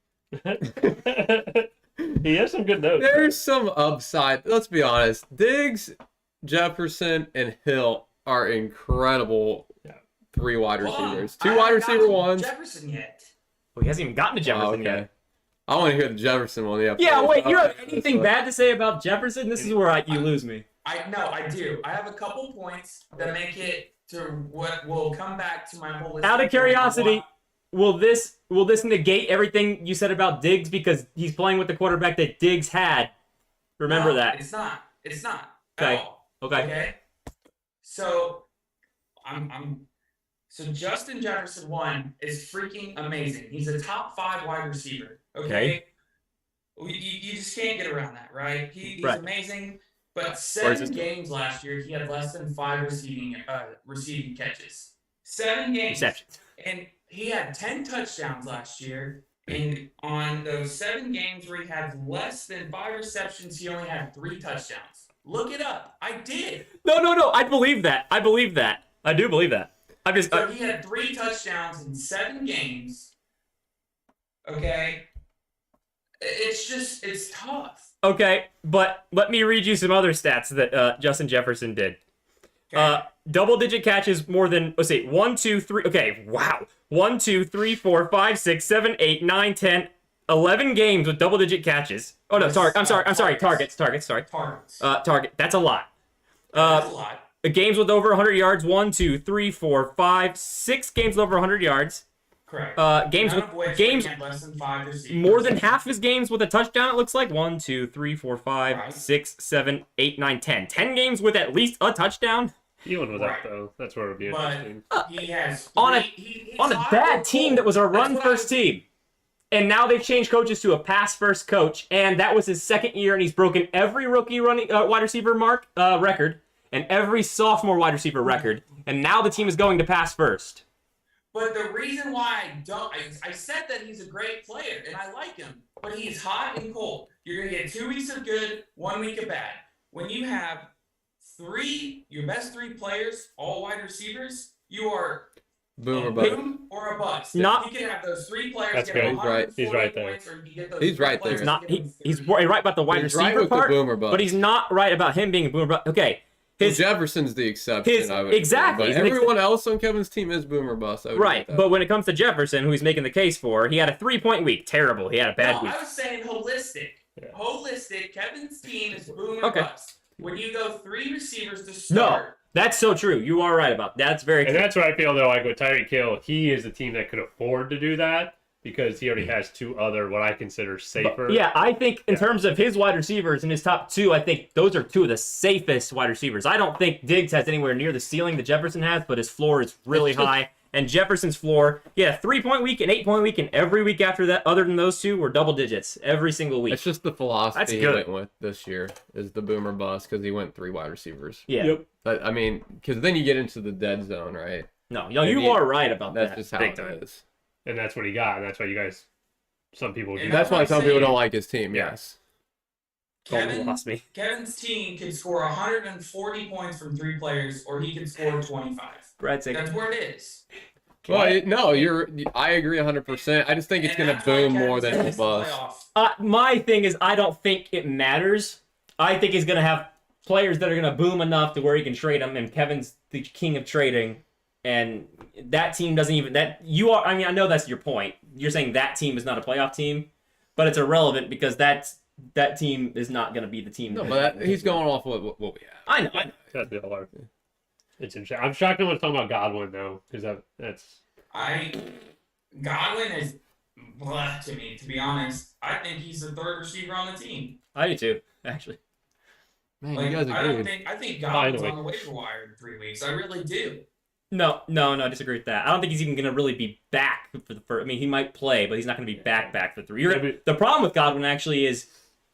Speaker 2: He has some good notes.
Speaker 3: There's some upside. Let's be honest. Diggs, Jefferson, and Hill are incredible 3 wide
Speaker 4: Hold on.
Speaker 3: receivers.
Speaker 4: I
Speaker 3: 2
Speaker 4: haven't
Speaker 3: wide
Speaker 4: gotten
Speaker 3: receiver
Speaker 4: to
Speaker 3: ones.
Speaker 4: Jefferson yet.
Speaker 1: Well, he hasn't even gotten to Jefferson yet.
Speaker 3: I want to hear the Jefferson one.
Speaker 1: Yeah, wait. You have anything bad to say about Jefferson? This is where you lose me.
Speaker 4: I do. I have a couple points that make it to what will come back to my whole list.
Speaker 1: Out of curiosity, will this negate everything you said about Diggs because he's playing with the quarterback that Diggs had? Remember
Speaker 4: No,
Speaker 1: that.
Speaker 4: It's not. It's not.
Speaker 1: Okay.
Speaker 4: At all.
Speaker 1: Okay.
Speaker 4: Okay. So so Justin Jefferson 1 is freaking amazing. He's a top 5 wide receiver. Okay. You just can't get around that, right? He's
Speaker 1: Right.
Speaker 4: amazing. But
Speaker 1: Where's
Speaker 4: 7
Speaker 1: this
Speaker 4: games last year, he had less than 5 receiving catches. 7 games.
Speaker 1: Receptions.
Speaker 4: And he had 10 touchdowns last year. And on those 7 games where he had less than 5 receptions, he only had 3 touchdowns. Look it up. I did.
Speaker 1: No. I believe that. I believe that. I do believe that. I'm just.
Speaker 4: So he had 3 touchdowns in 7 games. Okay? It's tough.
Speaker 1: Okay, but let me read you some other stats that Justin Jefferson did.
Speaker 4: Okay?
Speaker 1: Double-digit catches more than, let's see, 1, 2, 3, okay, wow. 1, 2, 3, 4, 5, 6, 7, 8, 9, 10, 11 games with double-digit catches. Oh, no,
Speaker 4: Yes,
Speaker 1: I'm sorry, targets, sorry.
Speaker 4: Targets.
Speaker 1: Target, that's a lot.
Speaker 4: That's a lot.
Speaker 1: Games with over 100 yards, 1, 2, 3, 4, 5, 6 games with over 100 yards.
Speaker 4: Correct.
Speaker 1: Games
Speaker 4: None of which
Speaker 1: with games
Speaker 4: he had less than 5 receivers.
Speaker 1: more than half his games with a touchdown, it looks like. 1, 2, 3, 4, 5,
Speaker 4: Right.
Speaker 1: 6, 7, 8, 9, 10. 10 games with at least a touchdown.
Speaker 2: Even with
Speaker 4: Right.
Speaker 2: that though, that's where it would be
Speaker 4: But
Speaker 2: interesting.
Speaker 4: he has
Speaker 1: On a-
Speaker 4: he's
Speaker 1: On a
Speaker 4: hot
Speaker 1: bad
Speaker 4: and
Speaker 1: team
Speaker 4: cold.
Speaker 1: that was a
Speaker 4: That's
Speaker 1: run
Speaker 4: what
Speaker 1: first team. And now they've changed coaches to a pass-first coach, and that was his second year, and he's broken every rookie running wide receiver record and every sophomore wide receiver record, and now the team is going to pass first.
Speaker 4: But the reason why I said that he's a great player, and I like him, but he's hot and cold. You're going to get 2 weeks of good, 1 week of bad. When you have your best 3 players, all wide receivers, you are
Speaker 3: Boomer
Speaker 4: a
Speaker 3: bust.
Speaker 4: boom or a bust.
Speaker 1: Not-
Speaker 4: You can have those 3 players
Speaker 2: That's
Speaker 4: get
Speaker 2: good.
Speaker 4: 140
Speaker 2: He's right there.
Speaker 4: points, or you can get those
Speaker 3: He's
Speaker 4: 3
Speaker 3: right there.
Speaker 4: players
Speaker 1: It's not.
Speaker 4: get them
Speaker 1: He's
Speaker 4: 30.
Speaker 1: right about the wide
Speaker 3: He's
Speaker 1: receiver
Speaker 3: right with
Speaker 1: part,
Speaker 3: the boomer bust.
Speaker 1: but he's not right about him being a boomer bust. Okay.
Speaker 3: Well, Jefferson's the exception. I would
Speaker 1: exactly.
Speaker 3: Say.
Speaker 1: He's
Speaker 3: But
Speaker 1: an
Speaker 3: everyone else on Kevin's team is boomer bust. I would
Speaker 1: Right,
Speaker 3: agree with
Speaker 1: but when it comes to Jefferson, who he's making the case for, he had a 3-point week. Terrible. He had a bad
Speaker 4: No,
Speaker 1: week.
Speaker 4: I was saying holistic.
Speaker 2: Yeah.
Speaker 4: Holistic. Kevin's team is boom or
Speaker 1: Okay.
Speaker 4: bust. When you go 3 receivers to
Speaker 1: No,
Speaker 4: start.
Speaker 1: that's so true. You are right about that. That's very
Speaker 2: And
Speaker 1: true.
Speaker 2: that's what I feel though. Like with Tyreek Hill, he is a team that could afford to do that because he already has 2 other what I consider safer.
Speaker 1: Yeah, I think in terms of his wide receivers in his top 2, I think those are 2 of the safest wide receivers. I don't think Diggs has anywhere near the ceiling that Jefferson has, but his floor is really high. And Jefferson's floor, a 3-point week, an 8-point week, and every week after that, other than those 2, were double digits every single week.
Speaker 3: It's just the philosophy
Speaker 1: That's
Speaker 3: he
Speaker 1: good.
Speaker 3: went with this year is the boomer bust because he went 3 wide receivers.
Speaker 1: Yeah.
Speaker 2: Yep.
Speaker 3: But I mean, because then you get into the dead zone, right?
Speaker 1: No, you are right about
Speaker 3: That's
Speaker 1: that.
Speaker 3: just how
Speaker 1: big
Speaker 3: it
Speaker 1: time.
Speaker 3: is.
Speaker 2: And that's what he got. And that's why you guys, some people would do
Speaker 4: And
Speaker 3: That's
Speaker 2: that.
Speaker 3: why
Speaker 4: what
Speaker 3: some
Speaker 4: I'm
Speaker 3: people
Speaker 4: saying.
Speaker 3: don't like his team.
Speaker 2: Yeah.
Speaker 3: Yes.
Speaker 1: Colton lost me.
Speaker 4: Kevin's team can score 140 points from 3 players, or he can score 25.
Speaker 1: Brad saying,
Speaker 4: That's where it is.
Speaker 3: Well, I agree 100%. I just think it's
Speaker 4: And
Speaker 3: going to
Speaker 4: that's why
Speaker 3: boom
Speaker 4: Kevin's
Speaker 3: more than
Speaker 4: gonna
Speaker 3: a
Speaker 4: miss the
Speaker 3: bust.
Speaker 4: playoffs.
Speaker 1: my thing is, I don't think it matters. I think he's going to have players that are going to boom enough to where he can trade them, and Kevin's the king of trading. And that team doesn't even I know that's your point. You're saying that team is not a playoff team, but it's irrelevant because that team is not going to be the team.
Speaker 3: No, but he's going off what we have.
Speaker 1: I know.
Speaker 2: That'd be a lot. It's interesting. I'm shocked no one's talking about Godwin though, because that's.
Speaker 4: Godwin is blah to me, to be honest. I think he's the 3rd receiver on the team.
Speaker 1: I do too, actually.
Speaker 3: Man,
Speaker 4: Like,
Speaker 3: you guys agree.
Speaker 4: I think Godwin's
Speaker 2: Finally.
Speaker 4: on the waiver wire in 3 weeks. I really do.
Speaker 1: No, I disagree with that. I don't think he's even going to really be back for the first. I mean, he might play, but he's not going to be back for 3. The problem with Godwin actually is,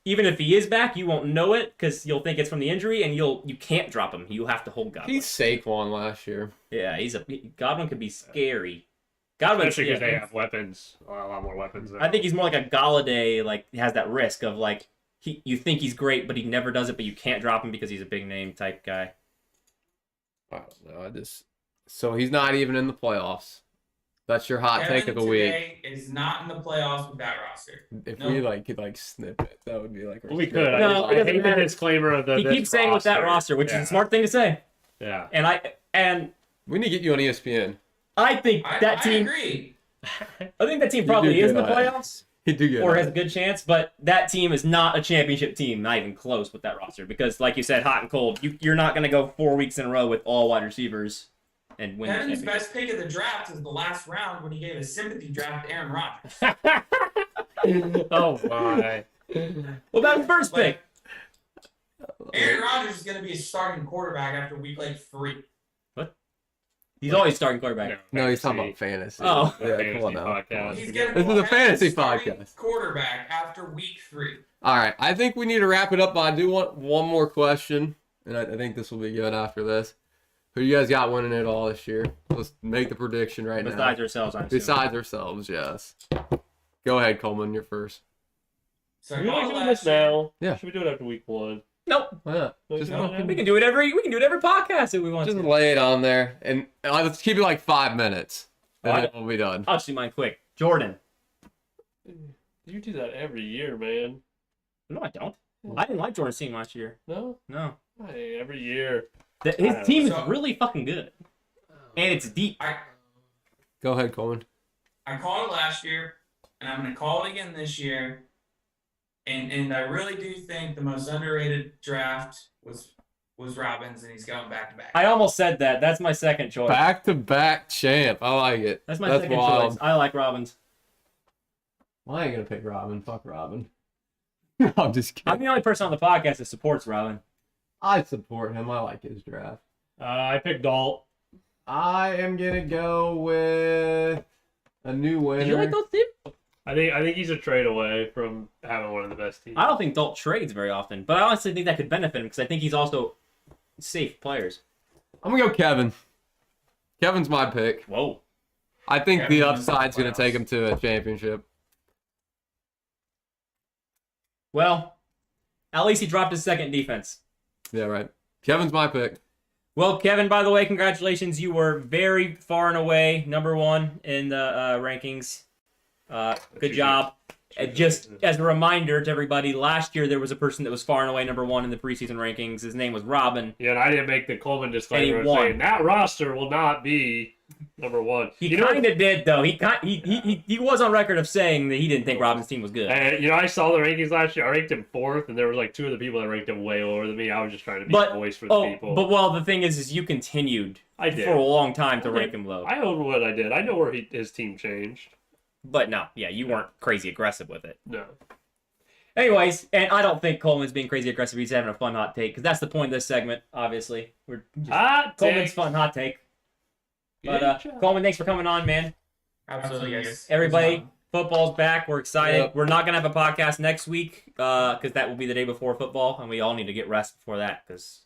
Speaker 1: even if he is back, you won't know it because you'll think it's from the injury, and you can't drop him. You'll have to hold Godwin.
Speaker 3: He's Saquon last year.
Speaker 1: Yeah, Godwin could be scary. Godwin,
Speaker 2: Especially because they have weapons, a lot more weapons.
Speaker 1: I think he's more like a Galladay. Like, he has that risk of like you think he's great, but he never does it. But you can't drop him because he's a big name type guy.
Speaker 3: I don't know. So he's not even in the playoffs. That's your hot
Speaker 4: Kevin
Speaker 3: take of the week.
Speaker 4: today is not in the playoffs with that roster.
Speaker 3: If
Speaker 4: No.
Speaker 3: we could snip it, that would be like.
Speaker 2: we could.
Speaker 1: No,
Speaker 2: I
Speaker 1: it doesn't
Speaker 2: hate the
Speaker 1: matter.
Speaker 2: disclaimer of the.
Speaker 1: He
Speaker 2: this
Speaker 1: keeps saying with that roster, which is a smart thing to say.
Speaker 2: Yeah.
Speaker 1: And
Speaker 3: We need to get you on ESPN.
Speaker 1: I think that
Speaker 4: I
Speaker 1: team.
Speaker 4: agree.
Speaker 1: I think that team
Speaker 3: You
Speaker 1: probably
Speaker 3: do
Speaker 1: is in
Speaker 3: good
Speaker 1: the
Speaker 3: at it.
Speaker 1: playoffs
Speaker 3: You do good.
Speaker 1: or has a good chance, but that team is not a championship team, not even close with that roster. Because, like you said, hot and cold. You're not going to go 4 weeks in a row with all wide receivers and win the
Speaker 4: Kevin's
Speaker 1: championship.
Speaker 4: best pick of the draft is the last round when he gave a sympathy draft to Aaron Rodgers.
Speaker 2: Oh my.
Speaker 1: Well, that was first pick.
Speaker 4: Aaron Rodgers is going to be a starting quarterback after week 3.
Speaker 1: He's always starting quarterback.
Speaker 3: No, he's talking about fantasy.
Speaker 1: Oh.
Speaker 3: Yeah, come on now.
Speaker 2: Podcast.
Speaker 4: He's going to
Speaker 3: This
Speaker 4: be
Speaker 3: is a fantasy
Speaker 4: starting
Speaker 3: podcast.
Speaker 4: quarterback after week 3.
Speaker 3: All right, I think we need to wrap it up, but I do want one more question, and I think this will be good after this. Who you guys got winning it all this year? Let's make the prediction right
Speaker 1: Besides
Speaker 3: now.
Speaker 1: ourselves, I'm assuming.
Speaker 3: Besides ourselves, yes. Go ahead, Coleman, you're first.
Speaker 4: So
Speaker 2: We
Speaker 4: I
Speaker 2: like
Speaker 4: called
Speaker 2: doing
Speaker 4: last
Speaker 2: this now.
Speaker 3: Yeah.
Speaker 2: Should we do it after week 1?
Speaker 1: Nope.
Speaker 3: Why not? Just,
Speaker 2: Okay.
Speaker 1: We can do it every podcast if we want
Speaker 3: just
Speaker 1: to.
Speaker 3: lay it on there, and let's keep it like 5 minutes, and then we'll be done.
Speaker 1: I'll just do mine quick. Jordan.
Speaker 2: You do that every year, man.
Speaker 1: No, I don't. I didn't like Jordan's team last year.
Speaker 2: No?
Speaker 1: No.
Speaker 2: Hey, every year.
Speaker 1: His team is
Speaker 4: So-
Speaker 1: really fucking good. And it's deep.
Speaker 3: Go ahead, Coleman.
Speaker 4: I called it last year, and I'm going to call it again this year. And I really do think the most underrated draft was Robbins, and he's going back to back.
Speaker 1: I almost said that. That's my second choice.
Speaker 3: Back-to-back champ. I like it.
Speaker 1: That's my second choice. I like Robbins.
Speaker 3: Well, I ain't gonna pick Robin. Fuck Robin. No, I'm just
Speaker 1: I'm
Speaker 3: kidding.
Speaker 1: the only person on the podcast that supports Robin.
Speaker 3: I support him. I like his draft.
Speaker 2: I picked Dalt.
Speaker 3: I am gonna go with a new winner.
Speaker 1: Did you like those teams?
Speaker 2: I think he's a trade away from having one of the best teams.
Speaker 1: I don't think Dalt trades very often, but I honestly think that could benefit him because I think he's also safe players.
Speaker 3: I'm gonna go Kevin. Kevin's my pick.
Speaker 1: Whoa.
Speaker 3: I think
Speaker 4: Kevin's
Speaker 3: the
Speaker 4: in the
Speaker 3: upside's gonna
Speaker 4: playoffs.
Speaker 3: take him to a championship.
Speaker 1: Well, at least he dropped his second defense.
Speaker 3: Yeah, right. Kevin's my pick.
Speaker 1: Well, Kevin, by the way, congratulations. You were very far and away number one in the rankings. Good job. Just as a reminder to everybody, last year there was a person that was far and away number one in the preseason rankings. His name was Robin.
Speaker 2: Yeah, and I didn't make the Coleman disclaimer
Speaker 1: And he won.
Speaker 2: saying that roster will not be number one.
Speaker 1: He kind of did, though. He was on record of saying that he didn't think Robin's team was good.
Speaker 2: And I saw the rankings last year. I ranked him fourth, and there was like two of the people that ranked him way lower than me. I was just trying to be a voice for the people.
Speaker 1: But the thing is you continued
Speaker 2: I did.
Speaker 1: for a long time to rank him low.
Speaker 2: I own what I did. I know where his team changed.
Speaker 1: But no, yeah, you weren't crazy aggressive with it.
Speaker 2: No.
Speaker 1: Anyways, and I don't think Coleman's being crazy aggressive. He's having a fun hot take because that's the point of this segment. Obviously, we're just, Coleman's fun hot take. But Coleman, thanks for coming on, man.
Speaker 4: Absolutely, guys.
Speaker 1: Everybody, football's back. We're excited.
Speaker 3: Yep.
Speaker 1: We're not gonna have a podcast next week because that will be the day before football, and we all need to get rest before that. Because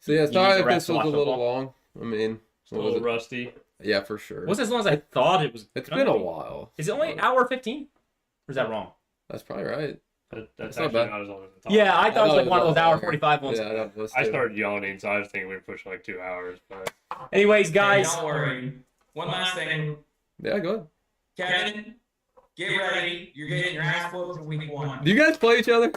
Speaker 3: So yeah,
Speaker 1: You need
Speaker 3: sorry
Speaker 1: to
Speaker 3: if
Speaker 1: rest
Speaker 3: this was
Speaker 1: to
Speaker 3: a
Speaker 1: watch
Speaker 3: little
Speaker 1: football.
Speaker 3: long. I mean,
Speaker 2: It's a little rusty.
Speaker 3: yeah, for sure.
Speaker 1: it wasn't as long as I thought it was.
Speaker 3: It's
Speaker 1: gonna
Speaker 3: been a
Speaker 1: be.
Speaker 3: while.
Speaker 1: Is it only an hour 15? Or is that wrong?
Speaker 3: That's probably right.
Speaker 2: That's
Speaker 3: It's not
Speaker 2: actually
Speaker 3: bad.
Speaker 2: not as long as I thought.
Speaker 1: Yeah, I thought it was like one of those hour
Speaker 3: longer.
Speaker 1: 45 ones.
Speaker 3: Yeah, that was
Speaker 2: I
Speaker 3: too.
Speaker 2: started yawning, so I was thinking we were pushing like 2 hours. But
Speaker 1: Anyways,
Speaker 4: Hey,
Speaker 1: guys.
Speaker 4: don't worry. One last thing,
Speaker 3: Yeah, go ahead.
Speaker 4: Kevin. Get ready. You're getting your ass whooped in week 1.
Speaker 3: Do you guys play each other?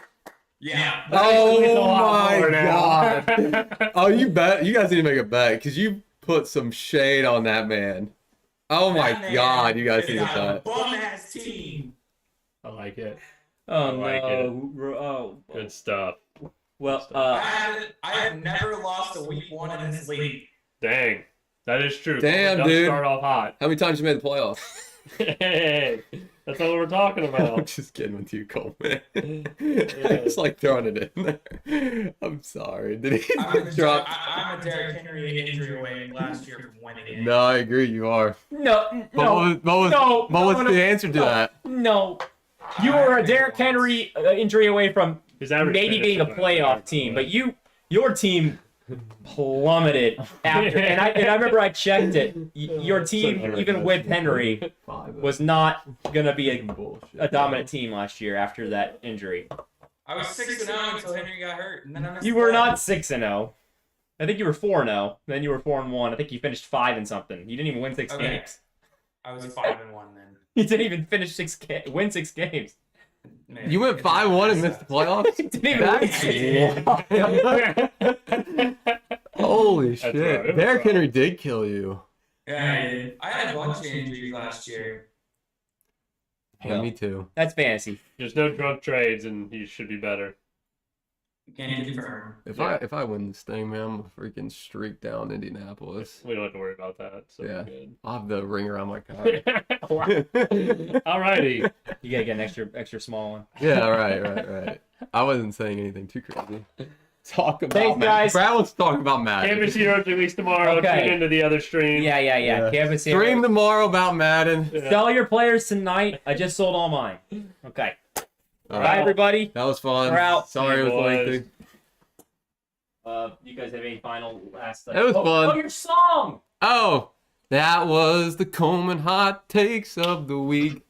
Speaker 4: Yeah.
Speaker 2: It's a
Speaker 3: Oh
Speaker 2: lot
Speaker 3: my
Speaker 2: more now.
Speaker 3: god! Oh, you bet. You guys need to make a bet because you put some shade on that man. Oh my
Speaker 4: That man
Speaker 3: god, you guys
Speaker 4: is
Speaker 3: need to
Speaker 4: got a
Speaker 3: bet.
Speaker 4: bum-ass team.
Speaker 2: I like it.
Speaker 1: Oh,
Speaker 2: I like
Speaker 1: no. Oh.
Speaker 2: Good stuff.
Speaker 1: Well,
Speaker 4: I have never lost a week 1 in this league.
Speaker 2: Dang. That is true.
Speaker 3: Damn,
Speaker 2: Does
Speaker 3: dude.
Speaker 2: Start off hot.
Speaker 3: How many times you made the playoffs?
Speaker 2: Hey, that's what we're talking
Speaker 3: I'm
Speaker 2: about.
Speaker 3: just kidding with you, Coleman. It's like throwing it in there. I'm sorry. Did he
Speaker 4: I'm
Speaker 3: drop?
Speaker 4: a Derrick Henry injury away last year from winning it.
Speaker 3: No, I agree. You are.
Speaker 1: no.
Speaker 3: But what was
Speaker 1: no,
Speaker 3: the answer to that?
Speaker 1: No. You were a Derrick Henry injury away from
Speaker 2: His average
Speaker 1: maybe
Speaker 2: finish
Speaker 1: being a
Speaker 2: was like
Speaker 1: playoff
Speaker 2: whatever,
Speaker 1: team,
Speaker 2: but-
Speaker 1: but your team plummeted after. And I remember I checked it. Your team, even with Henry, was not gonna be a dominant team last year after that injury.
Speaker 4: I was 6-0 until Henry got hurt, and then I missed
Speaker 1: You
Speaker 4: the
Speaker 1: were
Speaker 4: playoffs.
Speaker 1: not 6-0. I think you were 4-0. Then you were 4-1. I think you finished 5 and something. You didn't even win 6
Speaker 4: Okay.
Speaker 1: games.
Speaker 4: I was 5-1 then.
Speaker 1: You didn't even finish win 6 games.
Speaker 4: Man,
Speaker 3: You went
Speaker 4: it's
Speaker 3: 5-1 and missed the playoffs?
Speaker 1: You didn't even win.
Speaker 3: Holy
Speaker 2: That's
Speaker 3: shit.
Speaker 2: right.
Speaker 3: Derrick Henry did kill you.
Speaker 4: Yeah, I did. I had a bunch of injuries last year.
Speaker 3: Yeah, me too.
Speaker 1: That's fantasy.
Speaker 2: There's no drunk trades, and you should be better.
Speaker 4: Can confirm.
Speaker 3: If I win this thing, man, I'm gonna freaking streak down Indianapolis.
Speaker 2: We don't have to worry about that. So
Speaker 3: Yeah.
Speaker 2: we're good.
Speaker 3: I'll have the ring around my car.
Speaker 2: Alrighty.
Speaker 1: You gotta get an extra small one.
Speaker 3: Yeah, right. I wasn't saying anything too crazy. Talk about
Speaker 1: Thanks, guys.
Speaker 3: Brad wants to talk about Madden.
Speaker 2: Campus Heroes released tomorrow.
Speaker 1: Okay.
Speaker 2: Tune into the other stream.
Speaker 1: Yeah. Campus
Speaker 3: Stream
Speaker 1: Heroes.
Speaker 3: tomorrow about Madden.
Speaker 2: Yeah.
Speaker 1: Sell your players tonight. I just sold all mine. Okay.
Speaker 3: All
Speaker 1: Bye,
Speaker 3: right.
Speaker 1: everybody.
Speaker 3: That was fun.
Speaker 1: We're out.
Speaker 3: Sorry it was
Speaker 2: Boys.
Speaker 3: lengthy.
Speaker 1: You guys have any final last?
Speaker 3: It was fun.
Speaker 1: Oh, your song.
Speaker 3: Oh, that was the Coleman hot takes of the week.